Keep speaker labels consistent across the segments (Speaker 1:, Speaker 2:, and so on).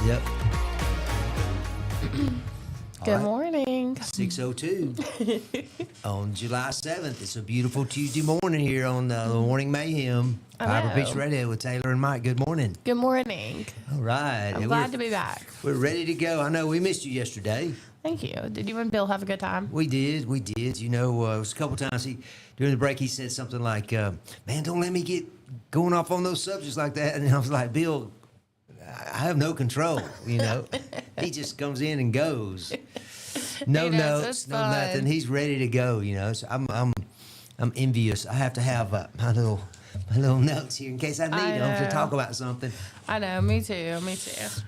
Speaker 1: Yep.
Speaker 2: Good morning.
Speaker 1: 6:02 on July 7th. It's a beautiful Tuesday morning here on the Morning Mayhem. Piper Beach Radio with Taylor and Mike. Good morning.
Speaker 2: Good morning.
Speaker 1: All right.
Speaker 2: I'm glad to be back.
Speaker 1: We're ready to go. I know we missed you yesterday.
Speaker 2: Thank you. Did you and Bill have a good time?
Speaker 1: We did. You know, it was a couple times during the break he said something like, man, don't let me get going off on those subjects like that. And I was like, Bill, I have no control, you know. He just comes in and goes. No notes, no nothing. He's ready to go, you know. So I'm envious. I have to have my little notes here in case I need them to talk about something.
Speaker 2: I know. Me too.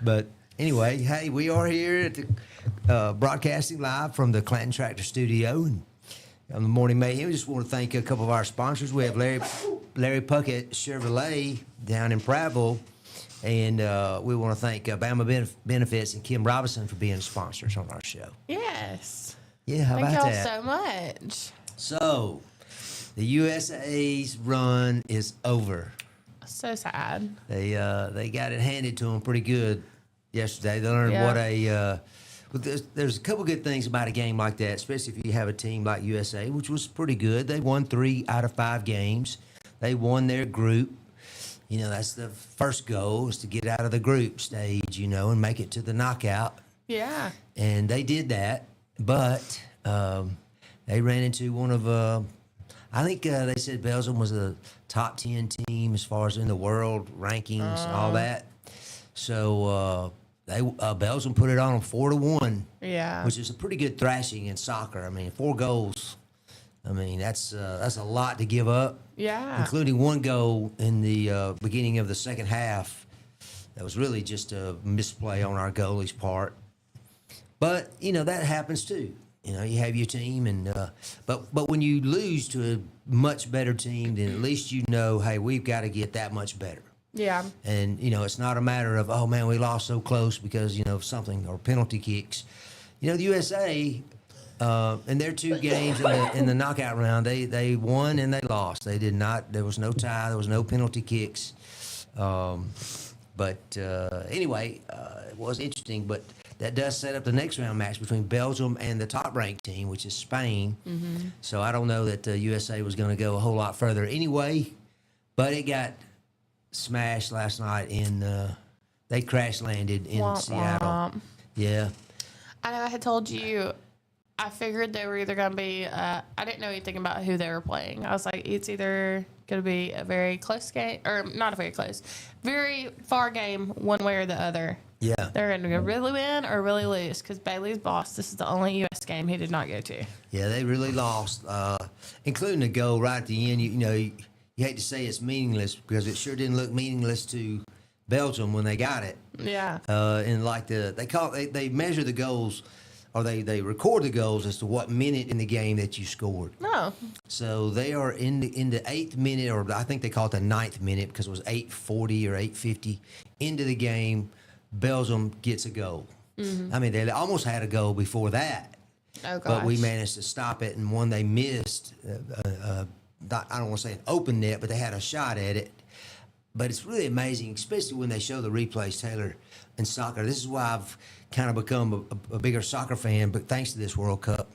Speaker 1: But anyway, hey, we are here at the broadcasting live from the Clanton Tractor Studio and on the Morning Mayhem. We just want to thank a couple of our sponsors. We have Larry Puckett Chevrolet down in Prattville. And we want to thank Bama Benefits and Kim Robinson for being sponsors on our show.
Speaker 2: Yes.
Speaker 1: Yeah, how
Speaker 2: thank
Speaker 1: about
Speaker 2: y'all
Speaker 1: that?
Speaker 2: so much.
Speaker 1: So, the USA's run is over.
Speaker 2: So sad.
Speaker 1: They got it handed to them pretty good yesterday. They learned what a there's a couple good things about a game like that, especially if you have a team like USA, which was pretty good. They won 3 out of 5 games. They won their group. You know, that's the first goal, is to get out of the group stage, you know, and make it to the knockout.
Speaker 2: Yeah.
Speaker 1: And they did that, but they ran into one of, I think they said Belgium was a top 10 team as far as in the world rankings and all that. So Belgium put it on them 4-1.
Speaker 2: Yeah.
Speaker 1: Which is a pretty good thrashing in soccer. I mean, 4 goals. I mean, that's a lot to give up.
Speaker 2: Yeah.
Speaker 1: Including 1 goal in the beginning of the second half. That was really just a misplay on our goalie's part. But, you know, that happens too. You know, you have your team, and but when you lose to a much better team, then at least you know, hey, we've got to get that much better.
Speaker 2: Yeah.
Speaker 1: And, you know, it's not a matter of, oh, man, we lost so close because, you know, something, or penalty kicks. You know, the USA... in their 2 games in the knockout round, they won and they lost. They did not. There was no tie. There was no penalty kicks. But anyway, it was interesting. But that does set up the next round match between Belgium and the top-ranked team, which is Spain. Mm-hmm. So I don't know that the USA was going to go a whole lot further anyway. But it got smashed last night they crash-landed in Seattle.
Speaker 2: Womp.
Speaker 1: Yeah.
Speaker 2: I know I had told you... I figured they were either going to be, I didn't know anything about who they were playing. I was like, it's either going to be a very close game, or not a very close, very far game one way or the other.
Speaker 1: Yeah.
Speaker 2: They're going to really win or really lose, because Bailey's boss, this is the only U.S. game he did not go to.
Speaker 1: Yeah, they really lost, including the goal right at the end. You know, you hate to say it's meaningless, because it sure didn't look meaningless to Belgium when they got it.
Speaker 2: Yeah.
Speaker 1: And like they measure the goals, or they record the goals as to what minute in the game that you scored.
Speaker 2: No.
Speaker 1: So they are in the 8th minute, or I think they call it the 9th minute, because it was 8:40 or 8:50 into the game. Belgium gets a goal. Mm-hmm. I mean, they almost had a goal before that.
Speaker 2: Oh, gosh.
Speaker 1: But we managed to stop it, and one they missed. I don't want to say an open net, but they had a shot at it. But it's really amazing, especially when they show the replays, Taylor, in soccer. This is why I've kind of become a bigger soccer fan, but thanks to this World Cup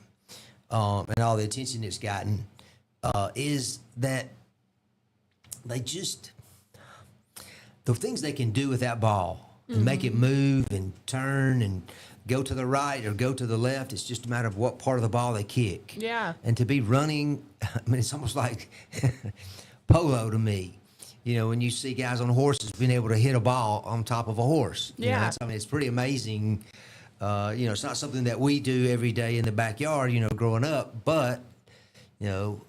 Speaker 1: and all the attention it's gotten, is that the things they can do with that ball and make it move and turn and go to the right or go to the left. It's just a matter of what part of the ball they kick.
Speaker 2: Yeah.
Speaker 1: And to be running, I mean, it's almost like polo to me. You know, when you see guys on horses being able to hit a ball on top of a horse.
Speaker 2: Yeah.
Speaker 1: I mean, it's pretty amazing. You know, it's not something that we do every day in the backyard, you know, growing up. But, you know,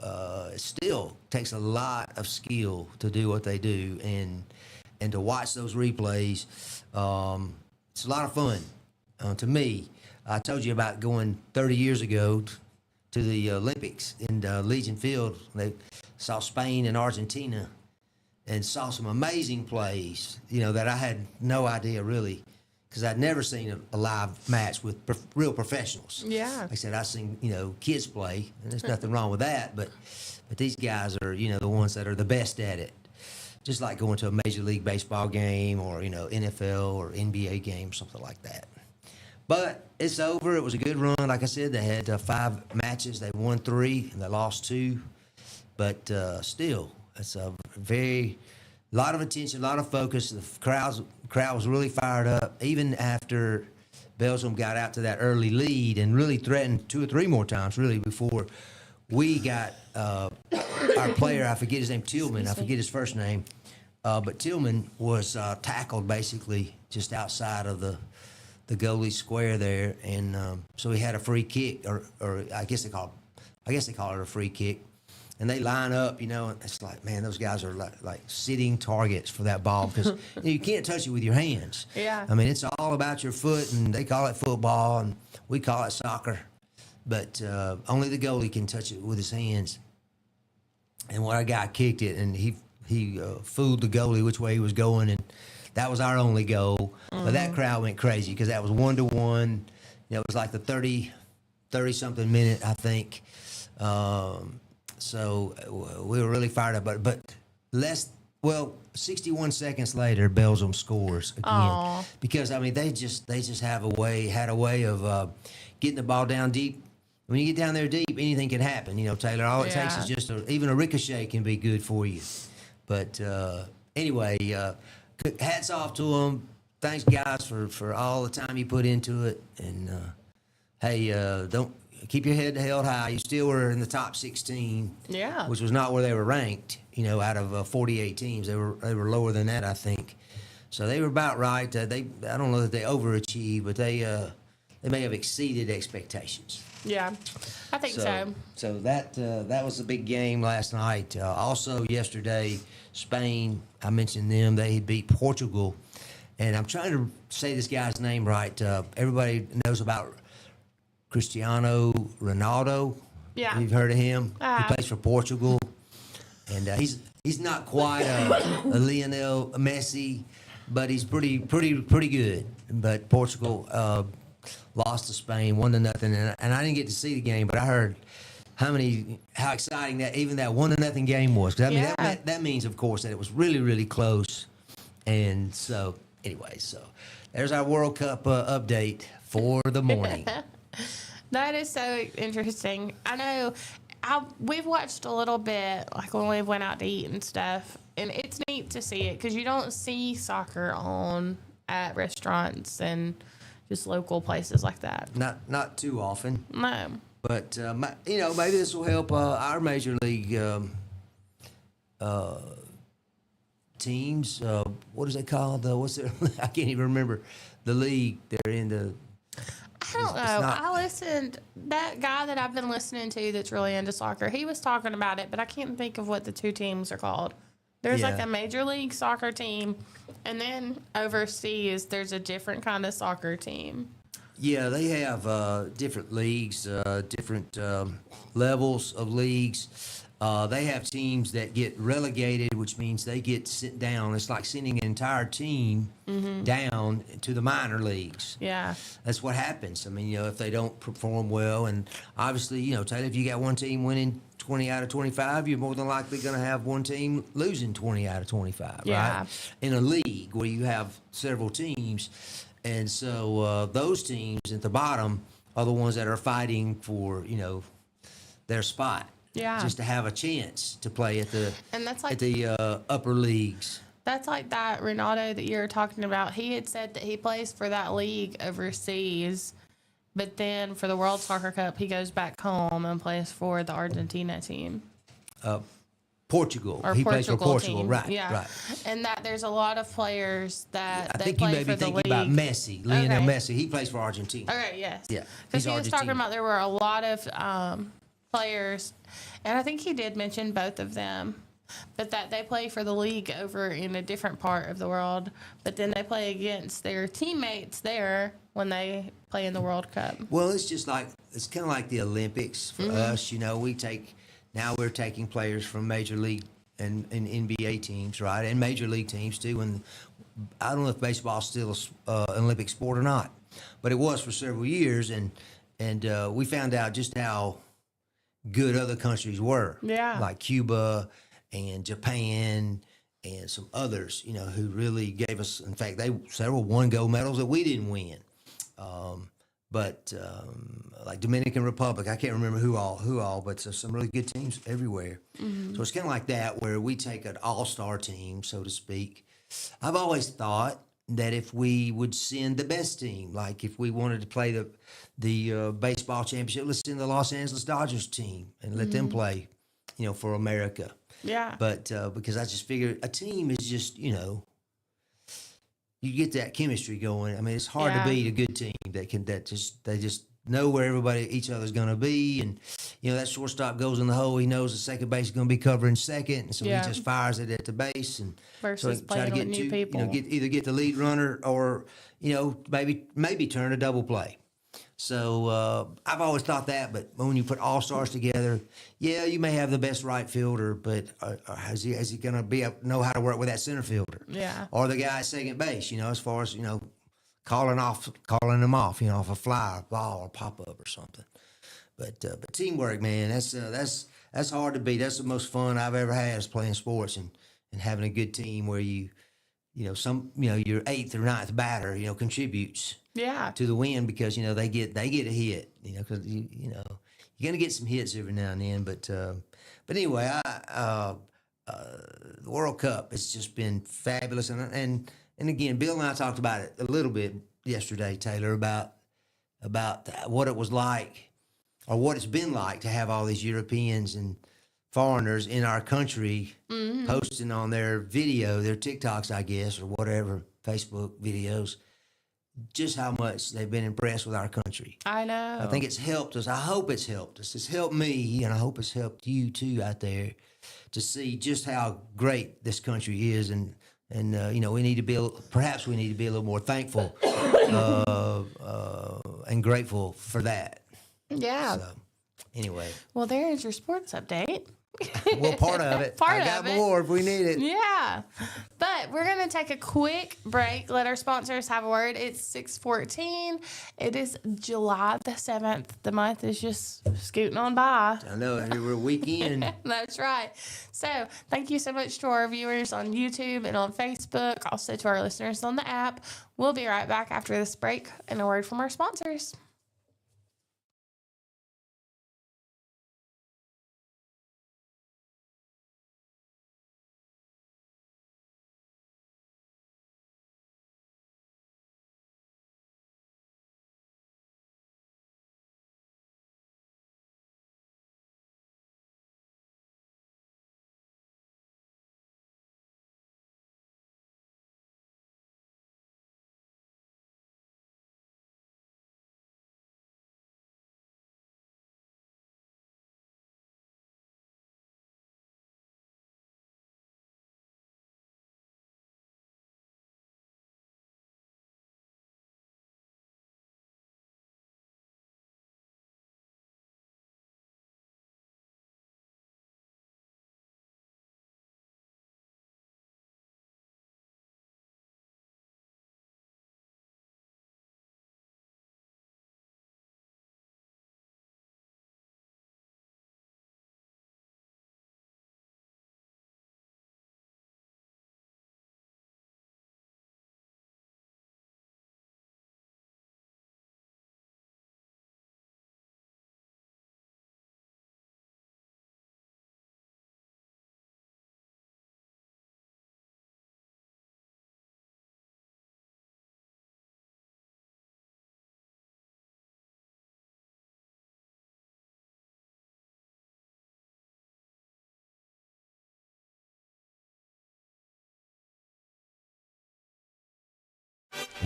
Speaker 1: it still takes a lot of skill to do what they do. And to watch those replays, it's a lot of fun to me. I told you about going 30 years ago to the Olympics in Legion Field. They saw Spain and Argentina, and saw some amazing plays, you know, that I had no idea really, because I'd never seen a live match with real professionals.
Speaker 2: Yeah.
Speaker 1: Like I said, I've seen, you know, kids play, and there's nothing wrong with that, but these guys are, you know, the ones that are the best at it. just like going to a Major League Baseball game or, NFL or NBA game, something like that. But it's over. It was a good run. Like I said, they had 5 matches. They won 3 and they lost 2. But still, it's a lot of attention, a lot of focus. The crowd was really fired up, even after Belgium got out to that early lead and really threatened 2 or 3 more times, really, before we got our player, I forget his name, Tillman. I forget his first name. But Tillman was tackled basically just outside of the goalie square there, and so he had a free kick, or I guess they call it a free kick, and they line up, and it's like, man, those guys are like sitting targets for that ball because you can't touch it with your hands.
Speaker 2: Yeah.
Speaker 1: I mean, it's all about your foot, and they call it football, and we call it soccer, but only the goalie can touch it with his hands. And what a guy kicked it, and he fooled the goalie which way he was going, and that was our only goal. But that crowd went crazy because that was 1-1. It was like the 30-something minute, I think. So we were really fired up. But 61 seconds later, Belgium scores again.
Speaker 2: Aww.
Speaker 1: Because, I mean, they just had a way of getting the ball down deep. When you get down there deep, anything can happen. Taylor, all it takes is just even a ricochet can be good for you. But anyway, hats off to them. Thanks, guys, for all the time you put into it. And, hey, don't keep your head held high. You still were in the top 16, which was not where they were ranked, out of 48 teams. They were lower than that, I think. So they were about right. I don't know that they overachieved, but they may have exceeded expectations.
Speaker 2: Yeah, I think so.
Speaker 1: So that was a big game last night. Also yesterday, Spain, I mentioned them. They beat Portugal. And I'm trying to say this guy's name right. Everybody knows about Cristiano Ronaldo.
Speaker 2: Yeah.
Speaker 1: You've heard of him? He plays for Portugal. And he's not quite a Lionel Messi, but he's pretty good. But Portugal lost to Spain 1-0, and I didn't get to see the game, but I heard how exciting that 1-0 game was. 'Cause I mean that means, of course, that it was really, really close. And so anyway, so there's our World Cup update for the morning.
Speaker 2: That is so interesting. I know we've watched a little bit, like when we went out to eat and stuff, and it's neat to see it because you don't see soccer on at restaurants and just local places like that.
Speaker 1: Not too often.
Speaker 2: No.
Speaker 1: But, maybe this will help our Major League teams. What is it called? I can't even remember the league they're in.
Speaker 2: I don't know. I listened. That guy that I've been listening to that's really into soccer, he was talking about it, but I can't think of what the 2 teams are called. There's like a Major League Soccer team, and then overseas there's a different kind of soccer team.
Speaker 1: Yeah, they have different leagues, different levels of leagues. They have teams that get relegated, which means they get sent down. It's like sending an entire team down to the minor leagues.
Speaker 2: Yeah.
Speaker 1: That's what happens. I mean, if they don't perform well, and obviously, Taylor, if you got one team winning 20 out of 25, you're more than likely going to have one team losing 20 out of 25, right? In a league where you have several teams. And so those teams at the bottom are the ones that are fighting for, their spot.
Speaker 2: Yeah.
Speaker 1: Just to have a chance to play at the upper leagues.
Speaker 2: That's like that Ronaldo that you were talking about. He had said that he plays for that league overseas, but then for the World Soccer Cup, he goes back home and plays for the Argentina team.
Speaker 1: Portugal. He plays for Portugal,
Speaker 2: team.
Speaker 1: right?
Speaker 2: Yeah.
Speaker 1: Right.
Speaker 2: And that there's a lot of players that
Speaker 1: I
Speaker 2: they
Speaker 1: think you
Speaker 2: play
Speaker 1: may be
Speaker 2: for the
Speaker 1: thinking
Speaker 2: league.
Speaker 1: about Messi, Lionel Messi. He plays for Argentina.
Speaker 2: Okay, yes.
Speaker 1: Yeah.
Speaker 2: Because he was talking about there were a lot of players, and I think he did mention both of them, but that they play for the league over in a different part of the world, but then they play against their teammates there when they play in the World Cup.
Speaker 1: Well, it's kind of like the Olympics for us. We're taking players from Major League and NBA teams, right, and Major League teams too. And I don't know if baseball is still an Olympic sport or not, but it was for several years, and we found out just how good other countries were, like Cuba and Japan and some others, who really gave us. In fact, they several won gold medals that we didn't win. But like Dominican Republic, I can't remember who all, but some really good teams everywhere. So it's kind of like that, where we take an all-star team, so to speak. I've always thought that if we would send the best team, like if we wanted to play the baseball championship, let's send the Los Angeles Dodgers team and let them play, for America.
Speaker 2: Yeah.
Speaker 1: But because I just figure a team is just, you get that chemistry going. I mean, it's hard to beat a good team they just know where each other's going to be, and that shortstop goes in the hole. He knows the second base is going to be covering second, and so he just fires it at the base, and
Speaker 2: versus
Speaker 1: so
Speaker 2: playing with new people.
Speaker 1: Either get the lead runner or maybe turn a double play. So I've always thought that, but when you put all stars together, you may have the best right fielder, but is he going to know how to work with that center fielder?
Speaker 2: Yeah.
Speaker 1: Or the guy at second base, as far as calling them off, off a fly, or ball, or pop up or something. But teamwork, man, that's hard to beat. That's the most fun I've ever had, is playing sports and having a good team where your eighth or ninth batter, contributes to the win, because they get a hit, because you're gonna get some hits every now and then. But anyway, the World Cup has just been fabulous, and again, Bill and I talked about it a little bit yesterday, Taylor, about what it was like, or what it's been like, to have all these Europeans and foreigners in our country posting on their TikToks, I guess, or whatever, Facebook videos, just how much they've been impressed with our country.
Speaker 2: I know.
Speaker 1: I think it's helped us. I hope it's helped us. It's helped me, and I hope it's helped you too out there, to see just how great this country is, and we need to be perhaps we need to be a little more thankful and grateful for that.
Speaker 2: Yeah.
Speaker 1: So, anyway.
Speaker 2: Well, there is your sports update.
Speaker 1: Well, part of it. I got more if we need it.
Speaker 2: Yeah. But we're going to take a quick break. Let our sponsors have a word. It's 6:14. It is July the 7th. The month is just scooting on by.
Speaker 1: I know. We're a weekend.
Speaker 2: That's right. So thank you so much to our viewers on YouTube and on Facebook. Also to our listeners on the app. We'll be right back after this break and a word from our sponsors.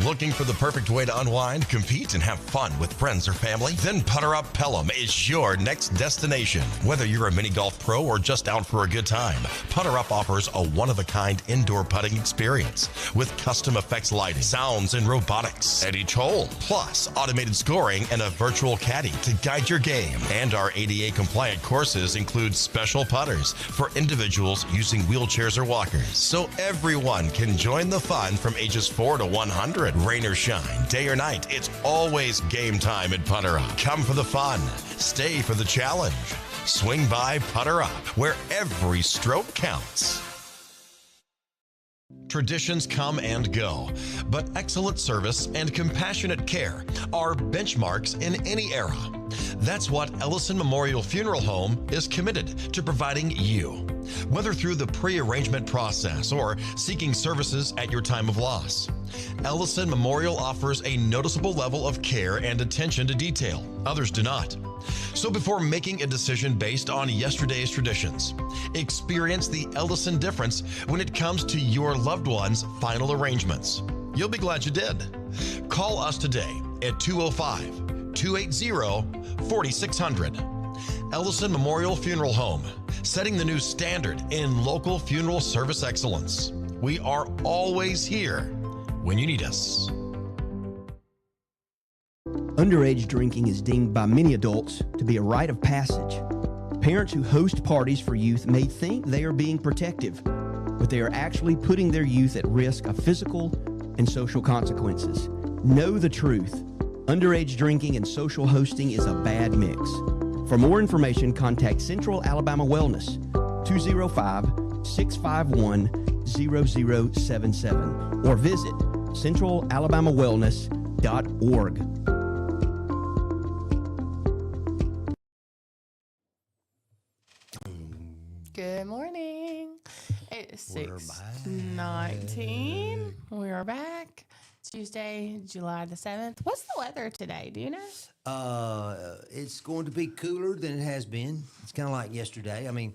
Speaker 3: Looking for the perfect way to unwind, compete, and have fun with friends or family? Then Putter Up Pelham is your next destination. Whether you're a mini golf pro or just out for a good time, Putter Up offers a one-of-a-kind indoor putting experience with custom effects lighting, sounds, and robotics at each hole, plus automated scoring and a virtual caddy to guide your game. And our ADA-compliant courses include special putters for individuals using wheelchairs or walkers, so everyone can join the fun from ages 4 to 100. Rain or shine, day or night, it's always game time at Putter Up. Come for the fun, stay for the challenge. Swing by Putter Up, where every stroke counts. Traditions come and go, but excellent service and compassionate care are benchmarks in any era. That's what Ellison Memorial Funeral Home is committed to providing you, whether through the pre-arrangement process or seeking services at your time of loss. Ellison Memorial offers a noticeable level of care and attention to detail. Others do not. So before making a decision based on yesterday's traditions, experience the Ellison difference when it comes to your loved one's final arrangements. You'll be glad you did. Call us today at 205-280-4600. Ellison Memorial Funeral Home, setting the new standard in local funeral service excellence. We are always here when you need us.
Speaker 4: Underage drinking is deemed by many adults to be a rite of passage. Parents who host parties for youth may think they are being protective, but they are actually putting their youth at risk of physical and social consequences. Know the truth. Underage drinking and social hosting is a bad mix. For more information, contact Central Alabama Wellness, 205-651-0077, or visit centralalabamawellness.org.
Speaker 2: Good morning. It is 6:19. We are back. Tuesday, July the 7th. What's the weather today? Do you know?
Speaker 1: It's going to be cooler than it has been. It's kind of like yesterday. I mean,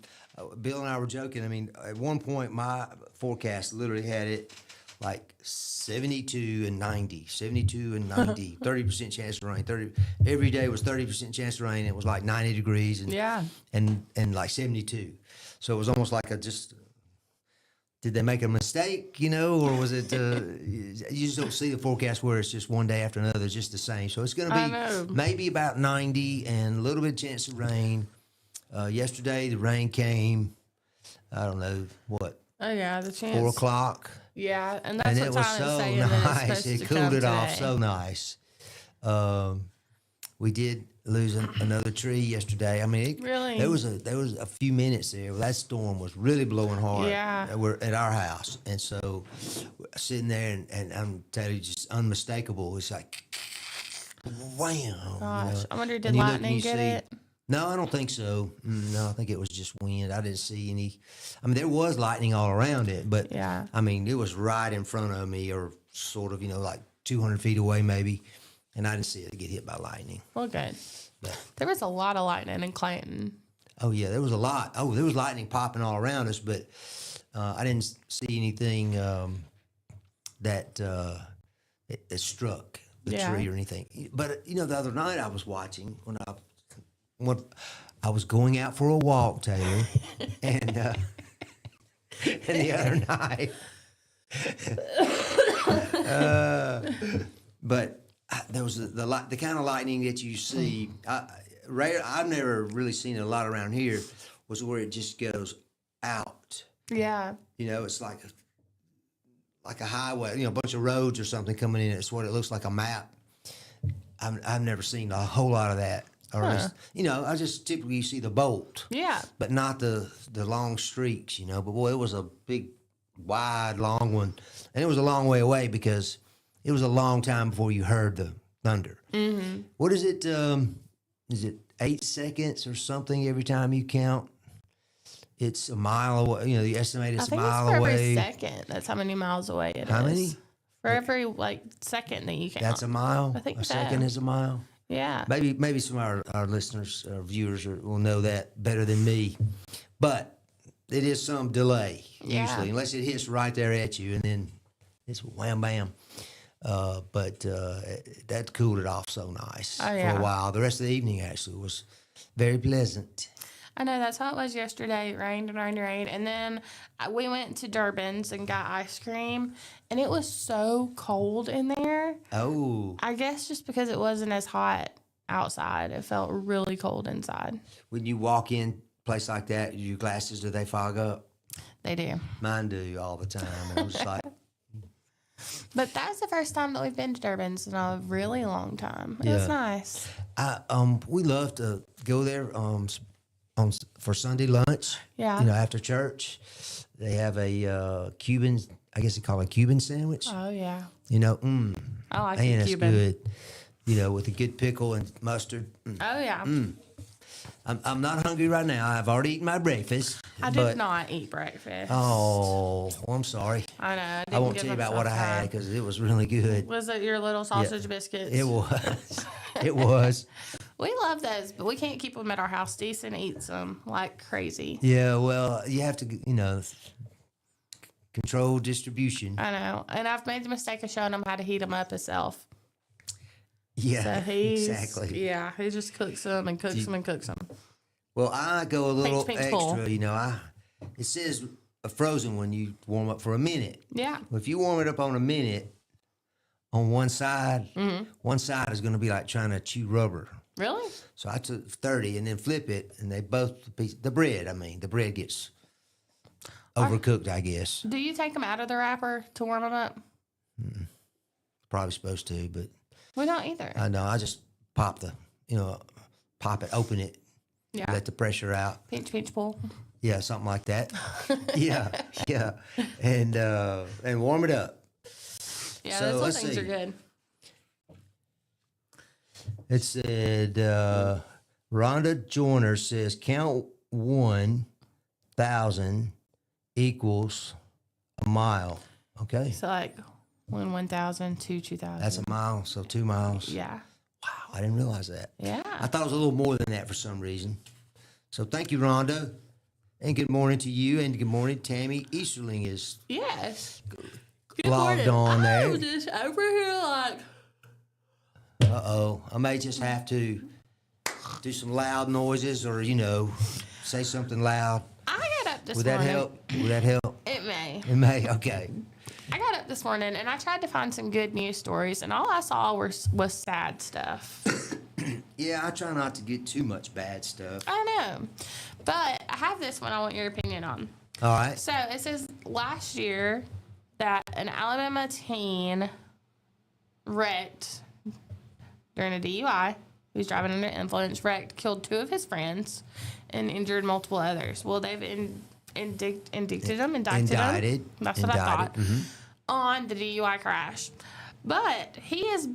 Speaker 1: Bill and I were joking. I mean, at one point, my forecast literally had it like 72 and 90, 72 and 90, 30% chance of rain. Every day was 30% chance of rain. It was like 90 degrees and like 72. So it was almost like did they make a mistake, or was it, you just don't see the forecast where it's just one day after another, it's just the same. So it's going to be maybe about 90 and a little bit of chance of rain. Yesterday, the rain came, I don't know, what?
Speaker 2: Oh, yeah, the chance.
Speaker 1: 4 o'clock.
Speaker 2: Yeah, and that's
Speaker 1: And
Speaker 2: what
Speaker 1: it was
Speaker 2: time
Speaker 1: so
Speaker 2: is saying that it's
Speaker 1: nice.
Speaker 2: supposed
Speaker 1: It
Speaker 2: to come
Speaker 1: cooled it off
Speaker 2: today.
Speaker 1: so nice. We did lose another tree yesterday. I mean,
Speaker 2: Really?
Speaker 1: there was a few minutes there where that storm was really blowing hard.
Speaker 2: Yeah.
Speaker 1: We're at our house, and so sitting there, and I'm telling you, just unmistakable. It's like, wham!
Speaker 2: Gosh, I wonder, did
Speaker 1: And you look and
Speaker 2: lightning
Speaker 1: you
Speaker 2: get
Speaker 1: see-
Speaker 2: it?
Speaker 1: No, I don't think so. No, I think it was just wind. I didn't see any. I mean, there was lightning all around it, but
Speaker 2: Yeah.
Speaker 1: I mean, it was right in front of me, or sort of, like 200 feet away, maybe, and I didn't see it get hit by lightning.
Speaker 2: Well, good.
Speaker 1: But,
Speaker 2: There was a lot of lightning in Clanton.
Speaker 1: oh yeah, there was a lot. Oh, there was lightning popping all around us, but I didn't see anything that struck the tree or anything. But the other night I was watching when I was going out for a walk, Taylor, and the other night, but there was the kind of lightning that you see. I've never really seen it a lot around here. Was where it just goes out.
Speaker 2: Yeah.
Speaker 1: It's like a highway, a bunch of roads or something coming in. It's what it looks like, a map. I've never seen a whole lot of that. Or at least, I just typically see the bolt.
Speaker 2: Yeah.
Speaker 1: But not the long streaks, But boy, it was a big, wide, long one. And it was a long way away because it was a long time before you heard the thunder. Mm-hmm. What is it? Is it 8 seconds or something every time you count? It's a mile away. The estimate is
Speaker 2: I
Speaker 1: a
Speaker 2: think
Speaker 1: mile
Speaker 2: it's for
Speaker 1: away.
Speaker 2: every second. That's how many miles away it is.
Speaker 1: How many?
Speaker 2: For every, second that you count.
Speaker 1: That's a mile?
Speaker 2: I think
Speaker 1: a
Speaker 2: so.
Speaker 1: second is a mile?
Speaker 2: Yeah.
Speaker 1: Maybe some of our listeners or viewers will know that better than me. But it is some delay, usually, unless it hits right there at you, and then it's wham, bam. But that cooled it off so nice for a while. The rest of the evening, actually, was very pleasant.
Speaker 2: I know, that's how it was yesterday. It rained and rained and rained. And then we went to Durbin's and got ice cream, and it was so cold in there.
Speaker 1: Oh.
Speaker 2: I guess just because it wasn't as hot outside, it felt really cold inside.
Speaker 1: When you walk in a place like that, your glasses, do they fog up?
Speaker 2: They do.
Speaker 1: Mine do all the time. And I'm just like...
Speaker 2: But that's the first time that we've been to Durbin's in a really long time. It was nice.
Speaker 1: We love to go there for Sunday lunch.
Speaker 2: Yeah.
Speaker 1: After church, they have a Cuban I guess they call it a Cuban sandwich.
Speaker 2: Oh yeah.
Speaker 1: You know,
Speaker 2: I like
Speaker 1: man,
Speaker 2: the
Speaker 1: that's
Speaker 2: Cuban.
Speaker 1: good. You know, with a good pickle and mustard.
Speaker 2: Oh yeah.
Speaker 1: I'm not hungry right now. I've already eaten my breakfast.
Speaker 2: I
Speaker 1: but-
Speaker 2: did not eat breakfast.
Speaker 1: Oh, well, I'm sorry.
Speaker 2: I know.
Speaker 1: I won't tell you about what I had because it was really good.
Speaker 2: Was it your little sausage biscuits?
Speaker 1: It was. It was.
Speaker 2: We love those, but we can't keep them at our house. Decent eats them like crazy.
Speaker 1: Yeah, well, you have to, control distribution.
Speaker 2: I know. And I've made the mistake of showing him how to heat them up himself.
Speaker 1: Yeah,
Speaker 2: So he's,
Speaker 1: exactly.
Speaker 2: Yeah, he just cooks them and cooks them and cooks them.
Speaker 1: Well, I go a little
Speaker 2: Pinch,
Speaker 1: extra.
Speaker 2: pull.
Speaker 1: It says a frozen one you warm up for a minute.
Speaker 2: Yeah.
Speaker 1: Well, if you warm it up on a minute, on one side, one side is going to be like trying to chew rubber.
Speaker 2: Really?
Speaker 1: So I took 30 and then flip it, and they both the bread gets overcooked, I guess.
Speaker 2: Do you take them out of the wrapper to warm them up?
Speaker 1: Probably supposed to, but
Speaker 2: We don't either.
Speaker 1: I know I just pop it, open it,
Speaker 2: Yeah.
Speaker 1: let the pressure out.
Speaker 2: Pinch, pull.
Speaker 1: Yeah, something like that. yeah, and warm it up.
Speaker 2: Yeah,
Speaker 1: So,
Speaker 2: those little
Speaker 1: let's
Speaker 2: things
Speaker 1: see.
Speaker 2: are good.
Speaker 1: It said Rhonda Joyner says count 1,000 equals a mile. Okay,
Speaker 2: So like 1,000, 2,000.
Speaker 1: that's a mile, so 2 miles.
Speaker 2: Yeah.
Speaker 1: Wow, I didn't realize that.
Speaker 2: Yeah.
Speaker 1: I thought it was a little more than that for some reason. So thank you, Rhonda. And good morning to you, and good morning, Tammy. Easterling is
Speaker 2: Yes.
Speaker 1: logged on
Speaker 2: I
Speaker 1: there.
Speaker 2: was just over here like.
Speaker 1: Uh-oh. I may just have to do some loud noises or, say something loud.
Speaker 2: I got up this
Speaker 1: Would that
Speaker 2: morning.
Speaker 1: help? Would that help?
Speaker 2: It may.
Speaker 1: It may. Okay.
Speaker 2: I got up this morning and I tried to find some good news stories, and all I saw was sad stuff.
Speaker 1: Yeah, I try not to get too much bad stuff.
Speaker 2: I know. But I have this one I want your opinion on.
Speaker 1: All right.
Speaker 2: So it says last year that an Alabama teen wrecked during a DUI. He was driving under influence, wrecked, killed 2 of his friends, and injured multiple others. Well, they've indicted him.
Speaker 1: Indicted.
Speaker 2: That's what I thought.
Speaker 1: Mhm.
Speaker 2: On the DUI crash. But he was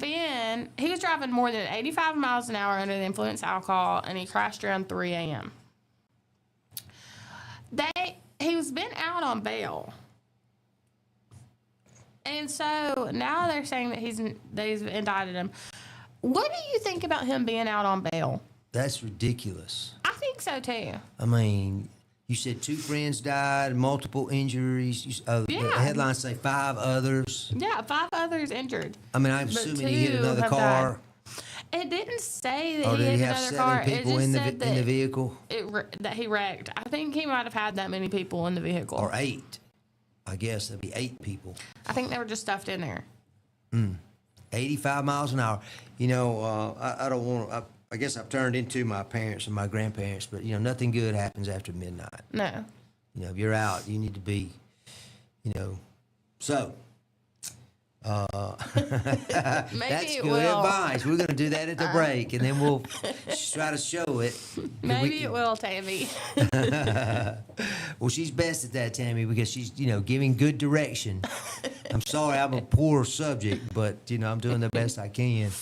Speaker 2: driving more than 85 miles an hour under the influence of alcohol, and he crashed around 3 a.m. He was been out on bail. And so now they're saying that they've indicted him. What do you think about him being out on bail?
Speaker 1: That's ridiculous.
Speaker 2: I think so too.
Speaker 1: I mean, you said 2 friends died, multiple injuries. The
Speaker 2: Yeah.
Speaker 1: headlines say 5 others.
Speaker 2: Yeah, 5 others injured.
Speaker 1: I mean, I'm
Speaker 2: But
Speaker 1: assuming he hit
Speaker 2: 2
Speaker 1: another
Speaker 2: have
Speaker 1: car.
Speaker 2: It didn't say that
Speaker 1: Or
Speaker 2: he
Speaker 1: did
Speaker 2: hit
Speaker 1: he have
Speaker 2: another
Speaker 1: 7
Speaker 2: car. It
Speaker 1: people
Speaker 2: just
Speaker 1: in
Speaker 2: said
Speaker 1: the vehicle?
Speaker 2: that he wrecked. I think he might have had that many people in the vehicle.
Speaker 1: Or 8. I guess there'd be 8 people.
Speaker 2: I think they were just stuffed in there.
Speaker 1: 85 miles an hour. I don't want. I guess I've turned into my parents and my grandparents, but nothing good happens after midnight.
Speaker 2: No.
Speaker 1: If you're out, you need to be. So.
Speaker 2: Maybe
Speaker 1: That's
Speaker 2: it
Speaker 1: good
Speaker 2: will.
Speaker 1: advice. We're going to do that at the break, and then we'll try to show it.
Speaker 2: Maybe it will, Tammy.
Speaker 1: Well, she's best at that, Tammy, because she's, giving good direction. I'm sorry, I'm a poor subject, but, I'm doing the best I can.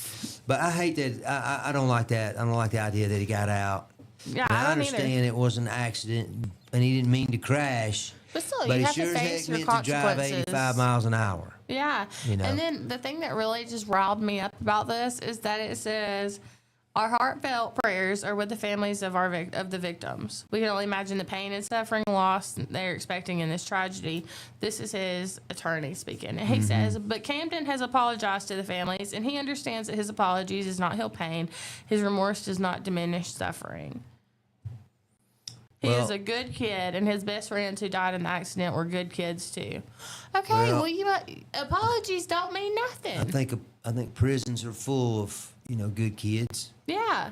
Speaker 1: But I hate that. I don't like that. I don't like the idea that he got out.
Speaker 2: Yeah,
Speaker 1: And
Speaker 2: I
Speaker 1: I
Speaker 2: don't
Speaker 1: understand
Speaker 2: either.
Speaker 1: it was an accident, and he didn't mean to crash.
Speaker 2: But still,
Speaker 1: But
Speaker 2: you
Speaker 1: he
Speaker 2: have
Speaker 1: sure
Speaker 2: to
Speaker 1: as
Speaker 2: face
Speaker 1: heck
Speaker 2: your
Speaker 1: meant to drive
Speaker 2: consequences.
Speaker 1: 85 miles an hour.
Speaker 2: Yeah.
Speaker 1: You know.
Speaker 2: And then the thing that really just riled me up about this is that it says, our heartfelt prayers are with the families of the victims. We can only imagine the pain and suffering and loss they're expecting in this tragedy. This is his attorney speaking. And he says, but Camden has apologized to the families, and he understands that his apologies does not heal pain. His remorse does not diminish suffering. He
Speaker 1: Well-
Speaker 2: is a good kid, and his best friends who died in the accident were good kids too. Okay,
Speaker 1: Well-
Speaker 2: apologies don't mean nothing.
Speaker 1: I think prisons are full of, good kids,
Speaker 2: Yeah.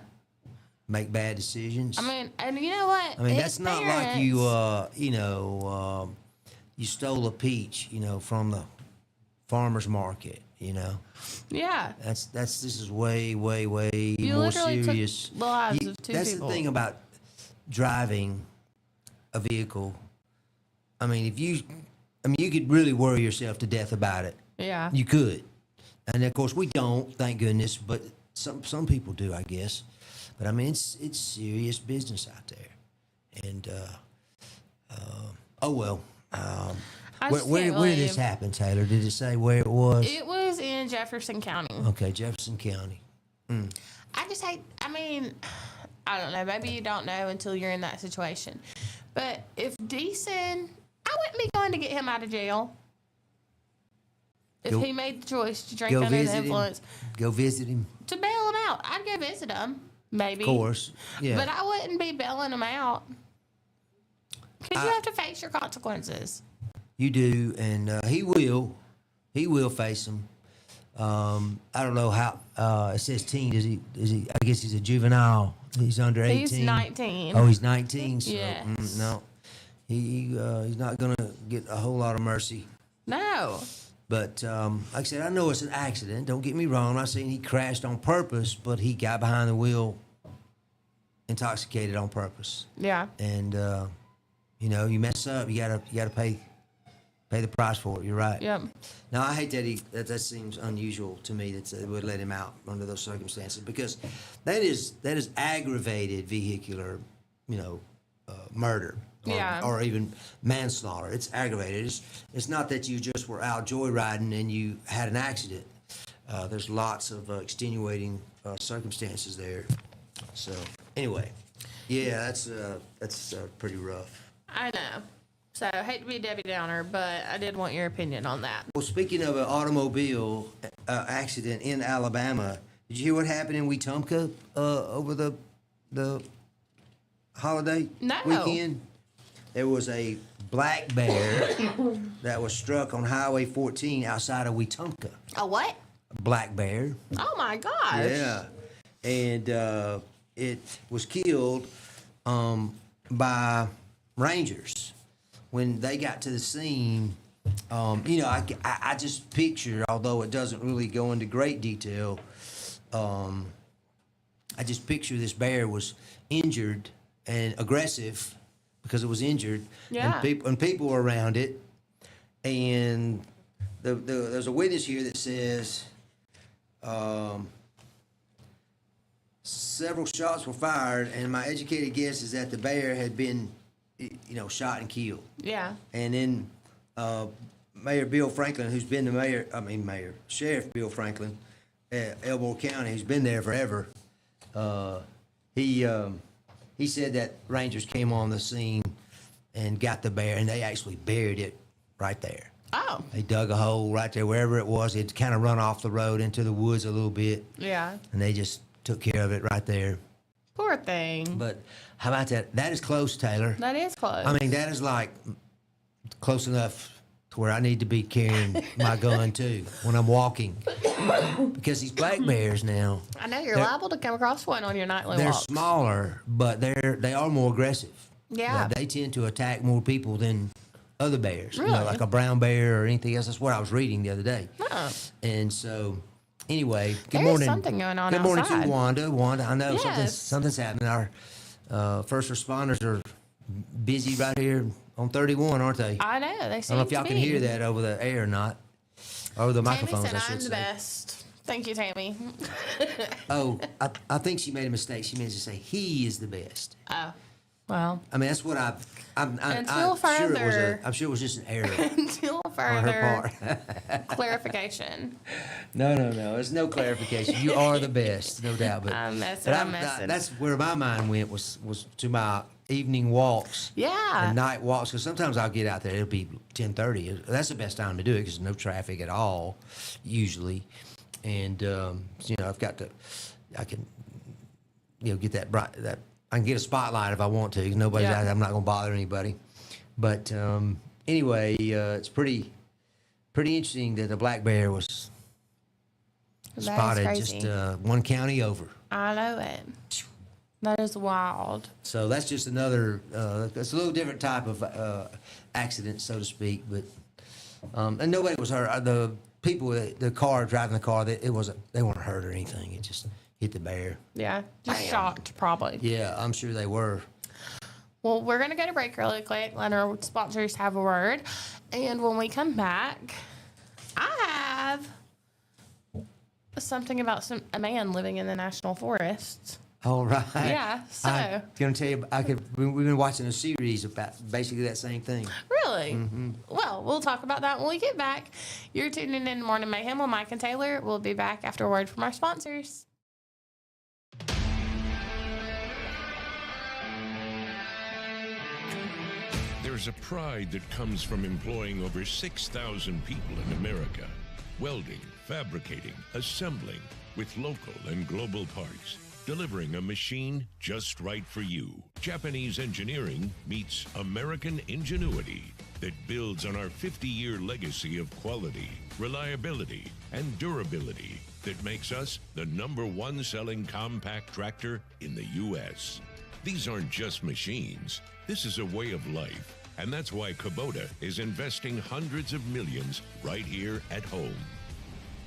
Speaker 1: make bad decisions.
Speaker 2: I mean, and you know what?
Speaker 1: I mean,
Speaker 2: His
Speaker 1: that's not like
Speaker 2: parents-
Speaker 1: you, you stole a peach, from the farmer's market,
Speaker 2: Yeah.
Speaker 1: This is way, way, way
Speaker 2: You
Speaker 1: more
Speaker 2: literally
Speaker 1: serious.
Speaker 2: took the lives of 2
Speaker 1: That's
Speaker 2: people.
Speaker 1: the thing about driving a vehicle. I mean, if you I mean, you could really worry yourself to death about it.
Speaker 2: Yeah.
Speaker 1: You could. And of course we don't, thank goodness, but some people do, I guess. But I mean, it's serious business out there. And oh well.
Speaker 2: I just
Speaker 1: Where
Speaker 2: can't
Speaker 1: did this
Speaker 2: believe-
Speaker 1: happen, Taylor? Did it say where it was?
Speaker 2: It was in Jefferson County.
Speaker 1: Okay, Jefferson County.
Speaker 2: I just hate, I mean, I don't know. Maybe you don't know until you're in that situation. But if Deason, I wouldn't be going to get him out of jail. If
Speaker 1: Go-
Speaker 2: he made the choice to drink
Speaker 1: Go
Speaker 2: under the
Speaker 1: visit him.
Speaker 2: influence,
Speaker 1: Go visit him.
Speaker 2: to bail him out, I'd go visit him, maybe.
Speaker 1: Of course. Yeah.
Speaker 2: But I wouldn't be bailing him out. Because you have to face your consequences.
Speaker 1: You do, and he will. He will face them. I don't know how. It says teen. Is he? I guess he's a juvenile. He's under 18.
Speaker 2: He's 19.
Speaker 1: Oh, he's 19. So,
Speaker 2: Yes.
Speaker 1: no, he's not gonna get a whole lot of mercy.
Speaker 2: No.
Speaker 1: But like I said, I know it's an accident. Don't get me wrong. I'm not saying he crashed on purpose, but he got behind the wheel, intoxicated on purpose.
Speaker 2: Yeah.
Speaker 1: And you know, you mess up, you gotta pay the price for it. You're right.
Speaker 2: Yep.
Speaker 1: Now I hate that seems unusual to me that they would let him out under those circumstances, because that is aggravated vehicular, murder.
Speaker 2: Yeah.
Speaker 1: Or even manslaughter. It's aggravated. It's not that you just were out joyriding and you had an accident. There's lots of extenuating circumstances there. So anyway, yeah, that's pretty rough.
Speaker 2: I know. So, I hate to be a Debbie Downer, but I did want your opinion on that.
Speaker 1: Well, speaking of an automobile accident in Alabama, did you hear what happened in Wetumpka over the holiday weekend? There was a black bear that was struck on Highway 14 outside of Wetumpka.
Speaker 2: A what?
Speaker 1: A black bear.
Speaker 2: Oh, my gosh.
Speaker 1: Yeah. And it was killed by rangers. When they got to the scene, I just picture, although it doesn't really go into great detail, I just picture this bear was injured and aggressive because it was injured.
Speaker 2: Yeah.
Speaker 1: And people were around it. And there's a witness here that says several shots were fired, and my educated guess is that the bear had been shot and killed.
Speaker 2: Yeah.
Speaker 1: And then Mayor Bill Franklin, who's been the Sheriff Bill Franklin at Elmore County, who's been there forever, he said that rangers came on the scene and got the bear, and they actually buried it right there.
Speaker 2: Oh.
Speaker 1: They dug a hole right there, wherever it was. It'd kind of run off the road into the woods a little bit,
Speaker 2: Yeah.
Speaker 1: and they just took care of it right there.
Speaker 2: Poor thing.
Speaker 1: But how about that? That is close, Taylor.
Speaker 2: That is close.
Speaker 1: I mean, that is like close enough to where I need to be carrying my gun too when I'm walking. Because these black bears now,
Speaker 2: I know you're liable to come across one on your nightly
Speaker 1: they're
Speaker 2: walks.
Speaker 1: smaller, but they are more aggressive.
Speaker 2: Yeah.
Speaker 1: They tend to attack more people than other bears.
Speaker 2: Really?
Speaker 1: Like a brown bear or anything else. That's what I was reading the other day.
Speaker 2: Oh.
Speaker 1: And so, anyway, good
Speaker 2: There's
Speaker 1: morning.
Speaker 2: something going on
Speaker 1: Good morning
Speaker 2: outside.
Speaker 1: to Wanda. Wanda, I know
Speaker 2: Yes.
Speaker 1: something's happening. Our first responders are busy right here on 31, aren't they?
Speaker 2: I know. They
Speaker 1: I
Speaker 2: seem
Speaker 1: don't know if y'all
Speaker 2: to
Speaker 1: can
Speaker 2: be.
Speaker 1: hear that over the air or not. Over the
Speaker 2: Tammy
Speaker 1: microphones,
Speaker 2: said
Speaker 1: I should
Speaker 2: I'm the
Speaker 1: say.
Speaker 2: best. Thank you, Tammy.
Speaker 1: Oh, I think she made a mistake. She meant to say he is the best.
Speaker 2: Oh. Well,
Speaker 1: I mean, that's what I'm
Speaker 2: Until
Speaker 1: sure it was
Speaker 2: further-
Speaker 1: I'm sure it was just an error
Speaker 2: until
Speaker 1: on her
Speaker 2: further
Speaker 1: part.
Speaker 2: clarification.
Speaker 1: No. There's no clarification. You are the best, no doubt. But
Speaker 2: I'm messing,
Speaker 1: but
Speaker 2: I'm messing.
Speaker 1: That's where my mind went was to my evening walks.
Speaker 2: Yeah.
Speaker 1: And night walks, because sometimes I'll get out there. It'll be 10:30. That's the best time to do it because there's no traffic at all, usually. And I've got to, I can, get that bright that. I can get a spotlight if I want to. 'Cause nobody's
Speaker 2: Yeah.
Speaker 1: out there. I'm not going to bother anybody. But anyway, it's pretty interesting that the black bear was
Speaker 2: That is
Speaker 1: spotted
Speaker 2: crazy.
Speaker 1: just one county over.
Speaker 2: I know it. That is wild.
Speaker 1: So that's just another. It's a little different type of accident, so to speak. But and nobody was hurt. The people, the car driving the car, they weren't hurt or anything. It just hit the bear.
Speaker 2: Yeah. Just shocked, probably.
Speaker 1: Yeah, I'm sure they were.
Speaker 2: Well, we're going to go to break really quick, let our sponsors have a word. And when we come back, I have something about a man living in the national forests.
Speaker 1: All right.
Speaker 2: Yeah, so.
Speaker 1: I'm going to tell you, we've been watching a series about basically that same thing.
Speaker 2: Really? Mm-hmm. Well, we'll talk about that when we get back. You're tuning in to Morning Mayhem with Mike and Taylor. We'll be back after a word from our sponsors.
Speaker 5: There's a pride that comes from employing over 6,000 people in America. Welding, fabricating, assembling with local and global parts. Delivering a machine just right for you. Japanese engineering meets American ingenuity that builds on our 50-year legacy of quality, reliability, and durability that makes us the #1 selling compact tractor in the U.S. These aren't just machines. This is a way of life. And that's why Kubota is investing hundreds of millions right here at home.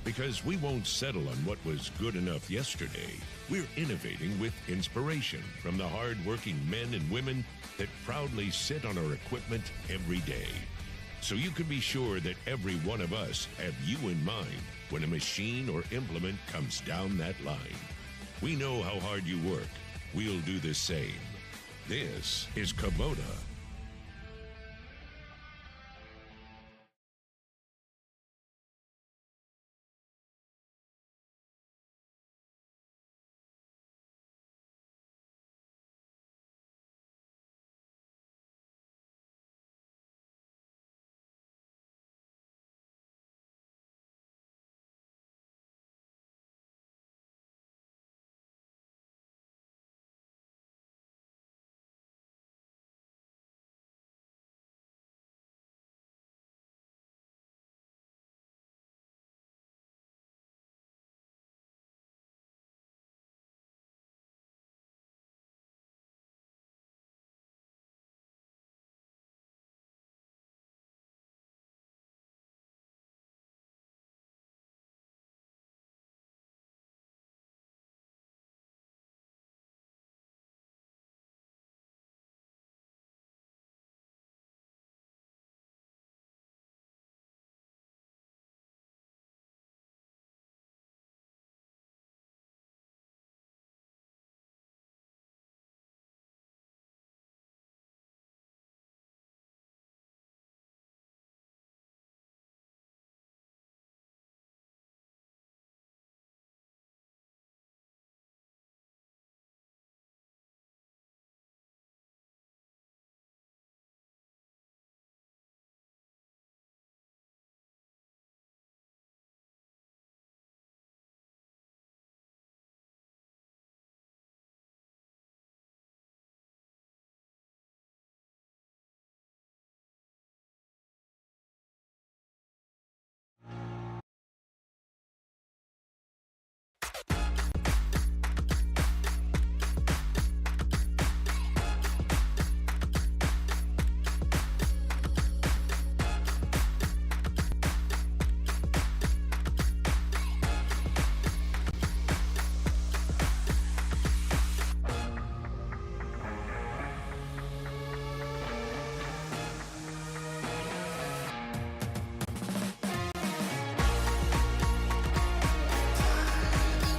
Speaker 5: Because we won't settle on what was good enough yesterday. We're innovating with inspiration from the hard-working men and women that proudly sit on our equipment every day. So you can be sure that every one of us have you in mind when a machine or implement comes down that line. We know how hard you work. We'll do the same. This is Kubota.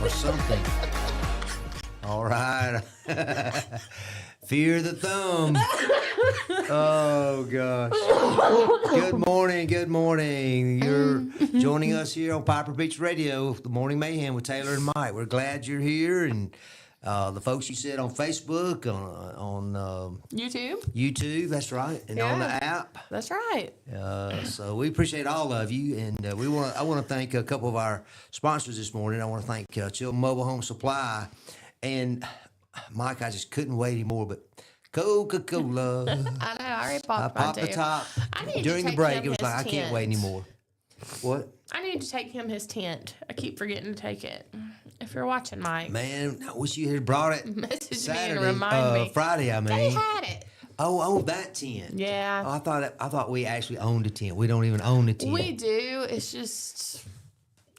Speaker 1: Or something. All right. Fear the thumb. Oh, gosh. Good morning. Good morning. You're joining us here on Piper Beach Radio, the Morning Mayhem with Taylor and Mike. We're glad you're here. And the folks you said on Facebook, on YouTube, that's right, and on the app.
Speaker 2: That's right.
Speaker 1: So we appreciate all of you, and I want to thank a couple of our sponsors this morning. I want to thank Chill Mobile Home Supply, and Mike, I just couldn't wait anymore, but Coca-Cola.
Speaker 2: I know, I already popped
Speaker 1: I popped the top. During the break, it was like, I can't wait anymore. What?
Speaker 2: I need to take him his tent. I keep forgetting to take it. If you're watching, Mike.
Speaker 1: Man, I wish you had brought it
Speaker 2: Message
Speaker 1: Saturday,
Speaker 2: me and remind me.
Speaker 1: Friday, I mean.
Speaker 2: They had it.
Speaker 1: Oh, that tent.
Speaker 2: Yeah.
Speaker 1: Oh, I thought we actually owned a tent. We don't even own a tent.
Speaker 2: We do. It's just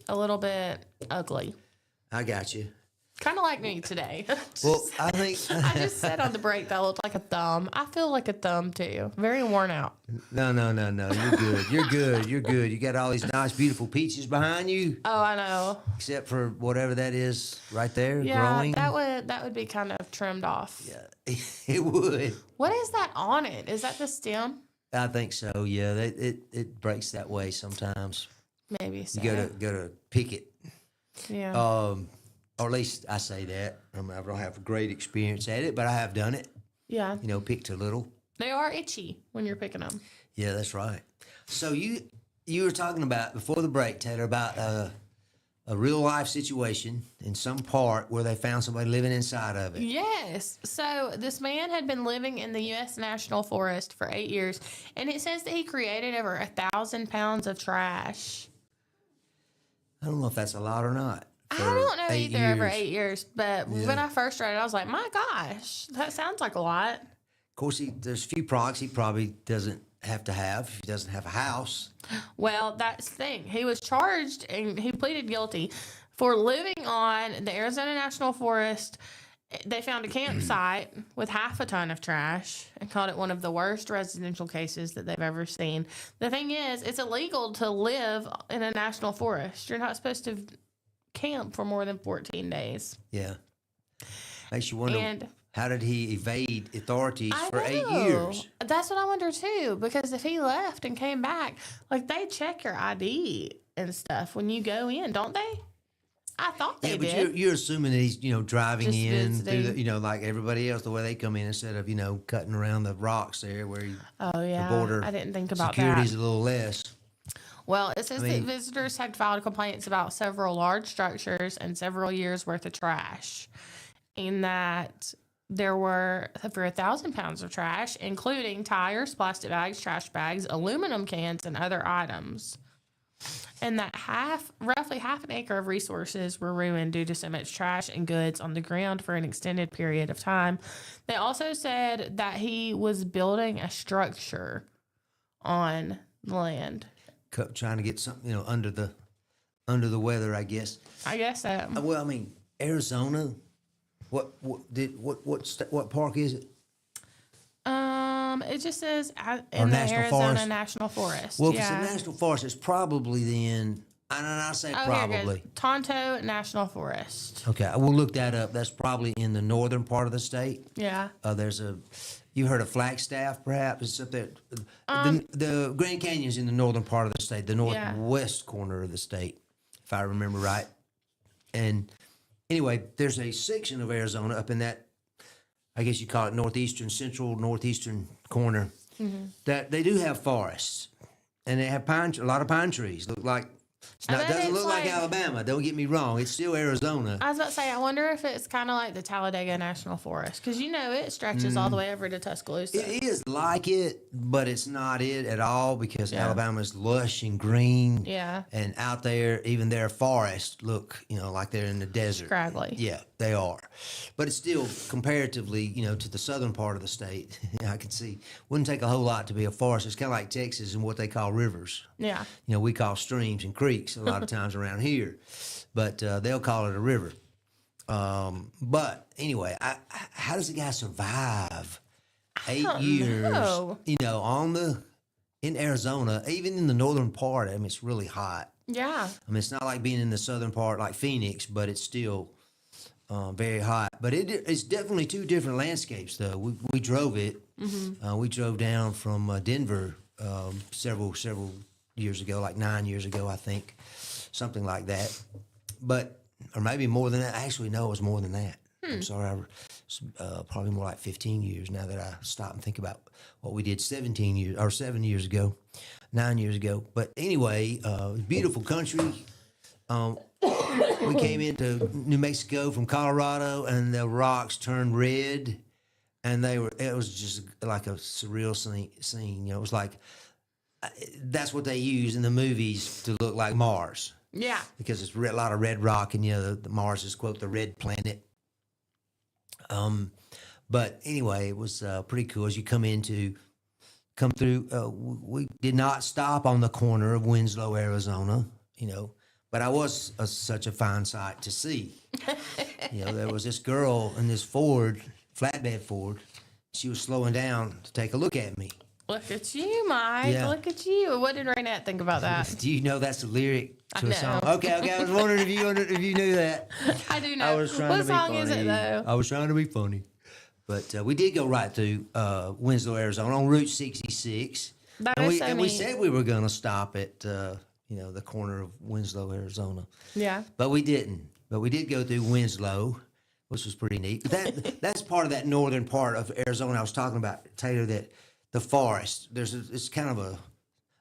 Speaker 2: a little bit ugly.
Speaker 1: I got you.
Speaker 2: Kind of like me today.
Speaker 1: Well, I think
Speaker 2: I just sat on the break that looked like a thumb. I feel like a thumb too. Very worn out.
Speaker 1: no. You're good. You're good. You're good. You got all these nice, beautiful peaches behind you,
Speaker 2: Oh, I know.
Speaker 1: except for whatever that is right there
Speaker 2: Yeah,
Speaker 1: growing.
Speaker 2: that would be kind of trimmed off.
Speaker 1: Yeah, it would.
Speaker 2: What is that on it? Is that the stem?
Speaker 1: I think so. Yeah, it breaks that way sometimes.
Speaker 2: Maybe so.
Speaker 1: You gotta pick it.
Speaker 2: Yeah.
Speaker 1: Or at least I say that. I don't have a great experience at it, but I have done it.
Speaker 2: Yeah.
Speaker 1: You know, picked a little.
Speaker 2: They are itchy when you're picking them.
Speaker 1: Yeah, that's right. So you were talking about before the break, Taylor, about a real life situation in some park where they found somebody living inside of it.
Speaker 2: Yes. So this man had been living in the U.S. National Forest for 8 years, and it says that he created over 1,000 pounds of trash.
Speaker 1: I don't know if that's a lot or not.
Speaker 2: I don't know either over
Speaker 1: years.
Speaker 2: 8 years, but when I first read it, I was like, my gosh, that sounds like a lot.
Speaker 1: Of course, there's a few products he probably doesn't have to have if he doesn't have a house.
Speaker 2: Well, that's the thing. He was charged and he pleaded guilty for living on the Arizona National Forest. They found a campsite with half a ton of trash and called it one of the worst residential cases that they've ever seen. The thing is, it's illegal to live in a national forest. You're not supposed to camp for more than 14 days.
Speaker 1: Yeah. Makes you wonder,
Speaker 2: And
Speaker 1: how did he evade authorities
Speaker 2: I
Speaker 1: for 8
Speaker 2: know.
Speaker 1: years?
Speaker 2: That's what I wonder too, because if he left and came back, like they check your ID and stuff when you go in, don't they? I thought they
Speaker 1: Yeah, but
Speaker 2: did.
Speaker 1: you're assuming that he's, driving
Speaker 2: Just
Speaker 1: in through
Speaker 2: visiting.
Speaker 1: the, like everybody else, the way they come in instead of, cutting around the rocks there where
Speaker 2: Oh yeah,
Speaker 1: border
Speaker 2: I didn't think about
Speaker 1: security's
Speaker 2: that.
Speaker 1: a little less.
Speaker 2: Well, it says
Speaker 1: I mean-
Speaker 2: that visitors had filed complaints about several large structures and several years worth of trash, and that there were over 1,000 pounds of trash, including tires, plastic bags, trash bags, aluminum cans, and other items. And that roughly half an acre of resources were ruined due to so much trash and goods on the ground for an extended period of time. They also said that he was building a structure on the land.
Speaker 1: Trying to get something, under the weather, I guess.
Speaker 2: I guess so.
Speaker 1: Well, I mean, Arizona. What park is it?
Speaker 2: It just says
Speaker 1: Or
Speaker 2: in the
Speaker 1: National
Speaker 2: Arizona
Speaker 1: Forest?
Speaker 2: National Forest.
Speaker 1: Well, if
Speaker 2: yeah.
Speaker 1: it's a national forest, it's probably then. And I say
Speaker 2: Oh,
Speaker 1: probably.
Speaker 2: here it goes. Tonto National Forest.
Speaker 1: Okay, we'll look that up. That's probably in the northern part of the state.
Speaker 2: Yeah.
Speaker 1: You heard of Flagstaff, perhaps? It's up there. The Grand Canyon's in the northern part of the state, the northwest corner of the state, if I remember right. And anyway, there's a section of Arizona up in that, I guess you call it central northeastern corner, that they do have forests. And they have a lot of pine trees. Look like,
Speaker 2: I bet
Speaker 1: doesn't
Speaker 2: it's
Speaker 1: look like
Speaker 2: like-
Speaker 1: Alabama. Don't get me wrong. It's still Arizona.
Speaker 2: I was about to say, I wonder if it's kind of like the Talladega National Forest, because it stretches all the way over to Tuscaloosa.
Speaker 1: It is like it, but it's not it at all because Alabama's lush and green.
Speaker 2: Yeah.
Speaker 1: And out there, even their forests look, like they're in the desert.
Speaker 2: Scraggly.
Speaker 1: Yeah, they are. But it's still comparatively, to the southern part of the state. I can see. Wouldn't take a whole lot to be a forest. It's kind of like Texas and what they call rivers.
Speaker 2: Yeah.
Speaker 1: We call streams and creeks a lot of times around here, but they'll call it a river. But anyway, how does the guy survive 8 years?
Speaker 2: know.
Speaker 1: In Arizona, even in the northern part. I mean, it's really hot.
Speaker 2: Yeah.
Speaker 1: I mean, it's not like being in the southern part like Phoenix, but it's still very hot. But it's definitely two different landscapes, though. We drove it. We drove down from Denver several years ago, like 9 years ago, I think, something like that. Or maybe more than that. Actually, no, it was more than that. I'm sorry, probably more like 15 years now that I stop and think about what we did 7 years ago, 9 years ago. But anyway, beautiful country. We came into New Mexico from Colorado, and the rocks turned red, and it was just like a surreal scene. It was like, that's what they use in the movies to look like Mars.
Speaker 2: Yeah.
Speaker 1: Because it's a lot of red rock, and the Mars is, quote, the red planet. But anyway, it was pretty cool. As you come through, we did not stop on the corner of Winslow, Arizona, but I was such a fine sight to see. There was this girl in this flatbed Ford. She was slowing down to take a look at me.
Speaker 2: Look at you, Mike.
Speaker 1: Yeah.
Speaker 2: Look at you. What did Raynette think about that?
Speaker 1: Do you know that's the lyric to
Speaker 2: I
Speaker 1: a song?
Speaker 2: know.
Speaker 1: Okay. I was wondering if you knew that.
Speaker 2: I do know.
Speaker 1: I was trying
Speaker 2: What
Speaker 1: to be
Speaker 2: song
Speaker 1: funny.
Speaker 2: is it, though?
Speaker 1: I was trying to be funny. But we did go right through Winslow, Arizona on Route 66.
Speaker 2: That
Speaker 1: and
Speaker 2: is
Speaker 1: we,
Speaker 2: so
Speaker 1: and we
Speaker 2: neat.
Speaker 1: said we were going to stop at, the corner of Winslow, Arizona.
Speaker 2: Yeah.
Speaker 1: But we didn't. But we did go through Winslow, which was pretty neat. But that's part of that northern part of Arizona I was talking about, Taylor, that the forest, it's kind of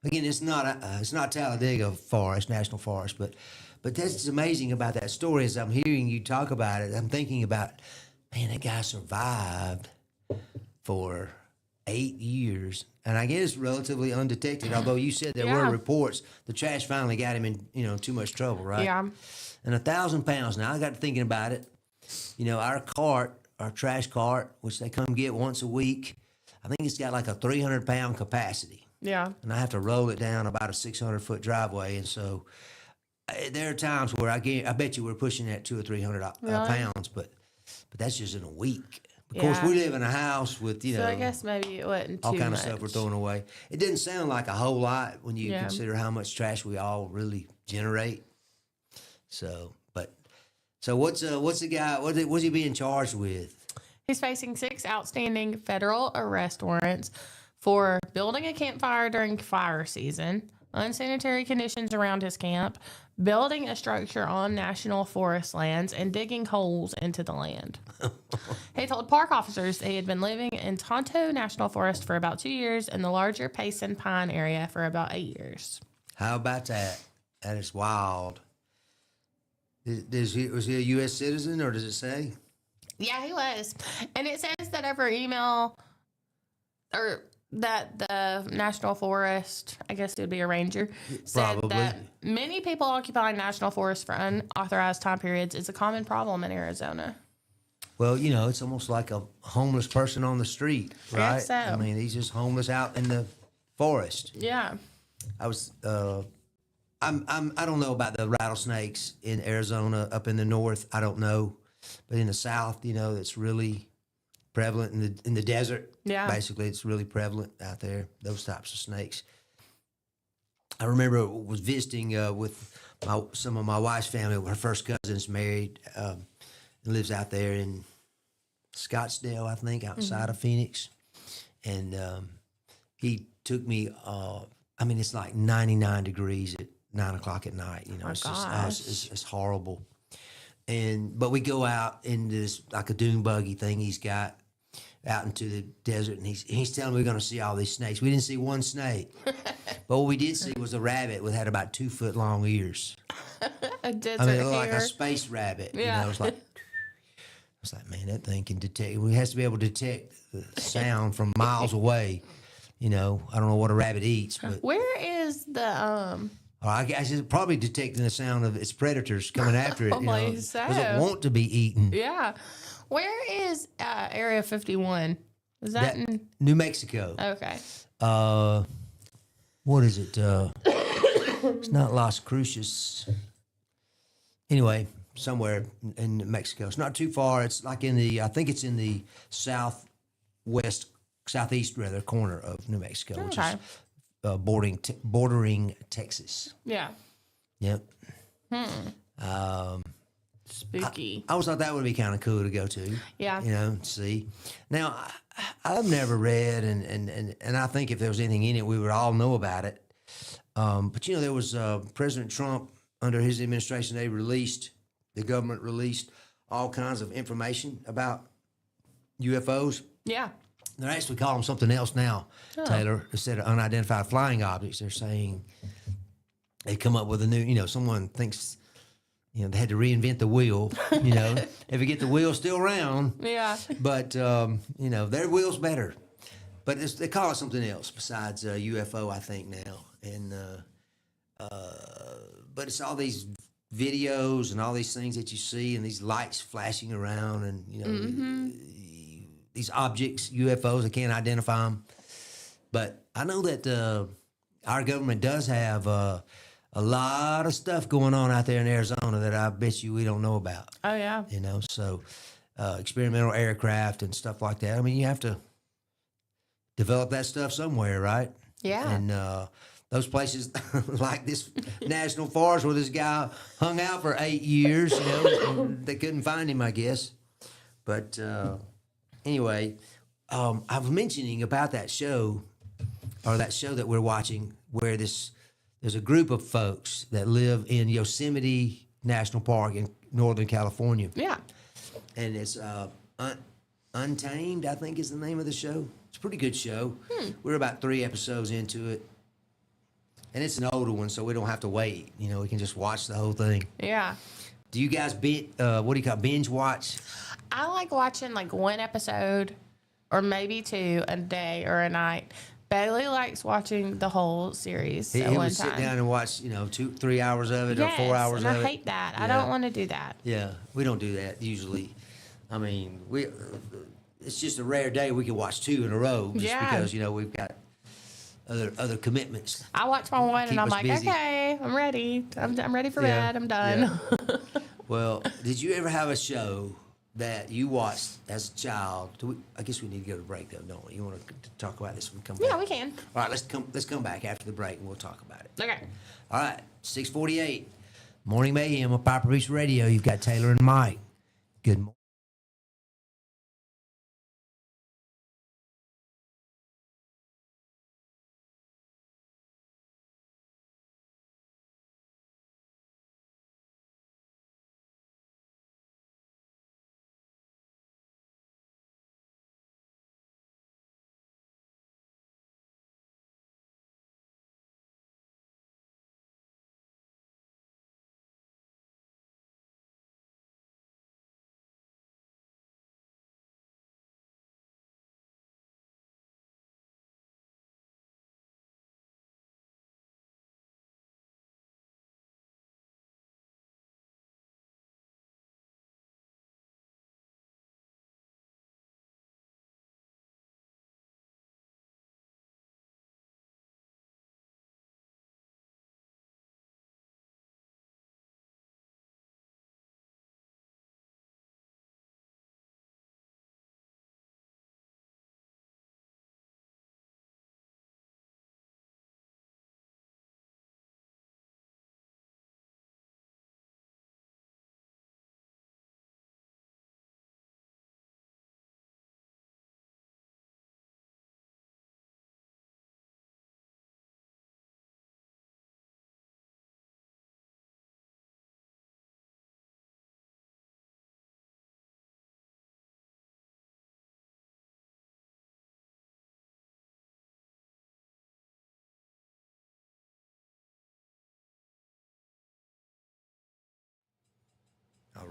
Speaker 1: again, it's not Talladega Forest, National Forest, but that's amazing about that story. As I'm hearing you talk about it, I'm thinking about, man, that guy survived for 8 years, and I guess relatively undetected. Although you said there were
Speaker 2: Yeah.
Speaker 1: reports, the trash finally got him in too much trouble, right?
Speaker 2: Yeah.
Speaker 1: And 1,000 pounds. Now I got to thinking about it. Our trash cart, which they come get once a week, I think it's got like a 300-pound capacity.
Speaker 2: Yeah.
Speaker 1: And I have to roll it down about a 600-foot driveway. And so there are times where I bet you we're pushing that 200 or 300
Speaker 2: Really?
Speaker 1: pounds, but that's just in a week. Of course,
Speaker 2: Yeah.
Speaker 1: we live in a house with,
Speaker 2: So I guess maybe it wasn't
Speaker 1: all
Speaker 2: too
Speaker 1: kind
Speaker 2: much.
Speaker 1: of stuff we're throwing away. It didn't sound like a whole lot when you
Speaker 2: Yeah.
Speaker 1: consider how much trash we all really generate. So what's the guy? What's he being charged with?
Speaker 2: He's facing 6 outstanding federal arrest warrants for building a campfire during fire season, unsanitary conditions around his camp, building a structure on national forest lands, and digging holes into the land. He told park officers he had been living in Tonto National Forest for about 2 years and the larger Payson Pine area for about 8 years.
Speaker 1: How about that? That is wild. Was he a U.S. citizen, or does it say?
Speaker 2: Yeah, he was. And it says that over email, or that the National Forest, I guess it would be a ranger, said
Speaker 1: Probably.
Speaker 2: that many people occupying national forests for unauthorized time periods is a common problem in Arizona.
Speaker 1: Well, it's almost like a homeless person on the street,
Speaker 2: I
Speaker 1: right?
Speaker 2: guess so.
Speaker 1: I mean, he's just homeless out in the forest.
Speaker 2: Yeah.
Speaker 1: I was, I don't know about the rattlesnakes in Arizona up in the north. I don't know, but in the south, it's really prevalent in the desert.
Speaker 2: Yeah.
Speaker 1: Basically, it's really prevalent out there. Those types of snakes. I remember I was visiting with some of my wife's family. Her first cousin's married, and lives out there in Scottsdale, I think, outside of Phoenix. And he took me. It's like 99 degrees at 9 o'clock at night. It's just it's horrible. But we go out into this like a dune buggy thing he's got out into the desert, and he's telling me we're going to see all these snakes. We didn't see one snake, but what we did see was a rabbit that had about 2 foot long ears.
Speaker 2: A desert
Speaker 1: I mean, it looked like
Speaker 2: hare.
Speaker 1: a space rabbit.
Speaker 2: Yeah.
Speaker 1: It's like man, that thing can detect. It has to be able to detect the sound from miles away. I don't know what a rabbit eats, but
Speaker 2: Where is the
Speaker 1: I guess it's probably detecting the sound of its predators coming after it.
Speaker 2: Probably
Speaker 1: Does
Speaker 2: so.
Speaker 1: it want to be eaten?
Speaker 2: yeah. Where is Area 51? Is that in
Speaker 1: New Mexico.
Speaker 2: okay.
Speaker 1: What is it? It's not Las Cruces. Anyway, somewhere in Mexico. It's not too far. It's like I think it's in the southeast corner of New Mexico, which
Speaker 2: Okay.
Speaker 1: is bordering Texas.
Speaker 2: Yeah.
Speaker 1: Yep.
Speaker 2: Spooky.
Speaker 1: I always thought that would be kind of cool to go to.
Speaker 2: Yeah.
Speaker 1: See. Now, I've never read, and I think if there was anything in it, we would all know about it. But there was President Trump under his administration. The government released all kinds of information about UFOs.
Speaker 2: Yeah.
Speaker 1: They actually call them something else now, Taylor. Instead of unidentified flying objects, they're saying they come up with a new. Someone thinks. They had to reinvent the wheel, if you get the wheel still round,
Speaker 2: Yeah.
Speaker 1: but, their wheel's better. But they call it something else besides UFO, I think, now. And but it's all these videos and all these things that you see and these lights flashing around and, these objects, UFOs, I can't identify them. But I know that our government does have a lot of stuff going on out there in Arizona that I bet you we don't know about.
Speaker 2: Oh yeah.
Speaker 1: You know, so experimental aircraft and stuff like that. I mean, you have to develop that stuff somewhere, right?
Speaker 2: Yeah.
Speaker 1: And those places like this national forest where this guy hung out for 8 years, you know, and they couldn't find him, I guess. But anyway, I was mentioning about that show, or that show that we're watching, where there's a group of folks that live in Yosemite National Park in Northern California.
Speaker 2: Yeah.
Speaker 1: And it's Untamed, I think is the name of the show. It's a pretty good show. We're about 3 episodes into it. And it's an older one, so we don't have to wait. You know, we can just watch the whole thing.
Speaker 2: Yeah.
Speaker 1: Do you guys binge watch?
Speaker 2: I like watching like one episode or maybe 2 a day or a night. Bailey likes watching the whole series
Speaker 1: He
Speaker 2: at one
Speaker 1: would sit
Speaker 2: time.
Speaker 1: down and watch, 2-3 hours of it,
Speaker 2: Yes,
Speaker 1: or 4 hours
Speaker 2: and
Speaker 1: of it.
Speaker 2: I hate that. I
Speaker 1: Yeah.
Speaker 2: don't want to do that.
Speaker 1: Yeah, we don't do that usually. I mean, it's just a rare day we can watch 2 in a row, just
Speaker 2: Yeah.
Speaker 1: because we've got other commitments.
Speaker 2: I watch my one
Speaker 1: Keep
Speaker 2: and I'm
Speaker 1: us
Speaker 2: like,
Speaker 1: busy.
Speaker 2: okay, I'm ready. I'm ready for
Speaker 1: Yeah,
Speaker 2: bed. I'm done.
Speaker 1: yeah. Well, did you ever have a show that you watched as a child? I guess we need to go to break though, don't we? You want to talk about this when we come back?
Speaker 2: Yeah, we can.
Speaker 1: All right, let's come back after the break and we'll talk about it.
Speaker 2: Okay.
Speaker 1: All right, 6:48, Morning Mayhem on Piper Beach Radio. You've got Taylor and Mike. Good morning. All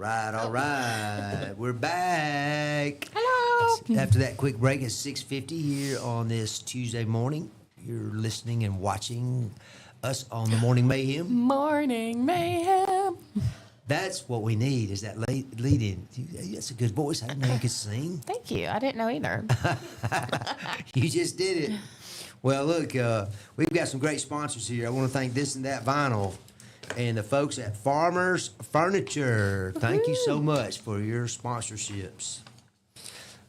Speaker 1: right. We're back.
Speaker 2: Hello.
Speaker 1: After that quick break, it's 6:50 here on this Tuesday morning. You're listening and watching us on the Morning Mayhem.
Speaker 2: Morning Mayhem.
Speaker 1: That's what we need, is that lead in. That's a good voice. I didn't know you could sing.
Speaker 2: Thank you. I didn't know either.
Speaker 1: You just did it. Well, look, we've got some great sponsors here. I want to thank This and That Vinyl and the folks at Farmers Furniture. Thank you so much for your sponsorships.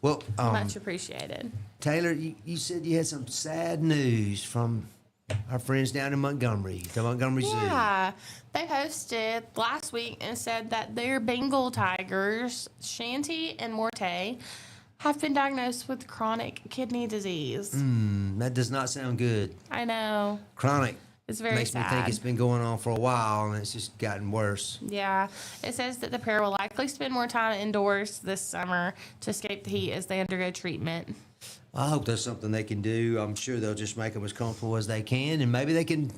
Speaker 1: Well,
Speaker 2: Much appreciated.
Speaker 1: Taylor, you said you had some sad news from our friends down in Montgomery, the Montgomery Zoo.
Speaker 2: Yeah, they posted last week and said that their Bengal tigers, Shanty and Morte, have been diagnosed with chronic kidney disease.
Speaker 1: That does not sound good.
Speaker 2: I know.
Speaker 1: Chronic.
Speaker 2: It's very
Speaker 1: Makes
Speaker 2: sad.
Speaker 1: me think it's been going on for a while, and it's just gotten worse.
Speaker 2: Yeah. It says that the pair will likely spend more time indoors this summer to escape the heat as they undergo treatment.
Speaker 1: I hope there's something they can do. I'm sure they'll just make them as comfortable as they can, and maybe they can.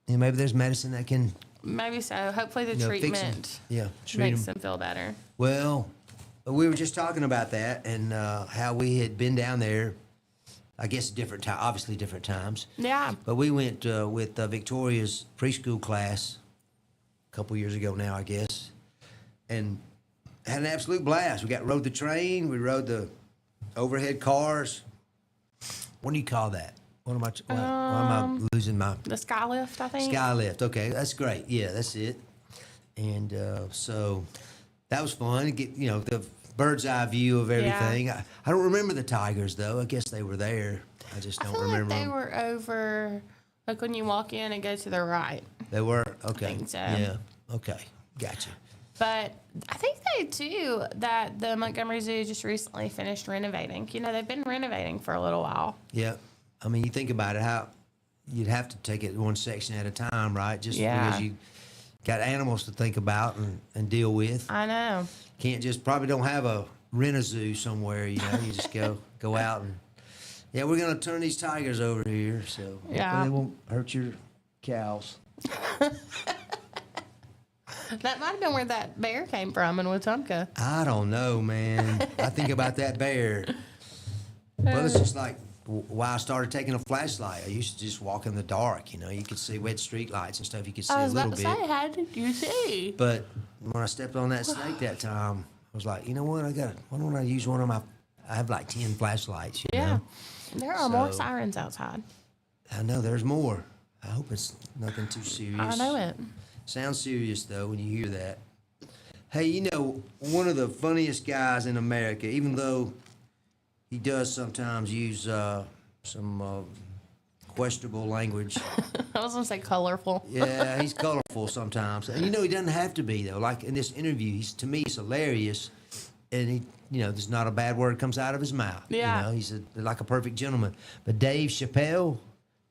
Speaker 1: Maybe there's medicine that can.
Speaker 2: Maybe so. Hopefully the
Speaker 1: Fix 'em.
Speaker 2: treatment
Speaker 1: Yeah, treat
Speaker 2: makes
Speaker 1: 'em.
Speaker 2: them feel better.
Speaker 1: Well, we were just talking about that and how we had been down there. I guess obviously different times.
Speaker 2: Yeah.
Speaker 1: But we went with Victoria's preschool class a couple years ago now, I guess, and had an absolute blast. We rode the train, we rode the overhead cars. What do you call that? Why am I losing my
Speaker 2: The sky lift, I think.
Speaker 1: sky lift? Okay, that's great. Yeah, that's it. And so that was fun to get, the bird's eye view of everything. I don't remember the tigers though. I guess they were there. I just don't remember.
Speaker 2: Like they
Speaker 1: them.
Speaker 2: were over, like when you walk in and go to the right.
Speaker 1: They were okay.
Speaker 2: think so.
Speaker 1: Yeah. Okay. Gotcha.
Speaker 2: But I think they too that the Montgomery Zoo just recently finished renovating. They've been renovating for a little while.
Speaker 1: Yeah. I mean, you think about it, how you'd have to take it one section at a time, right? Just because you got animals to think about and deal with.
Speaker 2: I know.
Speaker 1: Can't just probably don't have a rent-a-zoo somewhere, you just go out and we're gonna turn these tigers over here, so hopefully they won't hurt your cows.
Speaker 2: That might have been where that bear came from in Wetumpka.
Speaker 1: I don't know, man. I think about that bear. Well, it's just like why I started taking a flashlight. I used to just walk in the dark, you could see red street lights and stuff. You could see
Speaker 2: I was
Speaker 1: a little
Speaker 2: about to
Speaker 1: bit.
Speaker 2: say, how did you see?
Speaker 1: But when I stepped on that snake that time, I was like, you know what? Why don't I use one of my? I have like 10 flashlights. You know?
Speaker 2: There are more
Speaker 1: So-
Speaker 2: sirens outside.
Speaker 1: I know there's more. I hope it's nothing too serious.
Speaker 2: I know it.
Speaker 1: Sounds serious though when you hear that. Hey, one of the funniest guys in America, even though he does sometimes use some questionable language.
Speaker 2: I was going to say colorful.
Speaker 1: Yeah, he's colorful sometimes. And he doesn't have to be though. Like in this interview, to me he's hilarious, and he, there's not a bad word comes out of his mouth.
Speaker 2: Yeah.
Speaker 1: He's like a perfect gentleman. But Dave Chappelle,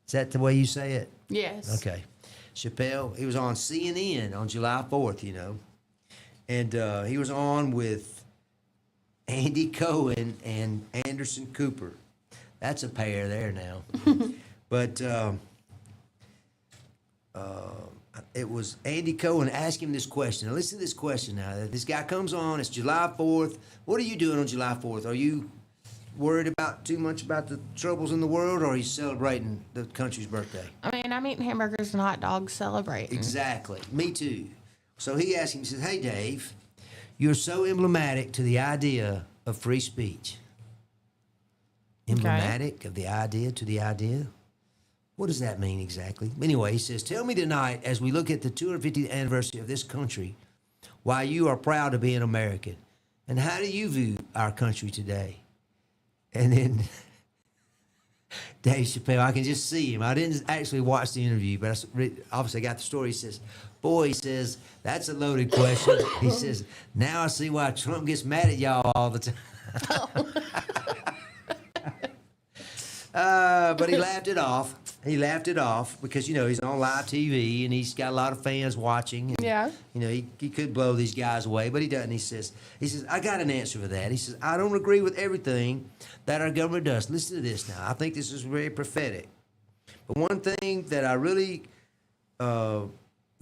Speaker 1: is that the way you say it?
Speaker 2: Yes.
Speaker 1: Okay. Chappelle, he was on CNN on July 4th, and he was on with Andy Cohen and Anderson Cooper. That's a pair there now. But it was Andy Cohen asking him this question. Now listen to this question now. This guy comes on, it's July 4th. What are you doing on July 4th? Are you worried too much about the troubles in the world, or are you celebrating the country's birthday?
Speaker 2: I mean, I'm eating hamburgers and hot dogs celebrating.
Speaker 1: Exactly. Me too. So he asked him, he says, hey, Dave, you're so emblematic to the idea of free speech. Emblematic of the idea to the idea? What does that mean exactly? Anyway, he says, tell me tonight, as we look at the 250th anniversary of this country, why you are proud to be an American, and how do you view our country today? And then Dave Chappelle, I can just see him. I didn't actually watch the interview, but I obviously got the story. He says, boy, he says, that's a loaded question. He says, now I see why Trump gets mad at y'all all the time. But he laughed it off. He laughed it off because, he's on live TV and he's got a lot of fans watching. And, he could blow these guys away, but he doesn't. He says, I got an answer for that. He says, I don't agree with everything that our government does. Listen to this now. I think this is very prophetic. But one thing that I really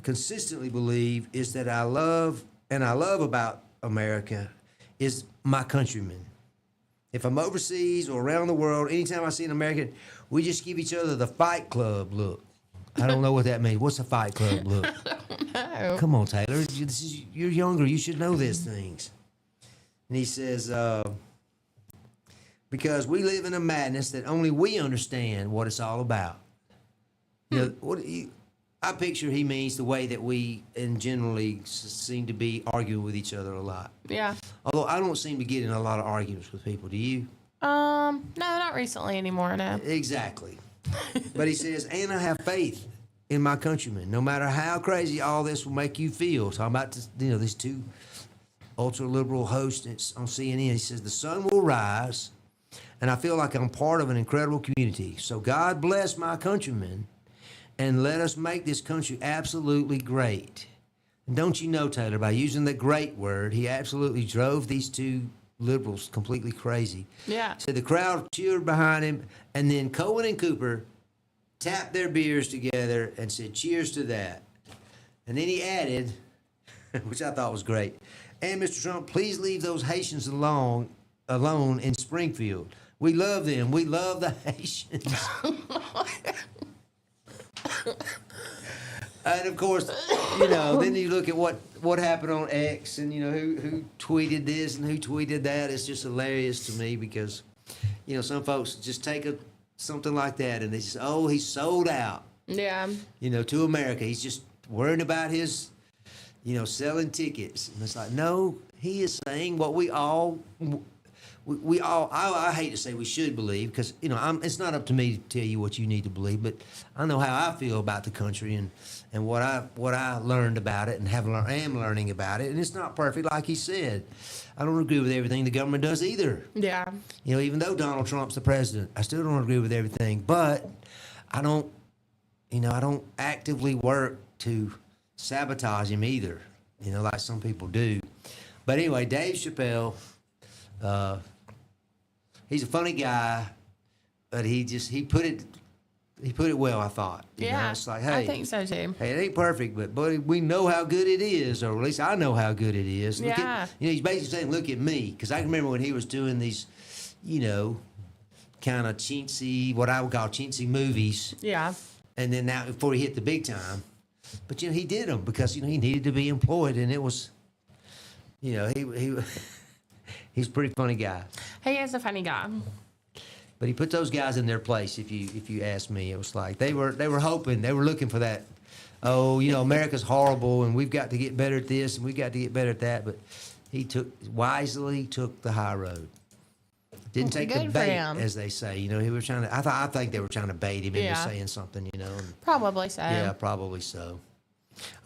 Speaker 1: consistently believe is that I love about America is my countrymen. If I'm overseas or around the world, anytime I see an American, we just give each other the Fight Club look. I don't know what that means. What's a Fight Club look?
Speaker 2: No.
Speaker 1: Come on, Taylor. You're younger. You should know these things. And he says, because we live in a madness that only we understand what it's all about. I picture he means the way that we generally seem to be arguing with each other a lot.
Speaker 2: Yeah.
Speaker 1: Although I don't seem to get in a lot of arguments with people. Do you?
Speaker 2: No, not recently anymore, no.
Speaker 1: Exactly. But he says, and I have faith in my countrymen, no matter how crazy all this will make you feel. Talking about these two ultra-liberal hosts on CNN. He says, the sun will rise, and I feel like I'm part of an incredible community. So God bless my countrymen, and let us make this country absolutely great. And don't you know, Taylor, by using the great word, he absolutely drove these two liberals completely crazy.
Speaker 2: Yeah.
Speaker 1: So the crowd cheered behind him, and then Cohen and Cooper tapped their beers together and said, cheers to that. And then he added, which I thought was great, and Mr. Trump, please leave those Haitians alone in Springfield. We love them. We love the Haitians. And of course, then you look at what happened on X, and who tweeted this and who tweeted that. It's just hilarious to me because, some folks just take a something like that, and they just, oh, he's sold out,
Speaker 2: Yeah.
Speaker 1: To America. He's just worrying about his, selling tickets. And it's like, no, he is saying what we all, I hate to say we should believe, because, it's not up to me to tell you what you need to believe, but I know how I feel about the country and what I learned about it and am learning about it. And it's not perfect, like he said. I don't agree with everything the government does either.
Speaker 2: Yeah.
Speaker 1: Even though Donald Trump's the president, I still don't agree with everything. But I don't actively work to sabotage him either, like some people do. But anyway, Dave Chappelle, he's a funny guy, but he put it well, I thought.
Speaker 2: Yeah.
Speaker 1: It's like, hey,
Speaker 2: I think so too.
Speaker 1: hey, it ain't perfect, but buddy, we know how good it is, or at least I know how good it is. Look
Speaker 2: Yeah.
Speaker 1: at, he's basically saying, look at me, because I can remember when he was doing these, kind of chintzy, what I would call chintzy movies,
Speaker 2: Yeah.
Speaker 1: and then now before he hit the big time, but he did them because he needed to be employed, and it was, he he's a pretty funny guy.
Speaker 2: He is a funny guy.
Speaker 1: But he put those guys in their place. If you ask me, it was like they were hoping, they were looking for that. Oh, America's horrible, and we've got to get better at this, and we've got to get better at that. But he wisely took the high road. Didn't take
Speaker 2: Good
Speaker 1: the
Speaker 2: for
Speaker 1: bait,
Speaker 2: him.
Speaker 1: as they say. He was trying to. I think they were trying to bait him into
Speaker 2: Yeah.
Speaker 1: saying something. And,
Speaker 2: Probably so.
Speaker 1: yeah, probably so.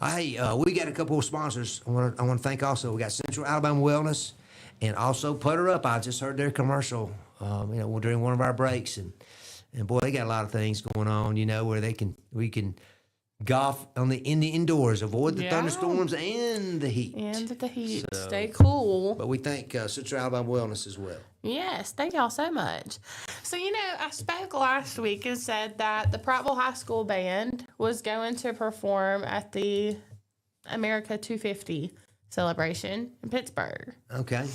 Speaker 1: Hey, we got a couple of sponsors. I want to thank also. We got Central Alabama Wellness, and also Putter Up. I just heard their commercial. During one of our breaks, and boy, they got a lot of things going on. Where we can golf in the indoors, avoid the
Speaker 2: Yeah.
Speaker 1: thunderstorms and the heat.
Speaker 2: And the heat.
Speaker 1: So-
Speaker 2: Stay cool.
Speaker 1: But we thank Central Alabama Wellness as well.
Speaker 2: Yes, thank y'all so much. So, I spoke last week and said that the Prattville High School band was going to perform at the America 250 celebration in Pittsburgh.
Speaker 1: Okay.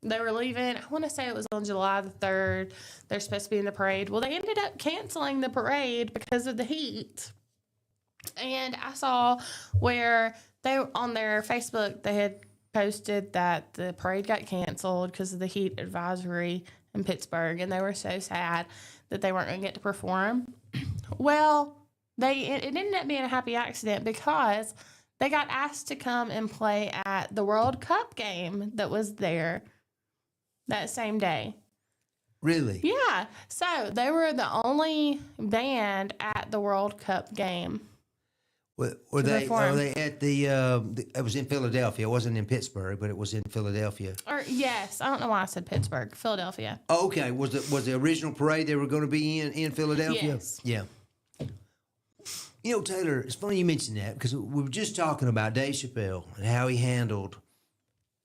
Speaker 2: They were leaving, I want to say it was on July the 3rd. They're supposed to be in the parade. Well, they ended up canceling the parade because of the heat. And I saw where on their Facebook, they had posted that the parade got canceled because of the heat advisory in Pittsburgh. And they were so sad that they weren't going to get to perform. Well, it ended up being a happy accident because they got asked to come and play at the World Cup game that was there that same day.
Speaker 1: Really?
Speaker 2: Yeah. So they were the only band at the World Cup game.
Speaker 1: Were
Speaker 2: To
Speaker 1: they
Speaker 2: perform.
Speaker 1: at the? It was in Philadelphia. It wasn't in Pittsburgh, but it was in Philadelphia.
Speaker 2: Or yes, I don't know why I said Pittsburgh, Philadelphia.
Speaker 1: Oh, okay. Was the original parade they were going to be in Philadelphia?
Speaker 2: Yes.
Speaker 1: Yeah. Taylor, it's funny you mentioned that because we were just talking about Dave Chappelle and how he handled.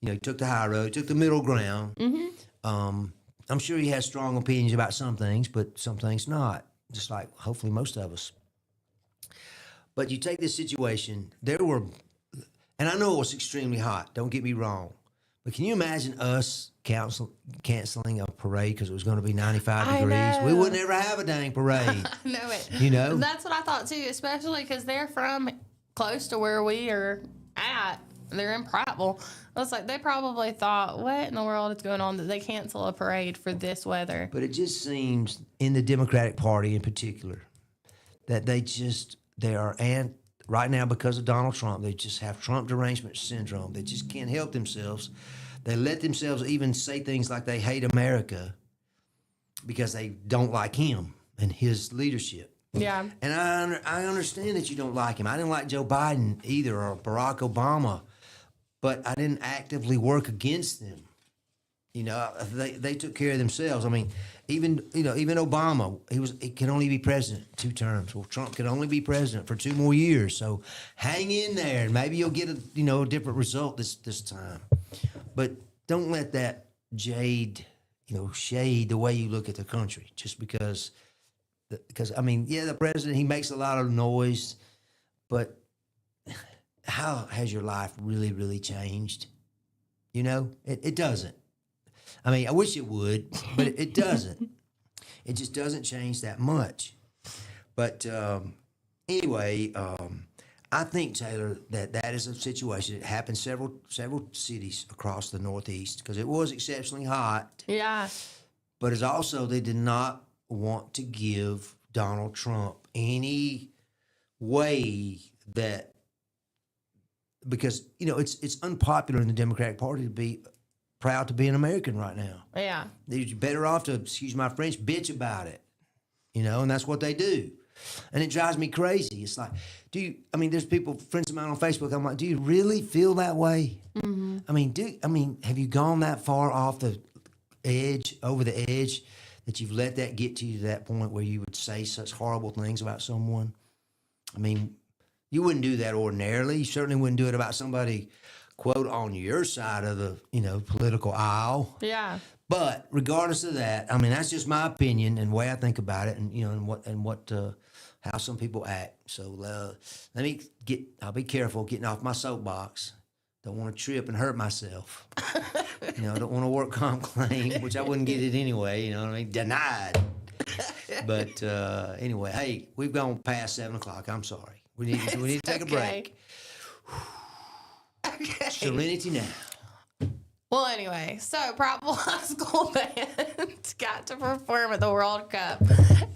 Speaker 1: He took the high road, took the middle ground. Mm-hmm. I'm sure he has strong opinions about some things, but some things not. Just like hopefully most of us. But you take this situation, and I know it was extremely hot. Don't get me wrong, but can you imagine us canceling a parade because it was going to be 95
Speaker 2: I
Speaker 1: degrees? We
Speaker 2: know.
Speaker 1: wouldn't ever have a dang parade.
Speaker 2: I know it.
Speaker 1: And
Speaker 2: That's what I thought too, especially because they're from close to where we are at. They're in Prattville. I was like, they probably thought, what in the world is going on that they cancel a parade for this weather?
Speaker 1: But it just seems in the Democratic Party in particular that right now because of Donald Trump, they just have Trump derangement syndrome. They just can't help themselves. They let themselves even say things like they hate America because they don't like him and his leadership.
Speaker 2: Yeah.
Speaker 1: And I understand that you don't like him. I didn't like Joe Biden either or Barack Obama, but I didn't actively work against them. They took care of themselves. I mean, even Obama, he can only be president 2 terms. Well, Trump can only be president for 2 more years. So hang in there, and maybe you'll get a different result this time. But don't let that shade the way you look at the country just because the president, he makes a lot of noise, but how has your life really, really changed? It doesn't. I mean, I wish it would, but it doesn't. It just doesn't change that much. But anyway, I think, Taylor, that is a situation that happened several cities across the Northeast because it was exceptionally hot.
Speaker 2: Yeah.
Speaker 1: But it's also they did not want to give Donald Trump any way that, because, you know, it's unpopular in the Democratic Party to be proud to be an American right now.
Speaker 2: Yeah.
Speaker 1: You're better off to, excuse my French, bitch about it, you know, and that's what they do. And it drives me crazy. It's like, there's people, friends of mine on Facebook, I'm like, do you really feel that way? Mm-hmm. I mean, have you gone that far off the edge, over the edge, that you've let that get to you to that point where you would say such horrible things about someone? I mean, you wouldn't do that ordinarily. You certainly wouldn't do it about somebody, quote, on your side of the, you know, political aisle.
Speaker 2: Yeah.
Speaker 1: But regardless of that, I mean, that's just my opinion and the way I think about it, and, you know, how some people act. So I'll be careful getting off my soapbox. Don't want to trip and hurt myself. You know, I don't want to work comp claim, which I wouldn't get it anyway, you know what I mean? Denied. But anyway, hey, we've gone past 7 o'clock. I'm sorry. We need to take a break.
Speaker 2: Okay.
Speaker 1: Serenity now.
Speaker 2: Well, anyway, so Prattville High School band got to perform at the World Cup.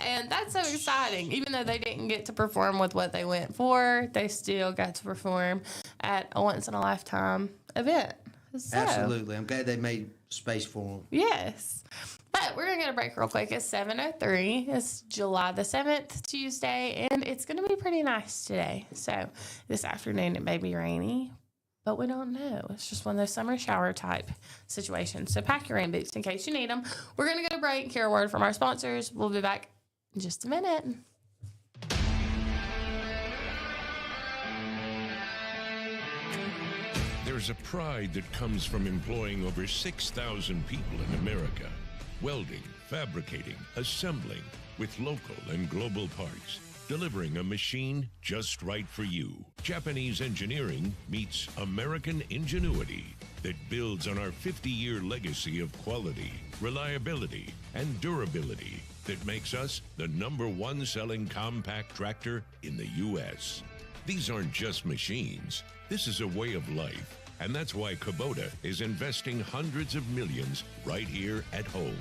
Speaker 2: And that's so exciting. Even though they didn't get to perform with what they went for, they still got to perform at a once-in-a-lifetime event. So,
Speaker 1: Absolutely. I'm glad they made space for them.
Speaker 2: yes. But we're going to get a break real quick. It's 7:03. It's July the 7th, Tuesday, and it's going to be pretty nice today. So this afternoon it may be rainy, but we don't know. It's just one of those summer shower type situations. So pack your rain boots in case you need them. We're going to get a break and hear a word from our sponsors. We'll be back in just a minute.
Speaker 5: There's a pride that comes from employing over 6,000 people in America. Welding, fabricating, assembling with local and global parts. Delivering a machine just right for you. Japanese engineering meets American ingenuity that builds on our 50-year legacy of quality, reliability, and durability that makes us the #1 selling compact tractor in the U.S. These aren't just machines. This is a way of life. And that's why Kubota is investing hundreds of millions right here at home.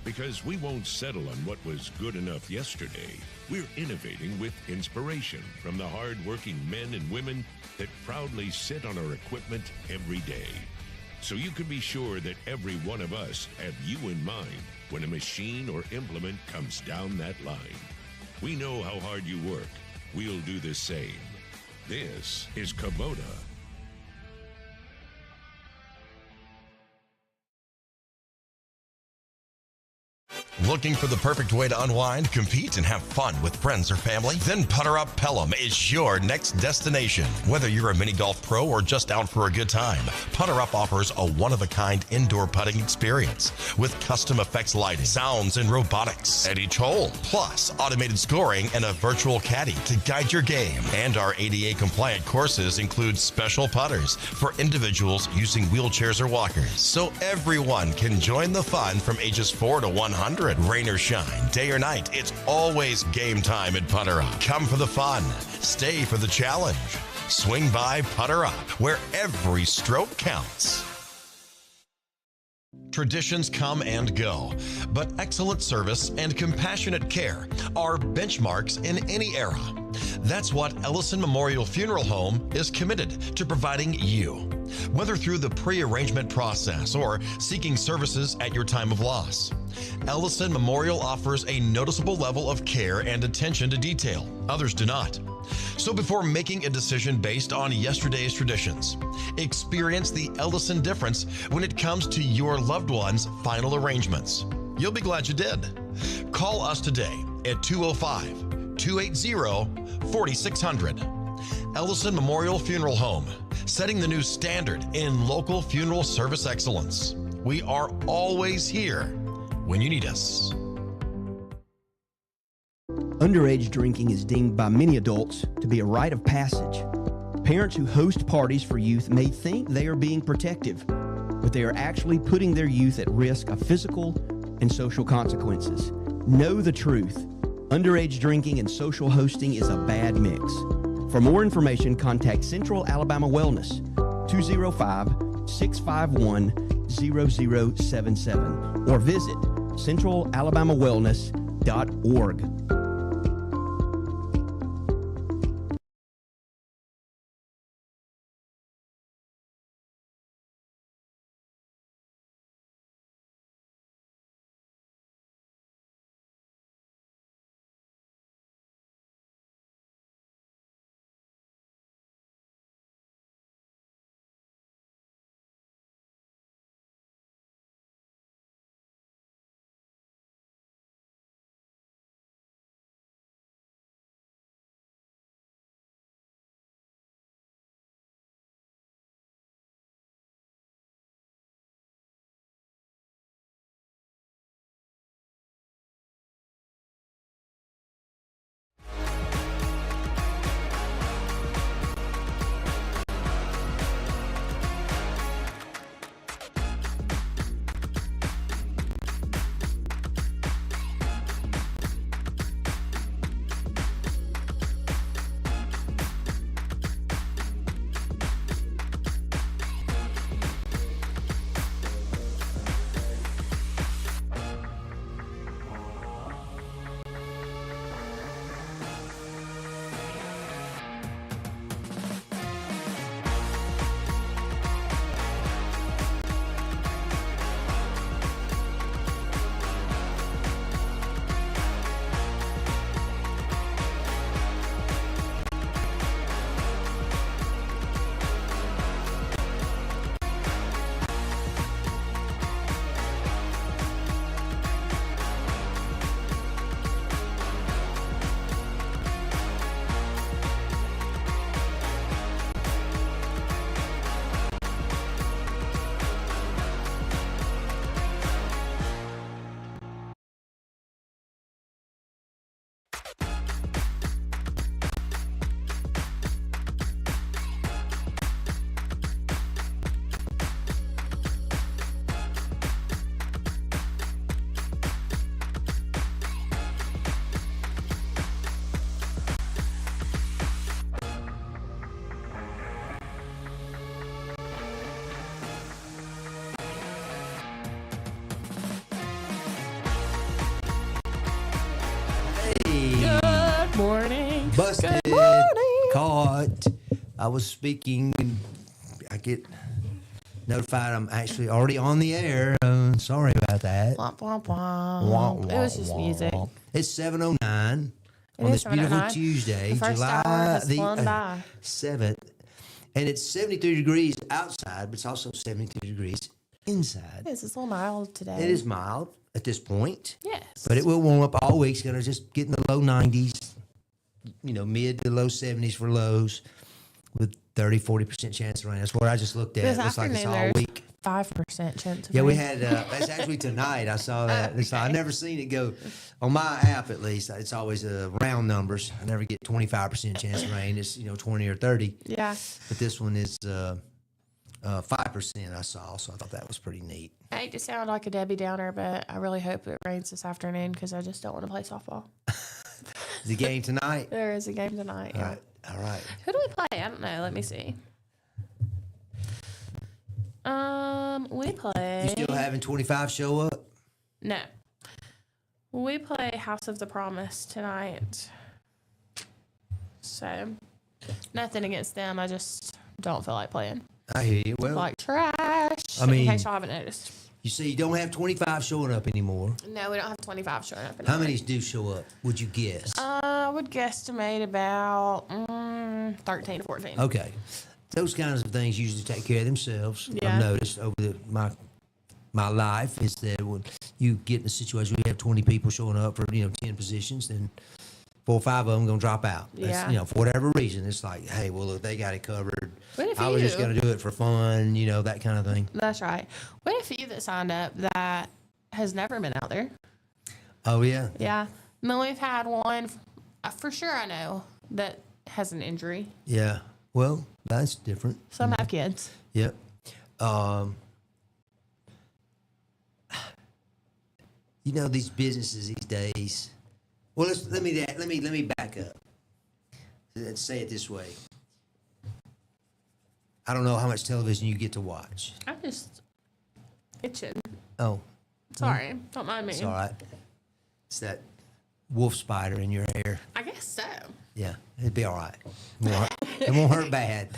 Speaker 5: Because we won't settle on what was good enough yesterday. We're innovating with inspiration from the hard-working men and women that proudly sit on our equipment every day. So you can be sure that every one of us have you in mind when a machine or implement comes down that line. We know how hard you work. We'll do the same. This is Kubota.
Speaker 3: Looking for the perfect way to unwind, compete, and have fun with friends or family? Then Putter Up Pelham is your next destination. Whether you're a mini golf pro or just out for a good time, Putter Up offers a one-of-a-kind indoor putting experience with custom effects lighting, sounds, and robotics at each hole, plus automated scoring and a virtual caddy to guide your game. And our ADA-compliant courses include special putters for individuals using wheelchairs or walkers, so everyone can join the fun from ages 4 to 100. Rain or shine, day or night, it's always game time at Putter Up. Come for the fun, stay for the challenge. Swing by Putter Up, where every stroke counts. Traditions come and go, but excellent service and compassionate care are benchmarks in any era. That's what Ellison Memorial Funeral Home is committed to providing you, whether through the pre-arrangement process or seeking services at your time of loss. Ellison Memorial offers a noticeable level of care and attention to detail. Others do not. So before making a decision based on yesterday's traditions, experience the Ellison difference when it comes to your loved one's final arrangements. You'll be glad you did. Call us today at 205-280-4600. Ellison Memorial Funeral Home, setting the new standard in local funeral service excellence. We are always here when you need us.
Speaker 4: Underage drinking is deemed by many adults to be a rite of passage. Parents who host parties for youth may think they are being protective, but they are actually putting their youth at risk of physical and social consequences. Know the truth. Underage drinking and social hosting is a bad mix. For more information, contact Central Alabama Wellness, 205-651-0077, or visit centralalabamawellness.org.
Speaker 2: Good morning.
Speaker 1: Busted.
Speaker 2: Good morning.
Speaker 1: Caught. I was speaking and I get notified I'm actually already on the air. Sorry about that.
Speaker 2: Womp, womp, womp.
Speaker 1: Wah,
Speaker 2: It was
Speaker 1: wah,
Speaker 2: just
Speaker 1: wah.
Speaker 2: music.
Speaker 1: It's 7:09
Speaker 2: It
Speaker 1: on
Speaker 2: is
Speaker 1: this beautiful
Speaker 2: 7:09.
Speaker 1: Tuesday,
Speaker 2: The first hour
Speaker 1: July
Speaker 2: has
Speaker 1: the
Speaker 2: flown by.
Speaker 1: 7th. And it's 73 degrees outside, but it's also 72 degrees inside.
Speaker 2: It's a little mild today.
Speaker 1: It is mild at this point.
Speaker 2: Yes.
Speaker 1: But it will warm up all week. It's going to just get in the low 90s, mid to low 70s for lows with 40% chance of rain. That's what I just looked at.
Speaker 2: This
Speaker 1: It looks like it's
Speaker 2: afternoon,
Speaker 1: all
Speaker 2: there's
Speaker 1: week.
Speaker 2: 5% chance of
Speaker 1: Yeah, we
Speaker 2: rain.
Speaker 1: had, that's actually tonight. I saw that. It's like, I've never seen it go, on my app at least, it's always round numbers. I never get 25% chance of rain. It's, 20 or 30.
Speaker 2: Yeah.
Speaker 1: But this one is 5% I saw, so I thought that was pretty neat.
Speaker 2: I hate to sound like a Debbie Downer, but I really hope it rains this afternoon because I just don't want to play softball.
Speaker 1: The game tonight?
Speaker 2: There is a game tonight.
Speaker 1: All
Speaker 2: Yeah.
Speaker 1: right. All right.
Speaker 2: Who do we play? I don't know. Let me see. We play.
Speaker 1: You still having 25 show up?
Speaker 2: No. We play House of the Promise tonight. So, nothing against them. I just don't feel like playing.
Speaker 1: I hear you. Well,
Speaker 2: Like trash.
Speaker 1: I mean-
Speaker 2: in case y'all haven't noticed.
Speaker 1: you see, you don't have 25 showing up anymore.
Speaker 2: No, we don't have 25 showing up.
Speaker 1: How many do show up, would you guess?
Speaker 2: I would guesstimate about 13 to 14.
Speaker 1: Okay. Those kinds of things usually take care of themselves.
Speaker 2: Yeah.
Speaker 1: I've noticed over my life is that when you get in a situation where you have 20 people showing up for 10 positions, then 4 or 5 of them going to drop out. That's,
Speaker 2: Yeah.
Speaker 1: for whatever reason. It's like, hey, well, look, they got it covered.
Speaker 2: What if
Speaker 1: I was just
Speaker 2: you-
Speaker 1: going to do it for fun, that kind of thing.
Speaker 2: That's right. What if you that signed up that has never been out there?
Speaker 1: Oh, yeah.
Speaker 2: Yeah. I mean, we've had one, for sure I know, that has an injury.
Speaker 1: Yeah. Well, that's different.
Speaker 2: Some have kids.
Speaker 1: Yep. These businesses these days. Well, let me back up. Let's say it this way. I don't know how much television you get to watch.
Speaker 2: I'm just itching.
Speaker 1: Oh,
Speaker 2: Sorry, don't mind me.
Speaker 1: It's all right. It's that wolf spider in your hair.
Speaker 2: I guess so.
Speaker 1: Yeah, it'd be all right. It won't hurt bad.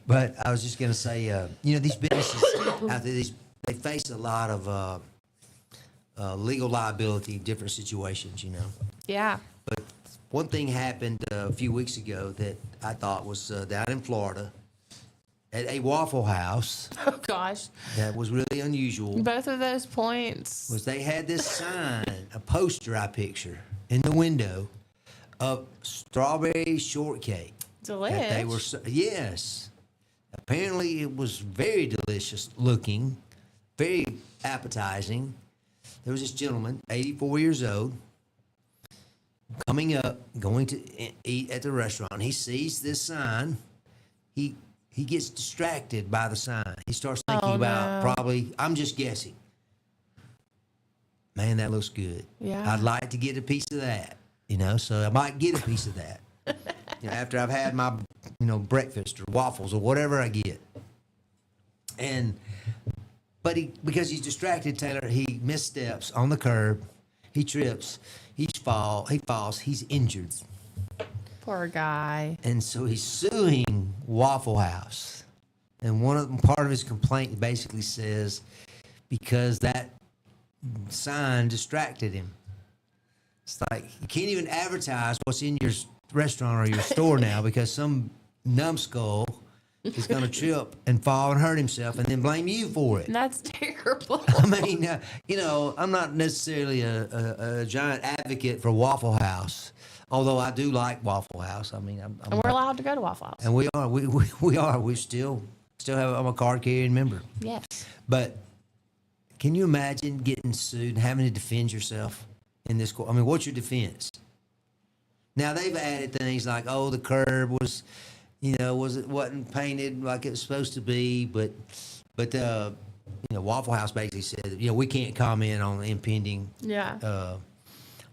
Speaker 1: But I was just going to say, these businesses out there, they face a lot of legal liability in different situations,
Speaker 2: Yeah.
Speaker 1: But one thing happened a few weeks ago that I thought was down in Florida at a Waffle House
Speaker 2: Oh gosh.
Speaker 1: that was really unusual.
Speaker 2: Both of those points.
Speaker 1: Was they had this sign, a poster I picture in the window of strawberry shortcake.
Speaker 2: Delicious.
Speaker 1: That they were, yes. Apparently it was very delicious looking, very appetizing. There was this gentleman, 84 years old, coming up, going to eat at the restaurant. He sees this sign. He gets distracted by the sign. He starts thinking about probably, I'm just guessing, man, that looks good.
Speaker 2: Yeah.
Speaker 1: I'd like to get a piece of that, so I might get a piece of that. After I've had my, breakfast or waffles or whatever I get. But because he's distracted, Taylor, he missteps on the curb. He trips. He falls. He's injured.
Speaker 2: Poor guy.
Speaker 1: And so he's suing Waffle House. And part of his complaint basically says because that sign distracted him. It's like you can't even advertise what's in your restaurant or your store now because some numbskull is going to trip and fall and hurt himself and then blame you for it.
Speaker 2: That's terrible.
Speaker 1: I mean, I'm not necessarily a giant advocate for Waffle House, although I do like Waffle House. I mean, I'm
Speaker 2: And we're allowed to go to Waffle House.
Speaker 1: and we are. We are. We still have. I'm a card carrying member.
Speaker 2: Yes.
Speaker 1: But can you imagine getting sued and having to defend yourself in this court? I mean, what's your defense? Now they've added things like, oh, the curb was, wasn't painted like it was supposed to be, but Waffle House basically said, we can't comment on impending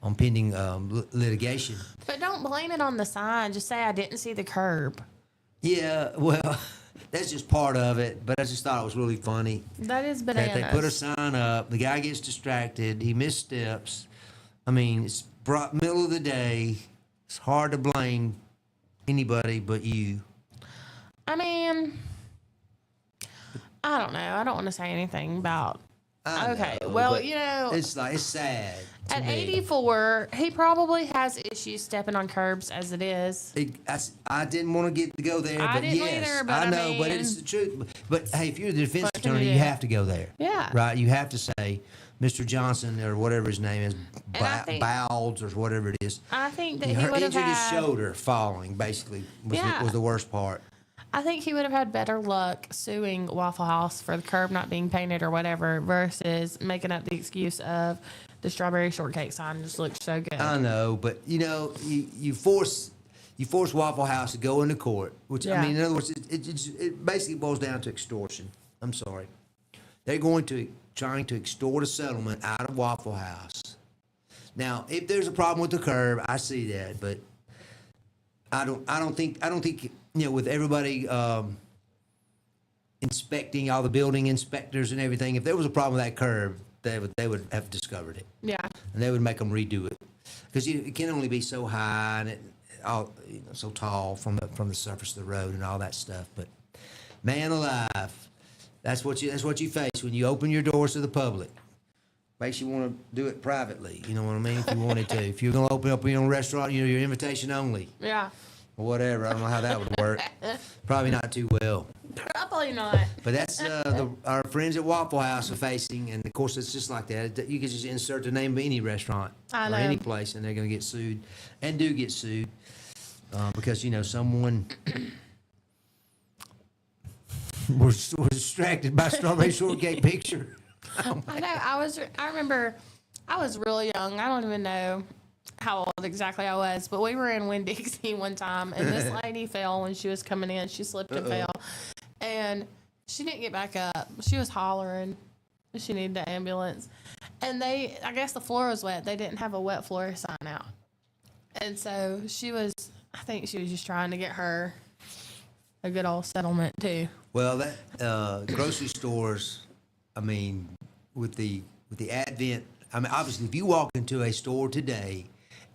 Speaker 1: litigation.
Speaker 2: But don't blame it on the sign. Just say I didn't see the curb.
Speaker 1: Yeah, well, that's just part of it. But I just thought it was really funny
Speaker 2: That is
Speaker 1: that
Speaker 2: bananas.
Speaker 1: they put a sign up. The guy gets distracted. He missteps. I mean, it's middle of the day. It's hard to blame anybody but you.
Speaker 2: I mean, I don't know. I don't want to say anything about.
Speaker 1: I
Speaker 2: Okay,
Speaker 1: know,
Speaker 2: well,
Speaker 1: but it's sad. to
Speaker 2: at
Speaker 1: me.
Speaker 2: 84, he probably has issues stepping on curbs as it is.
Speaker 1: I didn't want to go there,
Speaker 2: I
Speaker 1: but
Speaker 2: didn't
Speaker 1: yes,
Speaker 2: either, but
Speaker 1: I
Speaker 2: I
Speaker 1: know, but
Speaker 2: mean-
Speaker 1: it's the truth. But hey, if you're the defense
Speaker 2: What can
Speaker 1: attorney,
Speaker 2: you
Speaker 1: you
Speaker 2: do?
Speaker 1: have to go there.
Speaker 2: Yeah.
Speaker 1: Right? You have to say, Mr. Johnson or whatever his name is,
Speaker 2: And I think-
Speaker 1: Bowles or whatever it is.
Speaker 2: I think that
Speaker 1: He
Speaker 2: he would have
Speaker 1: injured his
Speaker 2: had.
Speaker 1: shoulder falling, basically,
Speaker 2: Yeah.
Speaker 1: was the worst part.
Speaker 2: I think he would have had better luck suing Waffle House for the curb not being painted or whatever versus making up the excuse of the strawberry shortcake sign just looks so good.
Speaker 1: I know, but you force Waffle House to go into court, which
Speaker 2: Yeah.
Speaker 1: I mean, in other words, it basically boils down to extortion. I'm sorry, they're trying to extort a settlement out of Waffle House. Now, if there's a problem with the curb, I see that, but I don't think with everybody inspecting, all the building inspectors and everything, if there was a problem with that curb, they would have discovered it.
Speaker 2: Yeah.
Speaker 1: And they would make them redo it because it can only be so high and so tall from the surface of the road and all that stuff. But man alive, that's what you face when you open your doors to the public. Makes you want to do it privately. You know what I mean? If you wanted to, if you're gonna open up your own restaurant, your invitation only
Speaker 2: Yeah.
Speaker 1: or whatever. I don't know how that would work. Probably not too well.
Speaker 2: Probably not.
Speaker 1: But that's our friends at Waffle House are facing, and of course it's just like that. You can just insert the name of any restaurant
Speaker 2: I
Speaker 1: or
Speaker 2: know.
Speaker 1: any place, and they're going to get sued, and do get sued because someone was distracted by strawberry shortcake picture.
Speaker 2: I know. I remember I was really young. I don't even know how old exactly I was, but we were in Winn-Dixie one time, and this lady fell when she was coming in. She slipped and fell, and she didn't get back up. She was hollering. She needed the ambulance, and I guess the floor was wet. They didn't have a wet floor sign out, and so I think she was just trying to get her a good old settlement too.
Speaker 1: Well, that grocery stores, I mean, with the advent. I mean, obviously, if you walk into a store today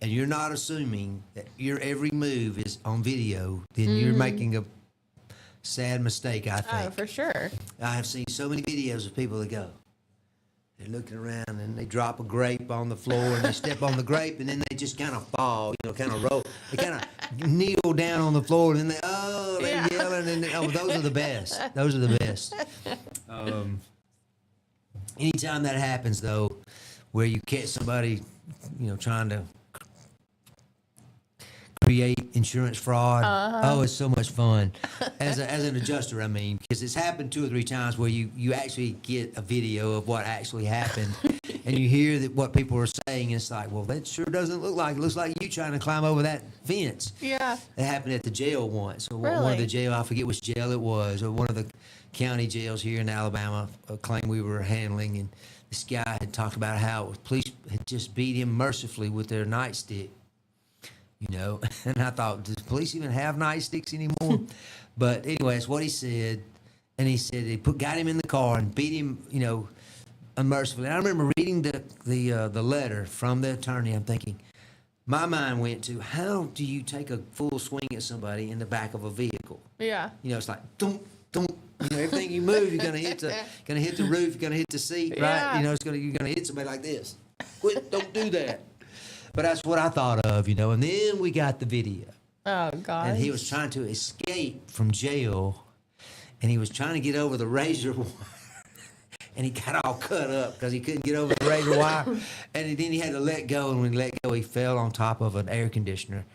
Speaker 1: and you're not assuming that your every move is on video, then you're making a sad mistake, I think.
Speaker 2: Oh, for sure.
Speaker 1: I have seen so many videos of people that go, they're looking around and they drop a grape on the floor and they step on the grape and then they just kind of fall, kind of roll. They kind of kneel down on the floor and then they're yelling. And those are the best. Those are the best. Anytime that happens, though, where you catch somebody, trying to create insurance fraud. Oh, it's so much fun. As an adjuster, I mean, because it's happened 2 or 3 times where you actually get a video of what actually happened, and you hear that what people are saying. And it's like, well, that sure doesn't look like. It looks like you trying to climb over that fence.
Speaker 2: Yeah.
Speaker 1: That happened at the jail once. Or one
Speaker 2: Really?
Speaker 1: of the jail, I forget which jail it was, or one of the county jails here in Alabama, a claim we were handling, and this guy had talked about how police had just beat him mercifully with their nightstick. And I thought, does police even have nightsticks anymore? But anyway, that's what he said. And he said they got him in the car and beat him, unmercifully. And I remember reading the letter from the attorney. I'm thinking, my mind went to, how do you take a full swing at somebody in the back of a vehicle?
Speaker 2: Yeah.
Speaker 1: It's like, don't. Everything you move, you're gonna hit the roof, you're gonna hit the seat, right?
Speaker 2: Yeah.
Speaker 1: You're gonna hit somebody like this. Quit! Don't do that. But that's what I thought of, And then we got the video,
Speaker 2: Oh, God.
Speaker 1: and he was trying to escape from jail, and he was trying to get over the razor wire, and he got all cut up because he couldn't get over the razor wire, and then he had to let go, and when he let go, he fell on top of an air conditioner.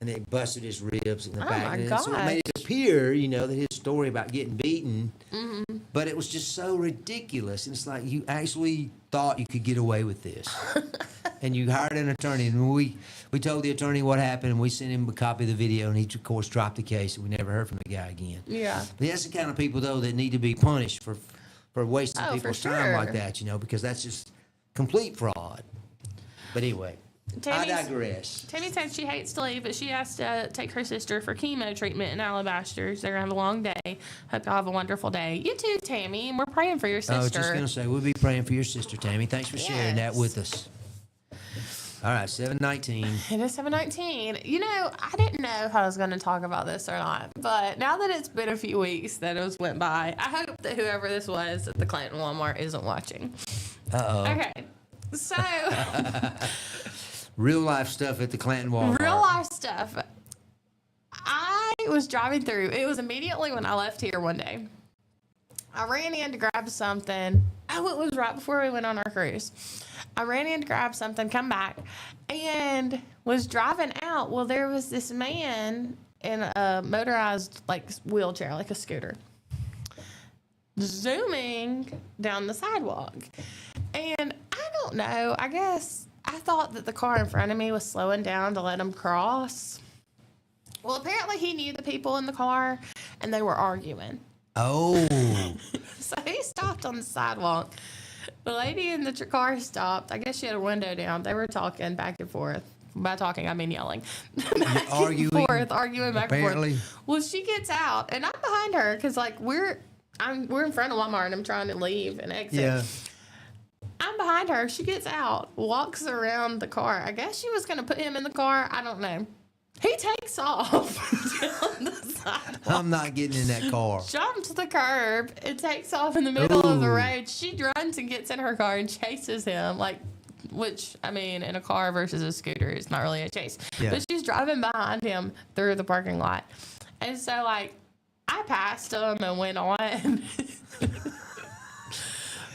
Speaker 1: And it busted his ribs in the back.
Speaker 2: My
Speaker 1: And so it made it appear, that his story about getting beaten, but it was just so ridiculous. And it's like, you actually thought you could get away with this. And you hired an attorney. And we told the attorney what happened, and we sent him a copy of the video, and he, of course, dropped the case, and we never heard from the guy again.
Speaker 2: Yeah.
Speaker 1: But that's the kind of people, though, that need to be punished for wasting
Speaker 2: Oh,
Speaker 1: people's
Speaker 2: for
Speaker 1: time like
Speaker 2: sure.
Speaker 1: that, because that's just complete fraud. But anyway, I
Speaker 2: Tammy's-
Speaker 1: digress.
Speaker 2: Tammy said she hates to leave, but she has to take her sister for chemo treatment in Alabasters. They're going to have a long day. Hope y'all have a wonderful day. You too, Tammy, and we're praying for your sister.
Speaker 1: I was just going to say, we'll be praying for your sister, Tammy. Thanks for sharing that
Speaker 2: Yes.
Speaker 1: with us. All right, 7:19.
Speaker 2: It is 7:19. I didn't know if I was going to talk about this or not, but now that it's been a few weeks that it went by, I hope that whoever this was at the Clinton Walmart isn't watching.
Speaker 1: Uh-oh.
Speaker 2: Okay, so
Speaker 1: Real life stuff at the Clanton Walmart.
Speaker 2: real life stuff. I was driving through. It was immediately when I left here one day. I ran in to grab something. Oh, it was right before we went on our cruise. I ran in to grab something, come back, and was driving out. Well, there was this man in a motorized wheelchair, like a scooter, zooming down the sidewalk. And I don't know, I guess I thought that the car in front of me was slowing down to let him cross. Well, apparently he knew the people in the car, and they were arguing.
Speaker 1: Oh.
Speaker 2: So he stopped on the sidewalk. The lady in the car stopped. I guess she had her window down. They were talking back and forth. By talking, I mean yelling.
Speaker 1: Arguing,
Speaker 2: arguing back
Speaker 1: apparently.
Speaker 2: and forth. Well, she gets out, and I'm behind her because we're in front of Walmart, and I'm trying to leave and exit.
Speaker 1: Yeah.
Speaker 2: I'm behind her. She gets out, walks around the car. I guess she was going to put him in the car. I don't know. He takes off down the sidewalk.
Speaker 1: I'm not getting in that car.
Speaker 2: Jumps the curb and takes off in the middle of the
Speaker 1: Ooh.
Speaker 2: road. She runs and gets in her car and chases him, which, I mean, in a car versus a scooter, it's not really a chase.
Speaker 1: Yeah.
Speaker 2: But she's driving behind him through the parking lot. And so, I passed him and went on.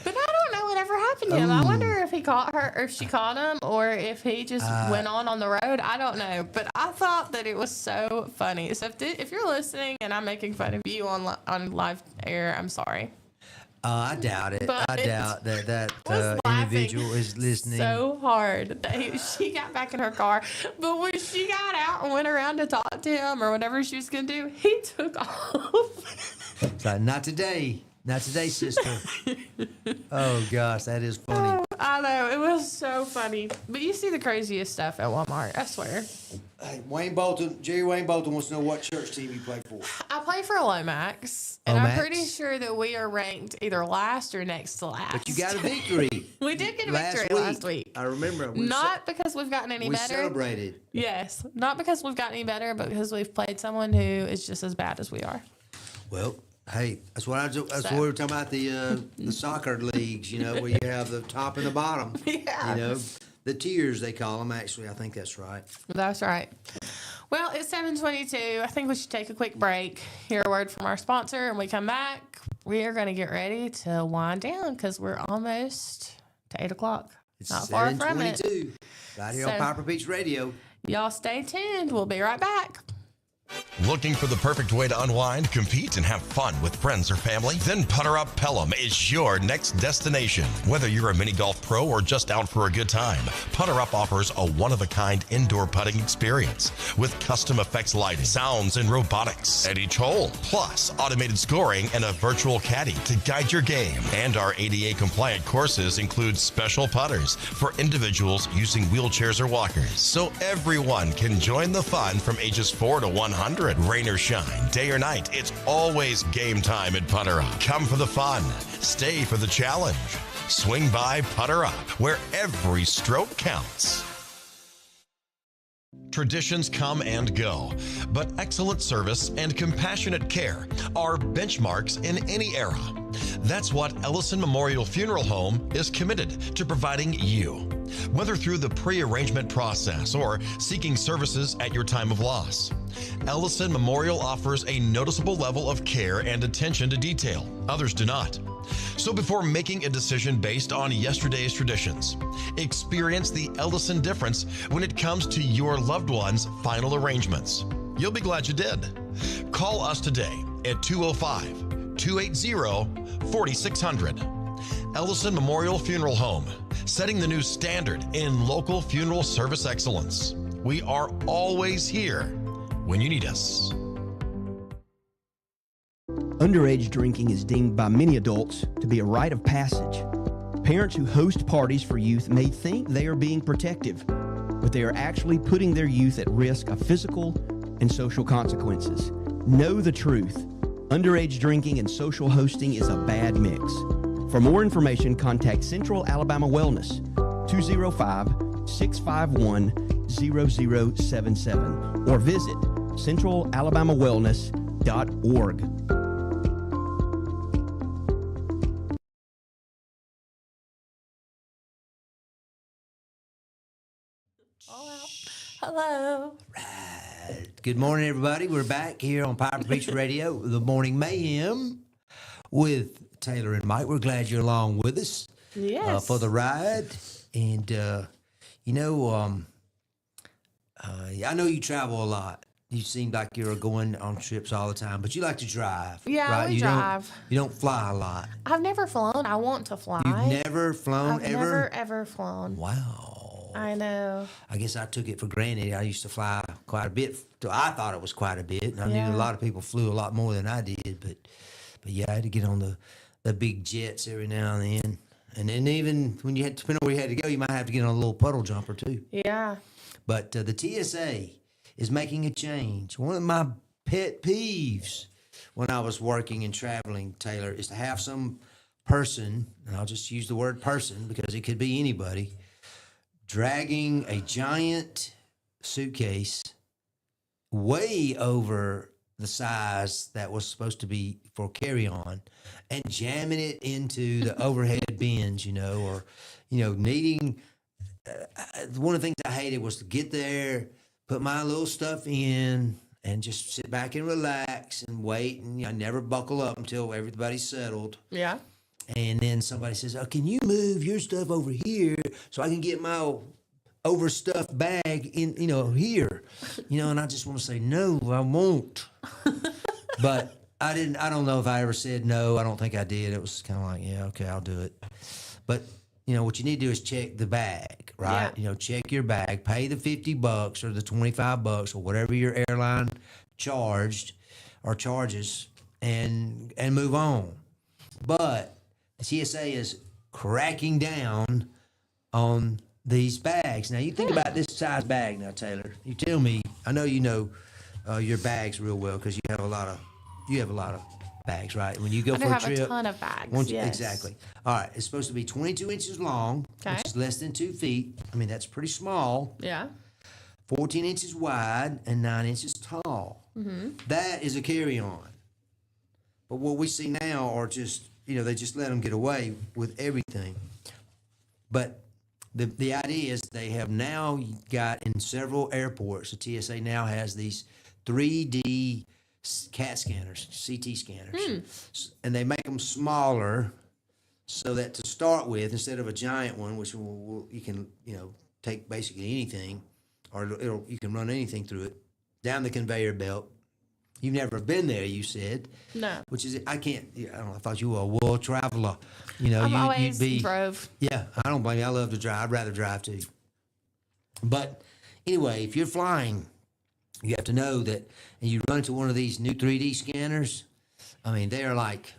Speaker 2: But I don't know whatever happened to him. I wonder if he caught her, or if she caught him, or if he just went on the road. I don't know. But I thought that it was so funny. So if you're listening and I'm making fun of you on live air, I'm sorry.
Speaker 1: I doubt it.
Speaker 2: But
Speaker 1: I doubt that
Speaker 2: was laughing
Speaker 1: individual is listening.
Speaker 2: so hard that she got back in her car. But when she got out and went around to talk to him or whatever she was going to do, he took off.
Speaker 1: It's like, not today. Not today, sister. Oh, gosh, that is funny.
Speaker 2: I know. It was so funny. But you see the craziest stuff at Walmart, I swear.
Speaker 1: Hey, Jerry Wayne Bolton wants to know what church team you play for.
Speaker 2: I play for Lomax, and
Speaker 1: Lomax?
Speaker 2: I'm pretty sure that we are ranked either last or next to last.
Speaker 1: But you got a victory.
Speaker 2: We did get a victory last week.
Speaker 1: I remember.
Speaker 2: Not because we've gotten any
Speaker 1: we
Speaker 2: better.
Speaker 1: celebrated.
Speaker 2: Yes. Not because we've gotten any better, but because we've played someone who is just as bad as we are.
Speaker 1: Well, hey, that's what we were talking about, the soccer leagues, you know, where you have the top and the bottom.
Speaker 2: Yeah.
Speaker 1: You know, the tiers they call them, actually. I think that's right.
Speaker 2: That's right. Well, it's 7:22. I think we should take a quick break, hear a word from our sponsor, and we come back. We are going to get ready to wind down because we're almost to 8 o'clock.
Speaker 1: It's
Speaker 2: not far from it.
Speaker 1: 7:22. Right here on
Speaker 2: So-
Speaker 1: Piper Beach Radio.
Speaker 2: Y'all stay tuned. We'll be right back.
Speaker 3: Looking for the perfect way to unwind, compete, and have fun with friends or family? Then Putter Up Pelham is your next destination. Whether you're a mini golf pro or just out for a good time, Putter Up offers a one-of-a-kind indoor putting experience with custom effects lighting, sounds, and robotics at each hole, plus automated scoring and a virtual caddy to guide your game. And our ADA-compliant courses include special putters for individuals using wheelchairs or walkers, so everyone can join the fun from ages 4 to 100. Rain or shine, day or night, it's always game time at Putter Up. Come for the fun, stay for the challenge. Swing by Putter Up, where every stroke counts. Traditions come and go, but excellent service and compassionate care are benchmarks in any era. That's what Ellison Memorial Funeral Home is committed to providing you, whether through the pre-arrangement process or seeking services at your time of loss. Ellison Memorial offers a noticeable level of care and attention to detail. Others do not. So before making a decision based on yesterday's traditions, experience the Ellison difference when it comes to your loved one's final arrangements. You'll be glad you did. Call us today at 205-280-4600. Ellison Memorial Funeral Home, setting the new standard in local funeral service excellence. We are always here when you need us.
Speaker 4: Underage drinking is deemed by many adults to be a rite of passage. Parents who host parties for youth may think they are being protective, but they are actually putting their youth at risk of physical and social consequences. Know the truth. Underage drinking and social hosting is a bad mix. For more information, contact Central Alabama Wellness, 205-651-0077, or visit centralalabamawellness.org.
Speaker 2: Hello.
Speaker 1: Good morning, everybody. We're back here on Piper Beach Radio, the Morning Mayhem with Taylor and Mike. We're glad you're along with us
Speaker 2: Yes.
Speaker 1: for the ride. And, I know you travel a lot. You seem like you're going on trips all the time, but you like to drive.
Speaker 2: Yeah,
Speaker 1: right?
Speaker 2: we
Speaker 1: You
Speaker 2: drive.
Speaker 1: You don't fly a lot.
Speaker 2: I've never flown. I want to fly.
Speaker 1: You've never flown
Speaker 2: I've
Speaker 1: ever?
Speaker 2: never, ever flown.
Speaker 1: Wow.
Speaker 2: I know.
Speaker 1: I guess I took it for granted. I used to fly quite a bit. I thought it was quite a bit. And I
Speaker 2: Yeah.
Speaker 1: knew a lot of people flew a lot more than I did. But yeah, I had to get on the big jets every now and then. And then even when you had, depending on where you had to go, you might have to get on a little puddle jumper too.
Speaker 2: Yeah.
Speaker 1: But the TSA is making a change. One of my pet peeves when I was working and traveling, Taylor, is to have some person, and I'll just use the word person because it could be anybody, dragging a giant suitcase way over the size that was supposed to be for carry-on and jamming it into the overhead bins, or, needing... one of the things I hated was to get there, put my little stuff in, and just sit back and relax and wait. And I never buckle up until everybody's settled.
Speaker 2: Yeah.
Speaker 1: And then somebody says, "Oh, can you move your stuff over here so I can get my overstuffed bag in, here?" And I just want to say, "No, I won't." But I don't know if I ever said no. I don't think I did. It was kind of like, yeah, okay, I'll do it. But what you need to do is check the bag, right?
Speaker 2: Yeah.
Speaker 1: Check your bag, pay the $50 or the $25 or whatever your airline charged or charges, and move on. But the TSA is cracking down on these bags. Now you think about this size bag now, Taylor. You tell me. I know you know your bags real well because you have a lot of bags, right? When you go
Speaker 2: I do
Speaker 1: for a
Speaker 2: have
Speaker 1: trip,
Speaker 2: a ton of bags. Yes.
Speaker 1: Exactly. All right, it's supposed to be 22 inches long,
Speaker 2: Okay.
Speaker 1: which is less than 2 feet. I mean, that's pretty small.
Speaker 2: Yeah.
Speaker 1: 14 inches wide and 9 inches tall. That is a carry-on. But what we see now are just, they just let them get away with everything. But the idea is they have now got in several airports, the TSA now has these 3D CAT scanners, CT scanners. And they make them smaller so that to start with, instead of a giant one, which you can, take basically anything, or you can run anything through it, down the conveyor belt. You've never been there, you said.
Speaker 2: No.
Speaker 1: Which is, I don't know, I thought you were a world traveler.
Speaker 2: I've
Speaker 1: you'd
Speaker 2: always
Speaker 1: be.
Speaker 2: drove.
Speaker 1: Yeah, I don't blame you. I love to drive. I'd rather drive too. But anyway, if you're flying, you have to know that, and you run into one of these new 3D scanners, I mean, they're like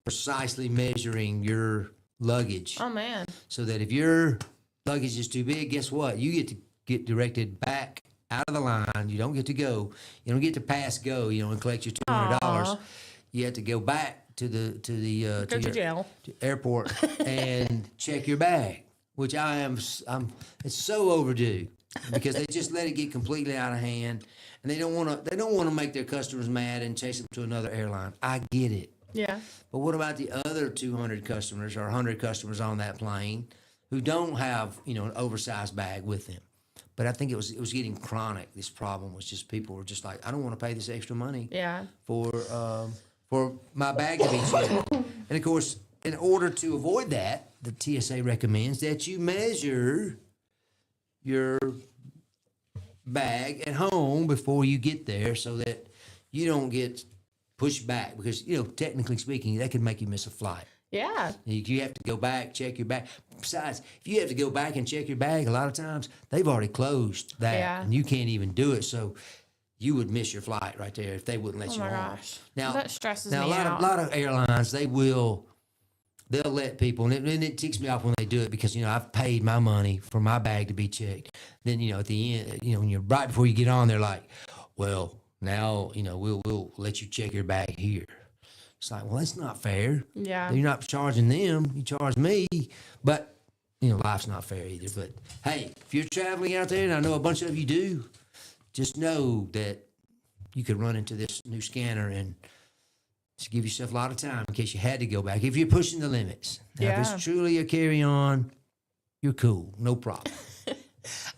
Speaker 1: precisely measuring your luggage.
Speaker 2: Oh, man.
Speaker 1: So that if your luggage is too big, guess what? You get to get directed back out of the line. You don't get to go. You don't get to pass go, and collect your $200.
Speaker 2: Aw.
Speaker 1: You have to go back to the
Speaker 2: Go to jail.
Speaker 1: airport and check your bag, which it's so overdue because they just let it get completely out of hand, and they don't want to make their customers mad and chase them to another airline. I get it.
Speaker 2: Yeah.
Speaker 1: But what about the other 200 customers or 100 customers on that plane who don't have, an oversized bag with them? But I think it was getting chronic. This problem was just people were just like, I don't want to pay this extra money
Speaker 2: Yeah.
Speaker 1: for my bag to be checked. And of course, in order to avoid that, the TSA recommends that you measure your bag at home before you get there so that you don't get pushed back because, technically speaking, that could make you miss a flight.
Speaker 2: Yeah.
Speaker 1: You have to go back, check your bag. Besides, if you have to go back and check your bag, a lot of times they've already closed that,
Speaker 2: Yeah.
Speaker 1: and you can't even do it. So you would miss your flight right there if they wouldn't let
Speaker 2: Oh
Speaker 1: you
Speaker 2: my
Speaker 1: on.
Speaker 2: gosh.
Speaker 1: Now
Speaker 2: That stresses
Speaker 1: now
Speaker 2: me
Speaker 1: a
Speaker 2: out.
Speaker 1: lot of airlines they'll let people, and it ticks me off when they do it because I've paid my money for my bag to be checked. Then at the end, when you're right before you get on, they're like, well, now we'll let you check your bag here. It's like, well, that's not fair.
Speaker 2: Yeah.
Speaker 1: You're not charging them, you charge me. But, life's not fair either. But, hey, if you're traveling out there, and I know a bunch of you do, just know that you could run into this new scanner and just give yourself a lot of time in case you had to go back. If you're pushing the limits. Now, if
Speaker 2: Yeah.
Speaker 1: it's truly a carry-on, you're cool. No problem.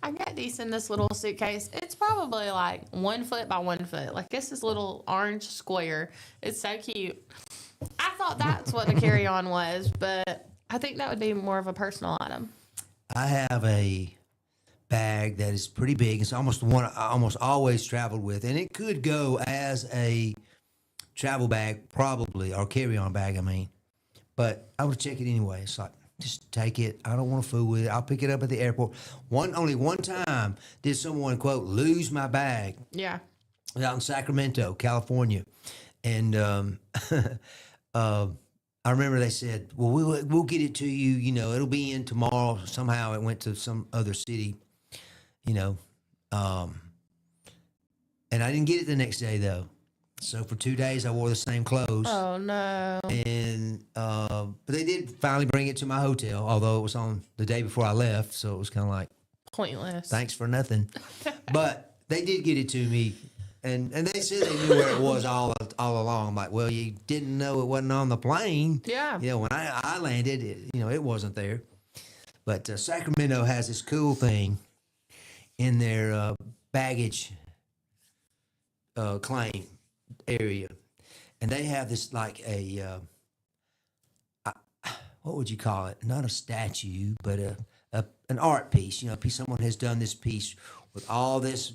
Speaker 2: I got these in this little suitcase. It's probably like 1 foot by 1 foot. Like this little orange square. It's so cute. I thought that's what the carry-on was, but I think that would be more of a personal item.
Speaker 1: I have a bag that is pretty big. It's almost the one I almost always traveled with, and it could go as a travel bag, probably, or carry-on bag. I mean, but I would check it anyway. It's like, just take it. I don't want to fool with it. I'll pick it up at the airport. Only one time did someone, quote, lose my bag.
Speaker 2: Yeah.
Speaker 1: Out in Sacramento, California, and I remember they said, "Well, we'll get it to you. It'll be in tomorrow." Somehow it went to some other city, and I didn't get it the next day though. So for 2 days I wore the same clothes.
Speaker 2: Oh no.
Speaker 1: And but they did finally bring it to my hotel, although it was on the day before I left, so it was kind of like
Speaker 2: Pointless.
Speaker 1: thanks for nothing. But they did get it to me, and they said they knew where it was all along. I'm like, well, you didn't know it wasn't on the plane.
Speaker 2: Yeah.
Speaker 1: When I landed, it wasn't there. But Sacramento has this cool thing in their baggage claim area, and they have this like what would you call it? Not a statue, but an art piece. Someone has done this piece with all this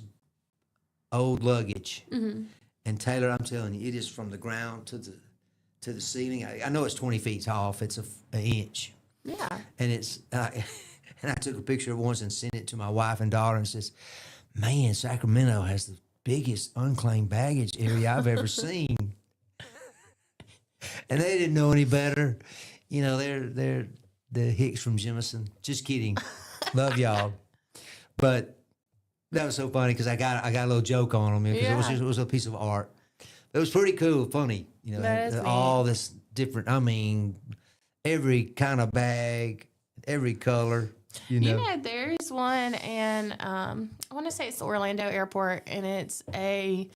Speaker 1: old luggage. Mm-hmm. And Taylor, I'm telling you, it is from the ground to the ceiling. I know it's 20 feet tall. If it's an inch.
Speaker 2: Yeah.
Speaker 1: And it's and I took a picture of it once and sent it to my wife and daughter and says, "Man, Sacramento has the biggest unclaimed baggage area I've ever seen." And they didn't know any better. They're the Hicks from Jemison. Just kidding. Love y'all. But that was so funny because I got a little joke on them because it was a piece of art. It was pretty cool, funny.
Speaker 2: That is
Speaker 1: all this different. I mean, every kind of bag, every color.
Speaker 2: There's one, and I want to say it's the Orlando airport, and it's I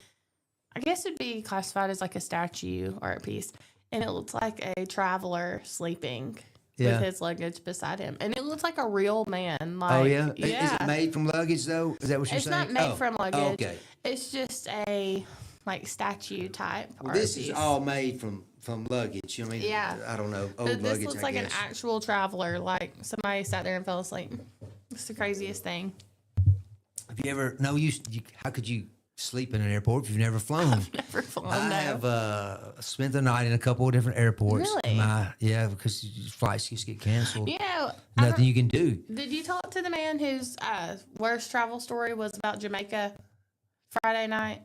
Speaker 2: guess it'd be classified as like a statue art piece, and it looks like a traveler sleeping with his luggage beside him, and it looks like a real man. Like,
Speaker 1: oh yeah, is it made from luggage though? Is that what you're saying?
Speaker 2: It's not made from luggage.
Speaker 1: Oh, okay,
Speaker 2: it's just a like statue type art
Speaker 1: this
Speaker 2: piece.
Speaker 1: is all made from luggage. I mean, I don't know, old
Speaker 2: But
Speaker 1: luggage.
Speaker 2: this looks
Speaker 1: I
Speaker 2: like
Speaker 1: guess.
Speaker 2: an actual traveler, like somebody sat there and fell asleep. It's the craziest thing.
Speaker 1: Have you ever? No, you. How could you sleep in an airport if you've never flown?
Speaker 2: I've never flown.
Speaker 1: I have spent the night in a couple of different airports.
Speaker 2: Really?
Speaker 1: Because flights just get canceled.
Speaker 2: I
Speaker 1: Nothing you can do.
Speaker 2: Did you talk to the man whose worst travel story was about Jamaica Friday night?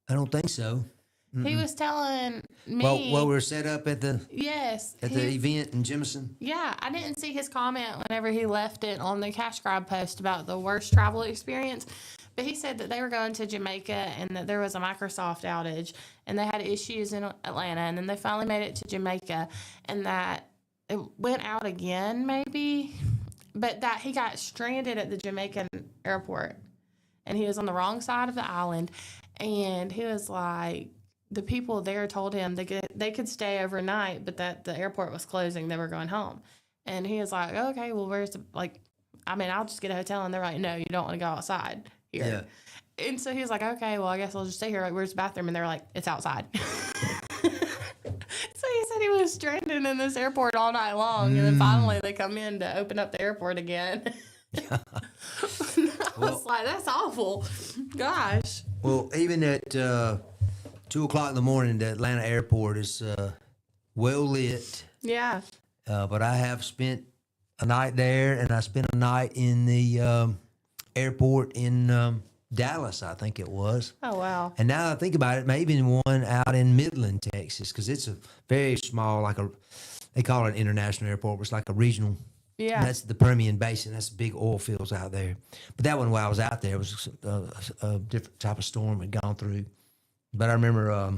Speaker 1: I don't think so.
Speaker 2: He was telling me.
Speaker 1: Well, we were set up at the
Speaker 2: the
Speaker 1: event in Jemison.
Speaker 2: Yeah, I didn't see his comment whenever he left it on the Cash Grab post about the worst travel experience. But he said that they were going to Jamaica and that there was a Microsoft outage and they had issues in Atlanta and then they finally made it to Jamaica and that it went out again maybe, but that he got stranded at the Jamaican airport and he was on the wrong side of the island and he was like, the people there told him they could stay overnight, but that the airport was closing. They were going home. And he was like, okay, well, I'll just get a hotel. And they're like, no, you don't want to go outside here. Yeah. And so he was like, okay, well, I guess I'll just stay here. Like, where's the bathroom? And they were like, it's outside. So he said he was stranded in this airport all night long. And then finally they come in to open up the airport again. I was like, that's awful. Gosh.
Speaker 1: Well, even at 2 o'clock in the morning, the Atlanta airport is well lit.
Speaker 2: Yeah.
Speaker 1: But I have spent a night there, and I spent a night in the airport in Dallas, I think it was.
Speaker 2: Oh, wow.
Speaker 1: And now that I think about it, maybe one out in Midland, Texas, because it's a very small, they call it an international airport, but it's like a regional.
Speaker 2: Yeah.
Speaker 1: That's the Permian Basin. That's big oil fields out there. But that one, while I was out there, was a different type of storm had gone through. But I remember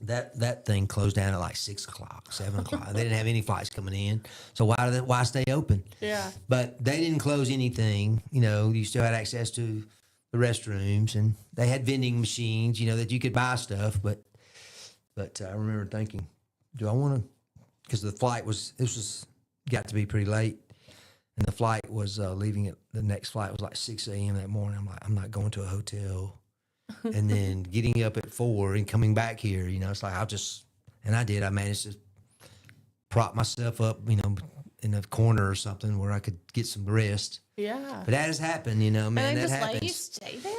Speaker 1: that thing closed down at like 6 o'clock, 7 o'clock. They didn't have any flights coming in. So why stay open?
Speaker 2: Yeah.
Speaker 1: But they didn't close anything. You still had access to the restrooms, and they had vending machines, that you could buy stuff. But I remember thinking, do I want to? Because the flight got to be pretty late, and the flight was leaving. The next flight was like 6 a.m. that morning. I'm like, I'm not going to a hotel. And then getting up at 4 and coming back here, it's like I did. I managed to prop myself up, in a corner or something where I could get some rest.
Speaker 2: Yeah.
Speaker 1: But that has happened, man.
Speaker 2: And they
Speaker 1: that
Speaker 2: just
Speaker 1: happens.
Speaker 2: let you stay there?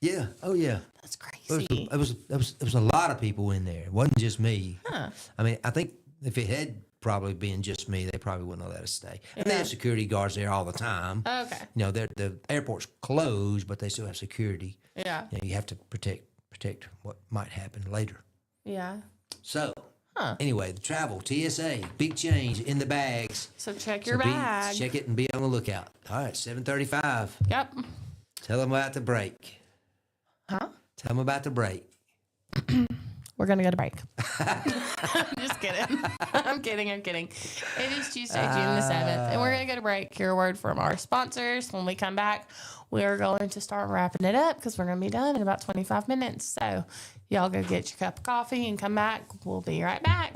Speaker 1: Yeah. Oh yeah.
Speaker 2: That's crazy.
Speaker 1: It was a lot of people in there. It wasn't just me.
Speaker 2: Huh.
Speaker 1: I mean, I think if it had probably been just me, they probably wouldn't have let us stay. And they have security guards there all the time.
Speaker 2: Okay.
Speaker 1: The airport's closed, but they still have security.
Speaker 2: Yeah.
Speaker 1: You have to protect what might happen later.
Speaker 2: Yeah.
Speaker 1: So, anyway, the travel, TSA, big change in the bags.
Speaker 2: So check your bag.
Speaker 1: Check it and be on the lookout. All right, 7:35.
Speaker 2: Yep.
Speaker 1: Tell them about the break.
Speaker 2: Huh?
Speaker 1: Tell them about the break.
Speaker 2: We're going to go to break. I'm just kidding. I'm kidding. It is Tuesday, June the 7th, and we're going to go to break. Hear a word from our sponsors. When we come back, we are going to start wrapping it up because we're going to be done in about 25 minutes. So y'all go get your cup of coffee and come back. We'll be right back.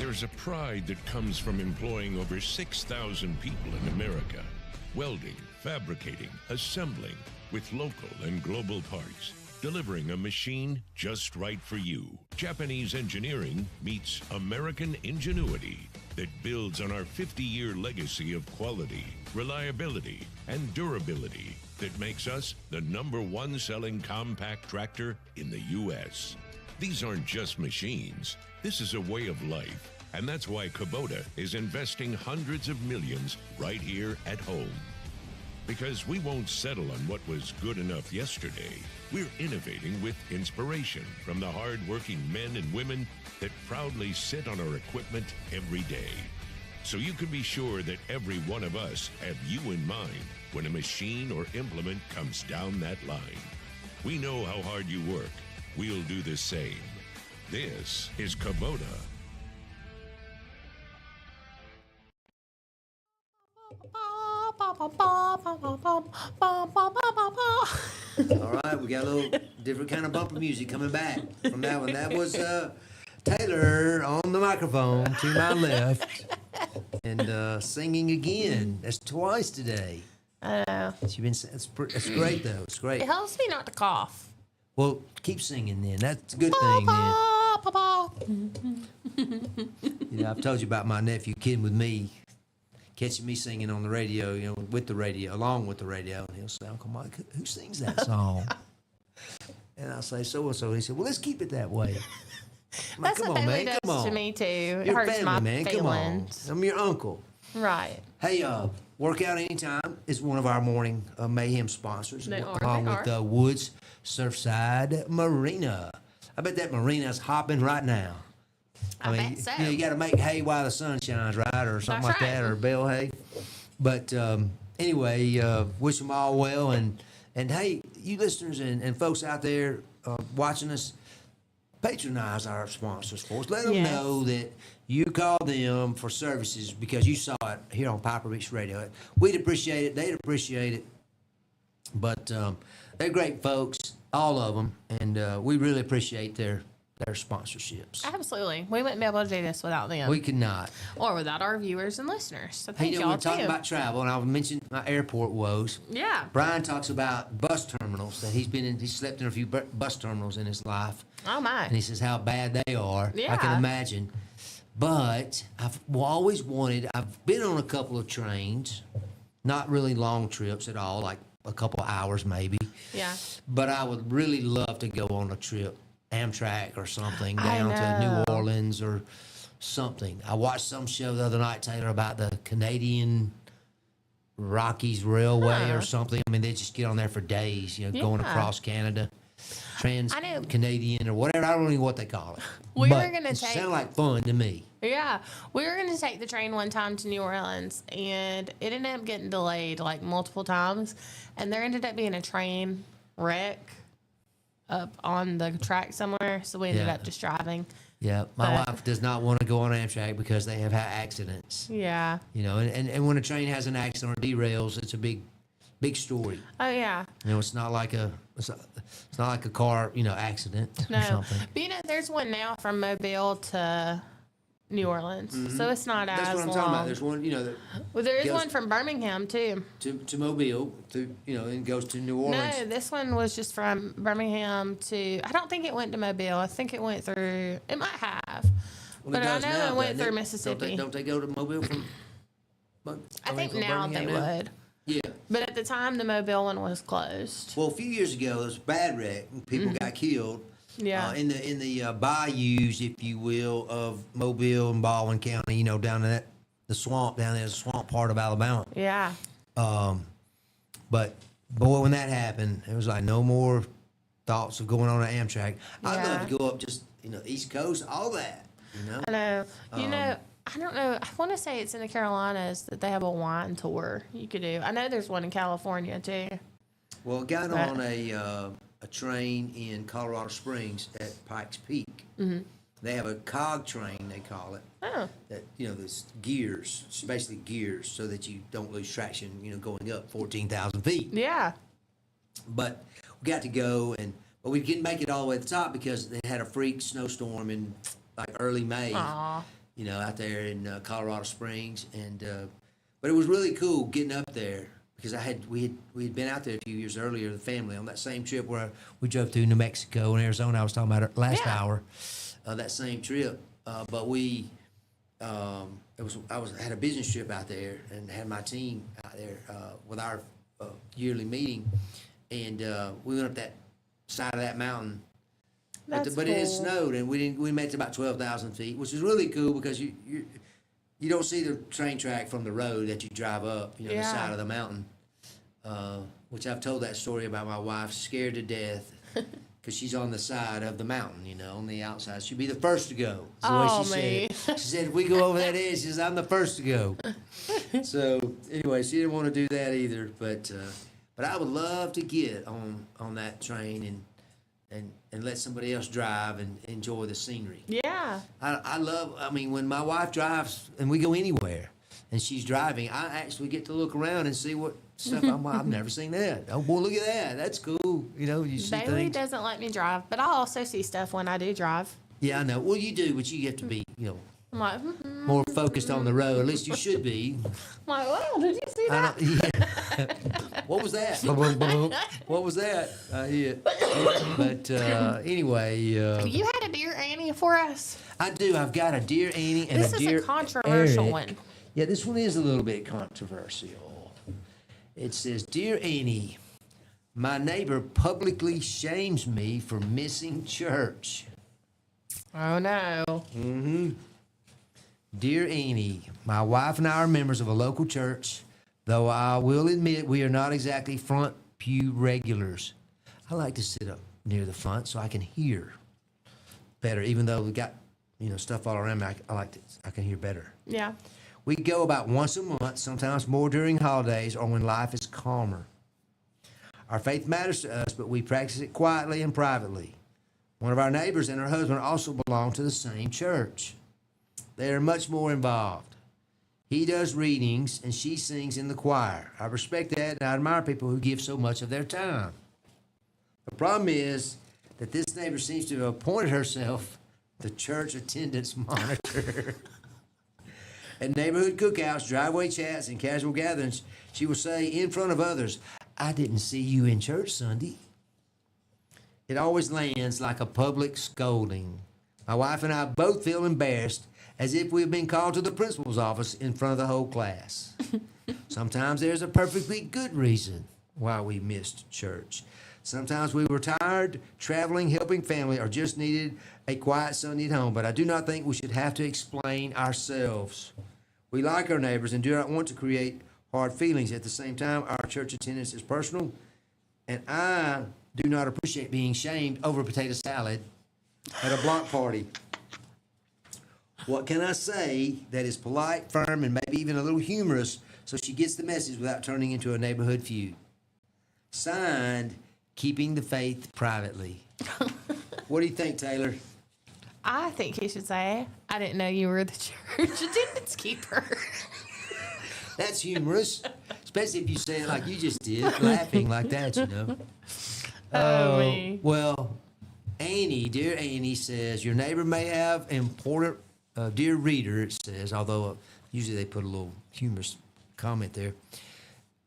Speaker 5: There's a pride that comes from employing over 6,000 people in America. Welding, fabricating, assembling with local and global parts. Delivering a machine just right for you. Japanese engineering meets American ingenuity that builds on our 50-year legacy of quality, reliability, and durability that makes us the #1 selling compact tractor in the U.S. These aren't just machines. This is a way of life. And that's why Kubota is investing hundreds of millions right here at home. Because we won't settle on what was good enough yesterday. We're innovating with inspiration from the hard-working men and women that proudly sit on our equipment every day. So you can be sure that every one of us have you in mind when a machine or implement comes down that line. We know how hard you work. We'll do the same. This is Kubota.
Speaker 1: All right, we got a little different kind of bumper music coming back from that one. That was Taylor on the microphone to my left and singing again. That's twice today.
Speaker 2: I know.
Speaker 1: She's been. It's great though. It's great.
Speaker 2: It helps me not to cough.
Speaker 1: Well, keep singing then. That's a good thing then. You know, I've told you about my nephew kidding with me, catching me singing on the radio, you know, with the radio, along with the radio. And he'll say, Uncle Mike, who sings that song? And I'll say, so-and-so. He said, well, let's keep it that way. I'm like,
Speaker 2: That's
Speaker 1: come
Speaker 2: what
Speaker 1: on,
Speaker 2: Bailey
Speaker 1: man.
Speaker 2: does
Speaker 1: Come on.
Speaker 2: to me too. It
Speaker 1: You're
Speaker 2: hurts
Speaker 1: family,
Speaker 2: my
Speaker 1: man.
Speaker 2: feelings.
Speaker 1: Come on. I'm your uncle.
Speaker 2: Right.
Speaker 1: Hey, Workout Anytime is one of our morning Mayhem sponsors.
Speaker 2: They are,
Speaker 1: along
Speaker 2: they
Speaker 1: with
Speaker 2: are.
Speaker 1: Woods Surfside Marina. I bet that marina's hopping right now.
Speaker 2: I bet so.
Speaker 1: You know, you got to make hay while the sun shines, right? Or something
Speaker 2: That's
Speaker 1: like that,
Speaker 2: right.
Speaker 1: or bale hay. But anyway, wish them all well. And hey, you listeners and folks out there watching us, patronize our sponsors for us. Let them
Speaker 2: Yes.
Speaker 1: know that you called them for services because you saw it here on Piper Beach Radio. We'd appreciate it. They'd appreciate it. But they're great folks, all of them, and we really appreciate their sponsorships.
Speaker 2: Absolutely. We wouldn't be able to do this without them.
Speaker 1: We could not.
Speaker 2: Or without our viewers and listeners. So
Speaker 1: Hey,
Speaker 2: thank
Speaker 1: you know,
Speaker 2: y'all
Speaker 1: we're talking
Speaker 2: too.
Speaker 1: about travel, and I'll mention my airport woes.
Speaker 2: Yeah.
Speaker 1: Brian talks about bus terminals, that he's slept in a few bus terminals in his life.
Speaker 2: Oh my.
Speaker 1: And he says how bad they are. I
Speaker 2: Yeah.
Speaker 1: can imagine. But I've always wanted, I've been on a couple of trains, not really long trips at all, like a couple of hours maybe.
Speaker 2: Yeah.
Speaker 1: But I would really love to go on a trip, Amtrak or something,
Speaker 2: I
Speaker 1: down to
Speaker 2: know.
Speaker 1: New Orleans or something. I watched some show the other night, Taylor, about the Canadian Rockies Railway or something. I mean, they just get on there for days, you know, going
Speaker 2: Yeah.
Speaker 1: across Canada.
Speaker 2: I know.
Speaker 1: Trans-Canadian or whatever. I don't know what they call it.
Speaker 2: We
Speaker 1: But
Speaker 2: were gonna
Speaker 1: it
Speaker 2: take-
Speaker 1: sound like fun to me.
Speaker 2: Yeah. We were going to take the train one time to New Orleans, and it ended up getting delayed like multiple times. And there ended up being a train wreck up on the track somewhere. So we ended
Speaker 1: Yeah.
Speaker 2: up just driving.
Speaker 1: Yeah, my
Speaker 2: But-
Speaker 1: wife does not want to go on Amtrak because they have had accidents.
Speaker 2: Yeah.
Speaker 1: You know, and when a train has an accident or derails, it's a big story.
Speaker 2: Oh, yeah.
Speaker 1: You know, it's not like a car, you know, accident or
Speaker 2: No.
Speaker 1: something.
Speaker 2: But you know, there's one now from Mobile to New Orleans. So it's not
Speaker 1: That's
Speaker 2: as
Speaker 1: what I'm
Speaker 2: long.
Speaker 1: talking about. There's one, you know, that
Speaker 2: Well, there is
Speaker 1: goes-
Speaker 2: one from Birmingham, too.
Speaker 1: to Mobile, you know, and goes to New Orleans.
Speaker 2: No, this one was just from Birmingham to. I don't think it went to Mobile. I think it went through. It might have,
Speaker 1: Well,
Speaker 2: but I
Speaker 1: does
Speaker 2: know
Speaker 1: now,
Speaker 2: it went
Speaker 1: doesn't
Speaker 2: through
Speaker 1: it?
Speaker 2: Mississippi.
Speaker 1: Don't they go to Mobile from?
Speaker 2: I think
Speaker 1: from
Speaker 2: now they
Speaker 1: Birmingham now?
Speaker 2: would,
Speaker 1: Yeah.
Speaker 2: but at the time the Mobile one was closed.
Speaker 1: Well, a few years ago, there was a bad wreck. And people got killed.
Speaker 2: Yeah.
Speaker 1: In the bayous, if you will, of Mobile and Baldwin County. You know, down in the swamp down there, the swamp part of Alabama.
Speaker 2: Yeah,
Speaker 1: But boy, when that happened, it was like no more thoughts of going on an Amtrak. I'd
Speaker 2: Yeah.
Speaker 1: love to go up just East Coast, all that. You know.
Speaker 2: I know. You know, I don't know. I want to say it's in the Carolinas that they have a wine tour you could do. I know there's one in California too.
Speaker 1: Well, got
Speaker 2: Right.
Speaker 1: on a train in Colorado Springs at Pikes Peak.
Speaker 2: Mm-hmm.
Speaker 1: They have a cog train, they call it.
Speaker 2: Oh,
Speaker 1: That there's gears, it's basically gears, so that you don't lose traction. Going up 14,000 feet.
Speaker 2: yeah.
Speaker 1: But we got to go, but we didn't make it all the way to the top because they had a freak snowstorm in like early May.
Speaker 2: Aw.
Speaker 1: out there in Colorado Springs, and but it was really cool getting up there because we had been out there a few years earlier, the family, on that same trip where we drove through New Mexico and Arizona. I was talking about it last hour, that same trip, but we. I had a business trip out there and had my team out there with our yearly meeting, and we went up that side of that mountain.
Speaker 2: That's
Speaker 1: but
Speaker 2: cool.
Speaker 1: it had snowed, and we made it to about 12,000 feet, which is really cool because you don't see the train track from the road that you drive up, the side of the mountain. Which I've told that story about my wife, scared to death. Because she's on the side of the mountain, on the outside. She'd be the first to go. That's the way she said it. She said, if we go over that edge, she says, I'm the first to go. So, anyway, she didn't want to do that either. But I would love to get on that train and let somebody else drive and enjoy the scenery.
Speaker 2: Yeah.
Speaker 1: I mean, when my wife drives and we go anywhere and she's driving, I actually get to look around and see what stuff I've never seen that. Oh boy, look at that. That's cool. You see
Speaker 2: Bailey
Speaker 1: things.
Speaker 2: doesn't let me drive, but I also see stuff when I do drive.
Speaker 1: Yeah, I know. Well, you do, but you have to be,
Speaker 2: I'm like,
Speaker 1: more focused on the road. At least you should be.
Speaker 2: I'm like, wow, did you see that?
Speaker 1: Yeah. What was that? What was that? I hit. But anyway.
Speaker 2: You had a Dear Annie for us.
Speaker 1: I do. I've got a Dear Annie and
Speaker 2: This
Speaker 1: a
Speaker 2: is
Speaker 1: Dear
Speaker 2: a controversial
Speaker 1: Eric.
Speaker 2: one.
Speaker 1: Yeah, this one is a little bit controversial. It says, Dear Annie, my neighbor publicly shames me for missing church.
Speaker 2: Oh, no.
Speaker 1: Mm-hmm. Dear Annie, my wife and I are members of a local church, though I will admit we are not exactly front pew regulars. I like to sit up near the front so I can hear better, even though we got, stuff all around me. I can hear better.
Speaker 2: Yeah.
Speaker 1: We go about once a month, sometimes more during holidays or when life is calmer. Our faith matters to us, but we practice it quietly and privately. One of our neighbors and her husband also belong to the same church. They are much more involved. He does readings and she sings in the choir. I respect that and I admire people who give so much of their time. The problem is that this neighbor seems to have appointed herself the church attendance monitor. At neighborhood cookouts, driveway chats, and casual gatherings, she will say in front of others, I didn't see you in church Sunday. It always lands like a public scolding. My wife and I both feel embarrassed, as if we've been called to the principal's office in front of the whole class. Sometimes there's a perfectly good reason why we missed church. Sometimes we were tired, traveling, helping family, or just needed a quiet Sunday at home. But I do not think we should have to explain ourselves. We like our neighbors and do not want to create hard feelings. At the same time, our church attendance is personal, and I do not appreciate being shamed over potato salad at a block party. What can I say that is polite, firm, and maybe even a little humorous so she gets the message without turning into a neighborhood feud? Signed, Keeping the Faith Privately. What do you think, Taylor?
Speaker 2: I think he should say, I didn't know you were the church attendance keeper.
Speaker 1: That's humorous, especially if you say it like you just did, laughing like that,
Speaker 2: Me.
Speaker 1: Well, Dear Annie says, your neighbor may have important, dear reader, it says, although usually they put a little humorous comment there.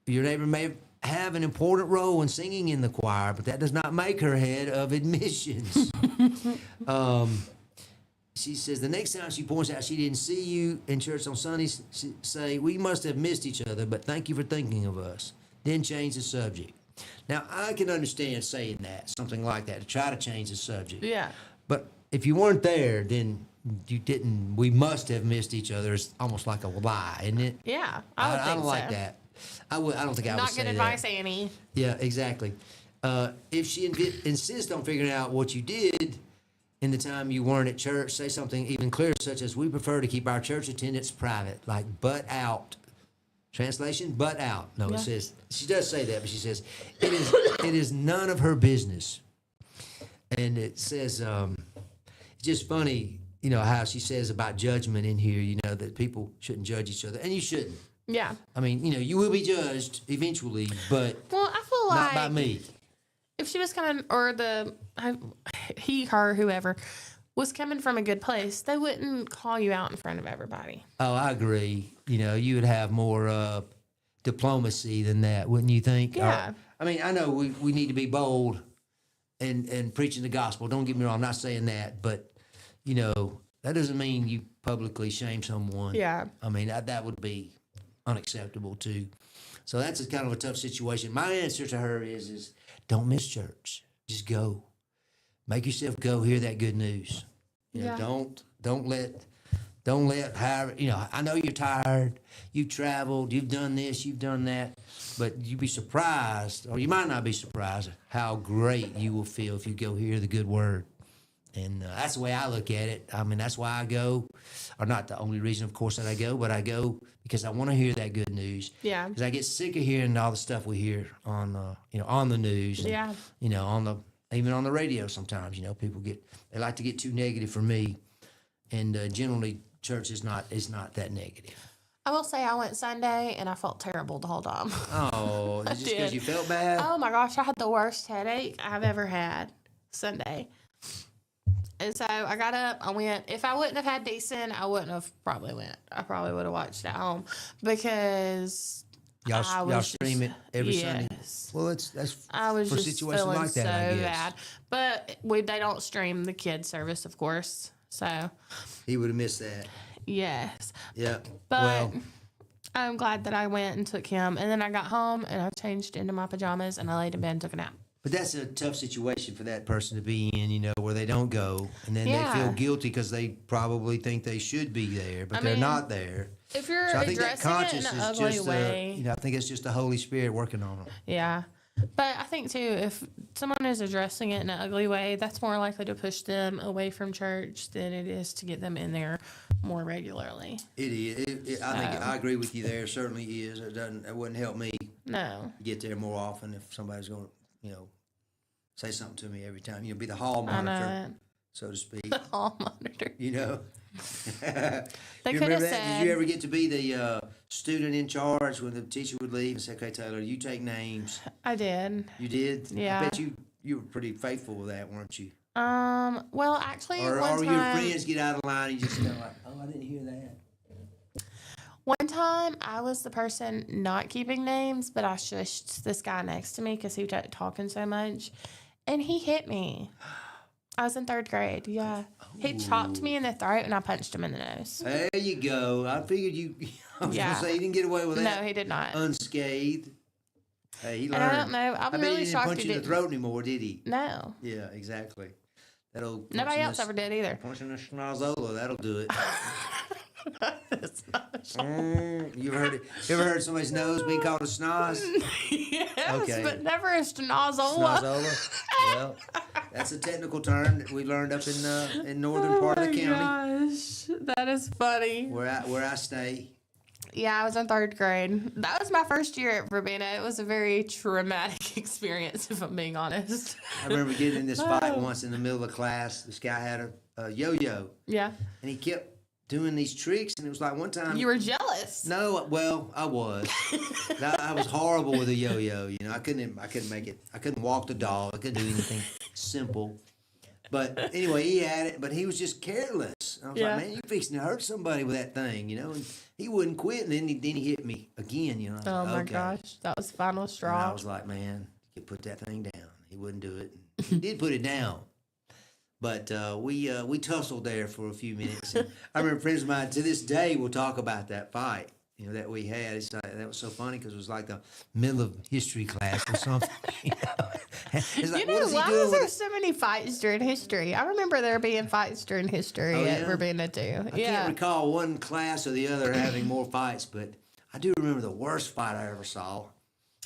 Speaker 1: Your neighbor may have an important role in singing in the choir, but that does not make her head of admissions. She says the next time she points out she didn't see you in church on Sundays, say, we must have missed each other, but thank you for thinking of us. Then change the subject. Now, I can understand saying that, something like that, to try to change the subject.
Speaker 2: Yeah.
Speaker 1: But if you weren't there, then you didn't, we must have missed each other. It's almost like a lie, isn't it?
Speaker 2: Yeah, I would think
Speaker 1: don't
Speaker 2: so.
Speaker 1: like that. I don't think I would
Speaker 2: Not
Speaker 1: say
Speaker 2: good advice, Annie.
Speaker 1: Yeah, exactly. If she insists on figuring out what you did in the time you weren't at church, say something even clearer, such as, we prefer to keep our church attendance private, like butt out. Translation, butt out. No,
Speaker 2: Yeah.
Speaker 1: It says, she does say that, but she says, it is none of her business. And it says, it's just funny, how she says about judgment in here, that people shouldn't judge each other. And you shouldn't.
Speaker 2: Yeah.
Speaker 1: I mean, you will be judged eventually, but
Speaker 2: Well, I feel like
Speaker 1: not by me.
Speaker 2: if she was coming, or he, her, whoever, was coming from a good place, they wouldn't call you out in front of everybody.
Speaker 1: Oh, I agree. You know, you would have more diplomacy than that, wouldn't you think?
Speaker 2: Yeah.
Speaker 1: I mean, I know we need to be bold and preaching the gospel. Don't get me wrong. I'm not saying that, but you know, that doesn't mean you publicly shame someone.
Speaker 2: Yeah.
Speaker 1: I mean, that would be unacceptable too. So that's a kind of a tough situation. My answer to her is don't miss church. Just go. Make yourself go hear that good news. You know, don't let however, you know, I know you're tired, you've traveled, you've done this, you've done that, but you'd be surprised, or you might not be surprised, how great you will feel if you go hear the good word. And that's the way I look at it. I mean, that's why I go, or not the only reason, of course, that I go, but I go because I want to hear that good news.
Speaker 2: Yeah.
Speaker 1: Because I get sick of hearing all the stuff we hear on, you know, on the news. And,
Speaker 2: Yeah.
Speaker 1: you know, even on the radio sometimes, you know, they like to get too negative for me. And generally, church is not that negative.
Speaker 2: I will say I went Sunday and I felt terrible the whole time.
Speaker 1: Oh, just because
Speaker 2: did.
Speaker 1: you felt bad?
Speaker 2: Oh my gosh, I had the worst headache I've ever had Sunday. And so I got up, I went. If I wouldn't have had decent, I wouldn't have probably went. I probably would have watched at home because
Speaker 1: Y'all stream it every Sunday?
Speaker 2: Yes.
Speaker 1: Well, that's
Speaker 2: I was
Speaker 1: for
Speaker 2: just
Speaker 1: situations
Speaker 2: feeling
Speaker 1: like that, I
Speaker 2: so
Speaker 1: guess.
Speaker 2: bad. But they don't stream the kids service, of course. So
Speaker 1: He would have missed that.
Speaker 2: yes.
Speaker 1: Yeah.
Speaker 2: But
Speaker 1: well,
Speaker 2: I'm glad that I went and took him. And then I got home and I changed into my pajamas and I laid in bed and took a nap.
Speaker 1: but that's a tough situation for that person to be in, you know, where they don't go. And then they feel guilty because they probably think they should be there, but they're not there.
Speaker 2: If you're
Speaker 1: So I think that
Speaker 2: addressing it
Speaker 1: conscience
Speaker 2: in an
Speaker 1: is
Speaker 2: ugly
Speaker 1: just,
Speaker 2: way.
Speaker 1: you know, I think it's just the Holy Spirit working on them.
Speaker 2: Yeah. But I think, too, if someone is addressing it in an ugly way, that's more likely to push them away from church than it is to get them in there more regularly.
Speaker 1: It is. I think I agree with you there. It certainly is. It wouldn't help me
Speaker 2: No.
Speaker 1: get there more often if somebody's going to, you know, say something to me every time. You know, be the hall
Speaker 2: I
Speaker 1: monitor,
Speaker 2: know.
Speaker 1: so to speak.
Speaker 2: The hall monitor.
Speaker 1: You know.
Speaker 2: They
Speaker 1: You
Speaker 2: could have
Speaker 1: remember that?
Speaker 2: said.
Speaker 1: Did you ever get to be the student in charge when the teacher would leave and say, "Okay, Taylor, you take names."
Speaker 2: I did.
Speaker 1: You did.
Speaker 2: Yeah.
Speaker 1: I bet you were pretty faithful with that, weren't you?
Speaker 2: Well, actually,
Speaker 1: Or
Speaker 2: one
Speaker 1: your
Speaker 2: time.
Speaker 1: friends get out of line and you just go like, "Oh, I didn't hear that."
Speaker 2: One time, I was the person not keeping names, but I shushed this guy next to me because he was talking so much, and he hit me. I was in 3rd grade. Yeah, he chopped me in the throat, and I punched him in the nose.
Speaker 1: There you go. I figured you. I was
Speaker 2: Yeah.
Speaker 1: gonna say he didn't get away with that.
Speaker 2: No, he did not.
Speaker 1: Unscathed. Hey, he
Speaker 2: And
Speaker 1: learned.
Speaker 2: I don't know.
Speaker 1: I
Speaker 2: I'm
Speaker 1: bet
Speaker 2: really
Speaker 1: he didn't
Speaker 2: shocked
Speaker 1: punch
Speaker 2: he
Speaker 1: you in the
Speaker 2: didn't.
Speaker 1: throat anymore, did he?
Speaker 2: No,
Speaker 1: Yeah, exactly. That old
Speaker 2: nobody else ever did either.
Speaker 1: punching the schnozola, that'll do it.
Speaker 2: It's not
Speaker 1: You ever heard somebody's nose being called a schnoz?
Speaker 2: yes,
Speaker 1: Okay.
Speaker 2: but never a schnozola.
Speaker 1: Schnozola? Well, that's a technical term that we learned up in northern part of the county
Speaker 2: Gosh, that is funny.
Speaker 1: where I stay.
Speaker 2: Yeah, I was in 3rd grade. That was my first year at Verbena. It was a very traumatic experience, if I'm being honest.
Speaker 1: I remember getting in this fight once in the middle of class. This guy had a yo-yo,
Speaker 2: Yeah.
Speaker 1: and he kept doing these tricks, and it was like one time.
Speaker 2: You were jealous.
Speaker 1: No, well, I was. I was horrible with a yo-yo. You know, I couldn't make it. I couldn't walk the dog. I couldn't do anything simple. But anyway, he had it, but he was just careless. I was
Speaker 2: Yeah.
Speaker 1: like, man, you're fixing to hurt somebody with that thing, you know. And he wouldn't quit, and then he hit me again, you know. I was
Speaker 2: Oh
Speaker 1: like,
Speaker 2: my
Speaker 1: okay.
Speaker 2: gosh, that was the final
Speaker 1: And I
Speaker 2: straw.
Speaker 1: was like, man, you put that thing down. He wouldn't do it. He did put it down. But we tussled there for a few minutes. And I remember friends of mine to this day will talk about that fight, you know, that we had. It's like, that was so funny because it was like the middle of history class or something. You know? It's like,
Speaker 2: You know,
Speaker 1: what is he
Speaker 2: why
Speaker 1: doing
Speaker 2: was there
Speaker 1: with
Speaker 2: so many fights during history? I remember there being fights during history
Speaker 1: Oh,
Speaker 2: at
Speaker 1: yeah?
Speaker 2: Verbena too.
Speaker 1: I can't recall one class or the other having more fights, but I do remember the worst fight I ever saw.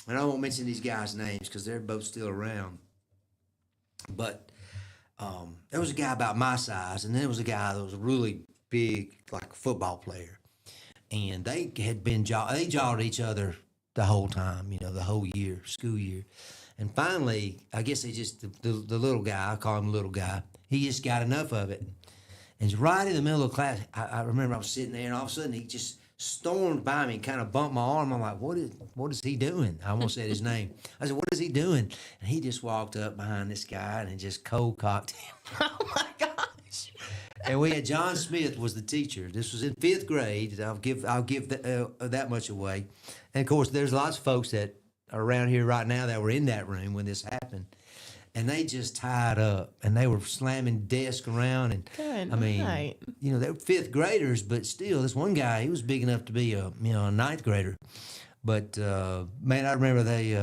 Speaker 1: And I won't mention these guys' names because they're both still around. But there was a guy about my size, and then there was a guy that was a really big, like a football player. And they had been they jawed each other the whole time, you know, the whole year, school year. And finally, I guess they just, the little guy, I call him little guy, he just got enough of it. And right in the middle of class, I remember I was sitting there, and all of a sudden he just stormed by me and kind of bumped my arm. I'm like, what is he doing? I almost said his name. I said, what is he doing? And he just walked up behind this guy and just cold cocked him.
Speaker 2: Oh my gosh.
Speaker 1: And we had John Smith was the teacher. This was in 5th grade. I'll give that much away. And of course, there's lots of folks that are around here right now that were in that room when this happened. And they just tied up, and they were slamming desks around. And
Speaker 2: Good
Speaker 1: I mean,
Speaker 2: night.
Speaker 1: you know, they were 5th graders, but still, this one guy, he was big enough to be a 9th grader. But man, I remember they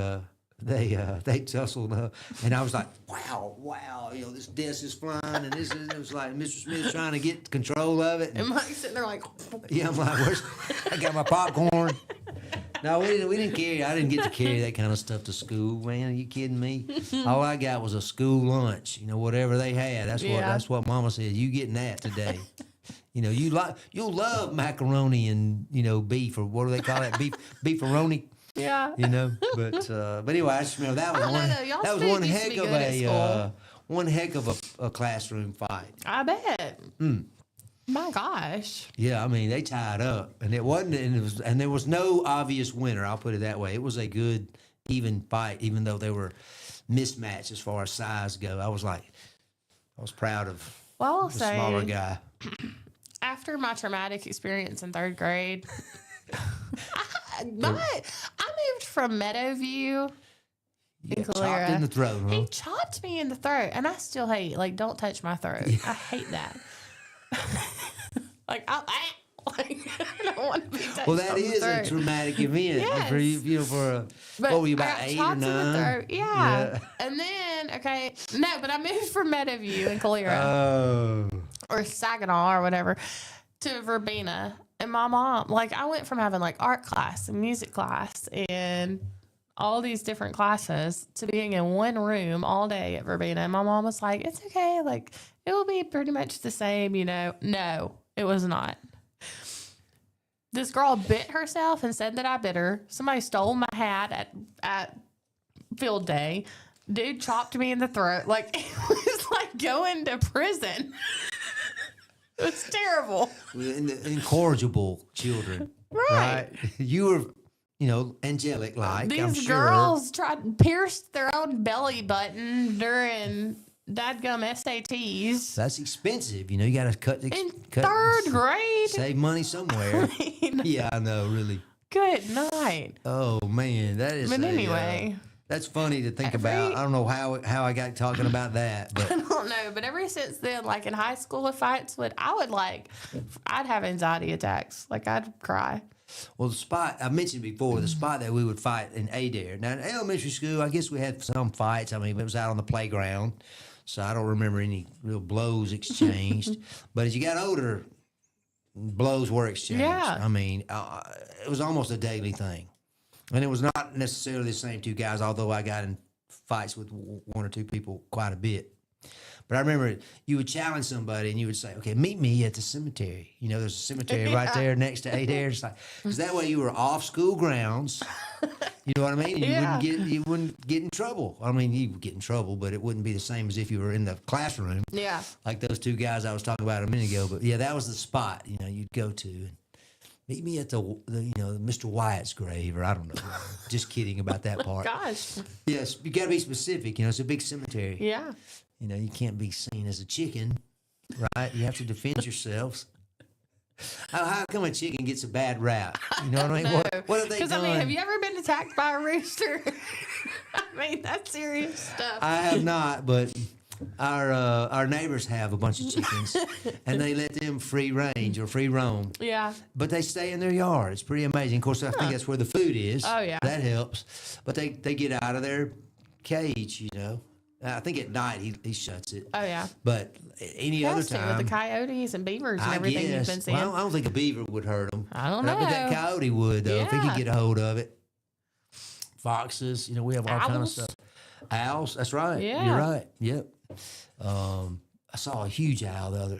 Speaker 1: tussled, and I was like, wow, you know, this desk is flying, and it was like Mr. Smith's trying to get control of it.
Speaker 2: And Mike's sitting there like,
Speaker 1: Yeah, I'm like, I got my popcorn. No, we didn't carry. I didn't get to carry that kind of stuff to school, man. Are you kidding me? All I got was a school lunch. You know, whatever they had. That's what Mama said. You getting that today? You know, you'll love macaroni and beef, or what do they call that? Beefaroni.
Speaker 2: yeah.
Speaker 1: You know, but anyway, I just remember that was
Speaker 2: I don't
Speaker 1: one.
Speaker 2: know, though. Y'all's
Speaker 1: That was
Speaker 2: food
Speaker 1: one
Speaker 2: used to
Speaker 1: heck
Speaker 2: be
Speaker 1: of
Speaker 2: good at school.
Speaker 1: one heck of a classroom fight.
Speaker 2: I bet. My gosh.
Speaker 1: Yeah, I mean they tied up, and there was no obvious winner. I'll put it that way. It was a good, even fight, even though they were mismatched as far as size go. I was proud of
Speaker 2: Well, I'll
Speaker 1: the smaller
Speaker 2: say,
Speaker 1: guy.
Speaker 2: after my traumatic experience in 3rd grade, I moved from Meadowview in
Speaker 1: Chopped
Speaker 2: Calera.
Speaker 1: in the throat, huh?
Speaker 2: He chopped me in the throat, and I still hate, like, don't touch my throat. I hate that. Like, I don't want to be touched
Speaker 1: Well, that
Speaker 2: on the
Speaker 1: is a
Speaker 2: throat.
Speaker 1: traumatic event
Speaker 2: Yes.
Speaker 1: for you. What were you, about
Speaker 2: I got
Speaker 1: 8 or
Speaker 2: chopped in the
Speaker 1: 9?
Speaker 2: throat. Yeah. And then, but I moved from Meadowview in Calera.
Speaker 1: Oh.
Speaker 2: Or Saginaw or whatever to Verbena. And my mom, like, I went from having like art class and music class and all these different classes to being in one room all day at Verbena. And my mom was like, it's okay. Like, it will be pretty much the same, you know. No, it was not. This girl bit herself and said that I bit her. Somebody stole my hat at field day. Dude chopped me in the throat. Like, it was like going to prison. It was terrible.
Speaker 1: Incorrigible children.
Speaker 2: Right.
Speaker 1: You were, angelic like. I'm
Speaker 2: These
Speaker 1: sure.
Speaker 2: girls tried to pierce their own belly button during dadgum SATs.
Speaker 1: That's expensive. You got to cut.
Speaker 2: In
Speaker 1: cut
Speaker 2: 3rd grade.
Speaker 1: Save money somewhere. Yeah, I know, really.
Speaker 2: Good night.
Speaker 1: Oh, man. That is.
Speaker 2: But anyway.
Speaker 1: That's funny to think about. I don't know how I got talking about that, but
Speaker 2: I don't know, but ever since then, like in high school, if fights I'd have anxiety attacks. Like, I'd cry.
Speaker 1: well, the spot I mentioned before, the spot that we would fight in Adair. Now, in elementary school, I guess we had some fights. I mean, it was out on the playground, so I don't remember any real blows exchanged. But as you got older, blows were exchanged.
Speaker 2: Yeah.
Speaker 1: I mean, it was almost a daily thing. And it was not necessarily the same two guys, although I got in fights with one or two people quite a bit. But I remember you would challenge somebody and you would say, okay, meet me at the cemetery. There's a cemetery right there next to Adair. Because that way you were off school grounds. You know what I mean? And you wouldn't get in trouble. I mean, you would get in trouble, but it wouldn't be the same as if you were in the classroom.
Speaker 2: Yeah.
Speaker 1: Like those two guys I was talking about a minute ago. But yeah, that was the spot, you'd go to. Meet me at the Mr. Wyatt's grave, or I don't know. Just kidding about that part.
Speaker 2: Gosh.
Speaker 1: Yes, you got to be specific. It's a big cemetery.
Speaker 2: Yeah.
Speaker 1: You can't be seen as a chicken, right? You have to defend yourselves. How come a chicken gets a bad rap? You know what I mean? What have they done?
Speaker 2: Because, have you ever been attacked by a rooster? I mean, that's serious stuff.
Speaker 1: I have not, but our neighbors have a bunch of chickens, and they let them free range or free roam.
Speaker 2: Yeah.
Speaker 1: But they stay in their yard. It's pretty amazing. Of course, I think that's where the food is.
Speaker 2: Oh, yeah.
Speaker 1: That helps. But they get out of their cage, I think at night he shuts it.
Speaker 2: Oh, yeah.
Speaker 1: But any other
Speaker 2: With
Speaker 1: time,
Speaker 2: the coyotes and beavers and
Speaker 1: I
Speaker 2: everything
Speaker 1: guess.
Speaker 2: you've been seeing.
Speaker 1: Well, I don't think a beaver would hurt them.
Speaker 2: I don't
Speaker 1: But that
Speaker 2: know.
Speaker 1: coyote would, though, if he could
Speaker 2: Yeah.
Speaker 1: get a hold of it. Foxes, we have all kind of
Speaker 2: Owls.
Speaker 1: stuff. Owls, that's right.
Speaker 2: Yeah.
Speaker 1: You're right. Yep. I saw a huge owl a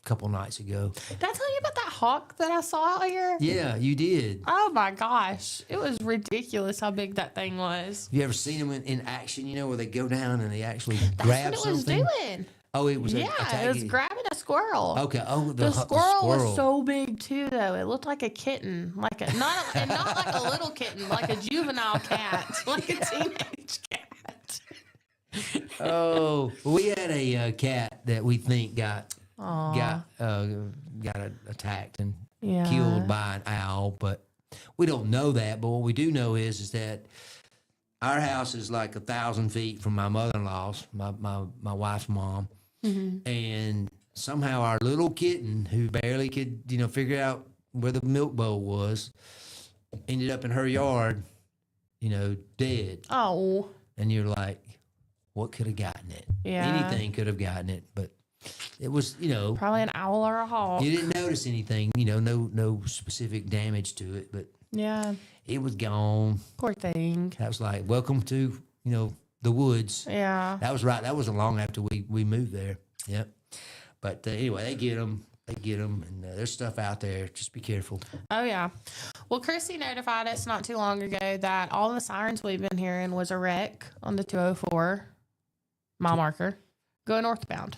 Speaker 1: couple nights ago.
Speaker 2: Did I tell you about that hawk that I saw out here?
Speaker 1: Yeah, you did.
Speaker 2: Oh, my gosh. It was ridiculous how big that thing was.
Speaker 1: You ever seen them in action, where they go down and they actually
Speaker 2: That's
Speaker 1: grab
Speaker 2: what it was
Speaker 1: something?
Speaker 2: doing.
Speaker 1: Oh, it was
Speaker 2: Yeah, it was
Speaker 1: attacking.
Speaker 2: grabbing a squirrel.
Speaker 1: Okay. Oh,
Speaker 2: The squirrel was so big too, though. It looked like a kitten, not like a little kitten, like a juvenile cat, like a teenage cat.
Speaker 1: Oh, we had a cat that we think got got attacked and
Speaker 2: Yeah.
Speaker 1: killed by an owl. But we don't know that. But what we do know is that our house is like 1,000 feet from my mother-in-law's, my wife's mom, and somehow our little kitten, who barely could figure out where the milk bowl was, ended up in her yard, dead.
Speaker 2: Oh.
Speaker 1: And you're like, what could have gotten it?
Speaker 2: Yeah.
Speaker 1: Anything could have gotten it, but it was,
Speaker 2: Probably an owl or a hawk.
Speaker 1: you didn't notice anything, no specific damage to it, but
Speaker 2: Yeah.
Speaker 1: it was gone.
Speaker 2: Poor thing.
Speaker 1: That was like, welcome to, the woods.
Speaker 2: Yeah.
Speaker 1: That was right. That wasn't long after we moved there. Yep. But anyway, they get them, and there's stuff out there. Just be careful.
Speaker 2: Oh, yeah. Well, Chrissy notified us not too long ago that all the sirens we've been hearing was a wreck on the 204 mile marker going northbound.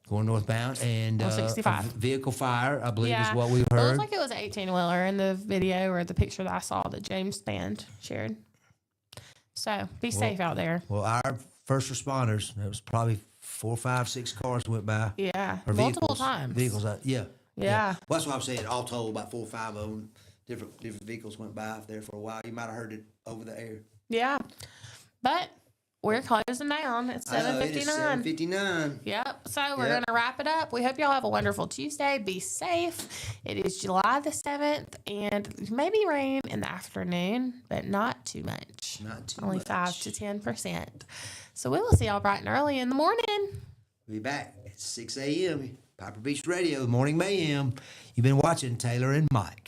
Speaker 1: Going northbound and
Speaker 2: On 65.
Speaker 1: vehicle fire, I believe,
Speaker 2: Yeah.
Speaker 1: is what we've
Speaker 2: It
Speaker 1: heard.
Speaker 2: looked like it was an 18-wheeler in the video or the picture that I saw that James Band shared. So be safe out there.
Speaker 1: Well, our first responders, it was probably 4, 5, 6 cars went by.
Speaker 2: Yeah.
Speaker 1: Or
Speaker 2: Multiple
Speaker 1: vehicles.
Speaker 2: times.
Speaker 1: Vehicles, yeah.
Speaker 2: Yeah.
Speaker 1: Well, that's what I'm saying. All told, about 4 or 5 of them, different vehicles went by there for a while. You might have heard it over the air.
Speaker 2: Yeah. But we're closing down. It's
Speaker 1: I know, it is
Speaker 2: 7:59.
Speaker 1: 7:59.
Speaker 2: Yep. So we're
Speaker 1: Yep.
Speaker 2: going to wrap it up. We hope y'all have a wonderful Tuesday. Be safe. It is July the 7th, and maybe rain in the afternoon, but not too much.
Speaker 1: Not too
Speaker 2: Only
Speaker 1: much.
Speaker 2: 5 to 10%. So we will see y'all bright and early in the morning.
Speaker 1: We'll be back at 6 a.m. Piper Beach Radio, Morning Mayhem. You've been watching Taylor and Mike.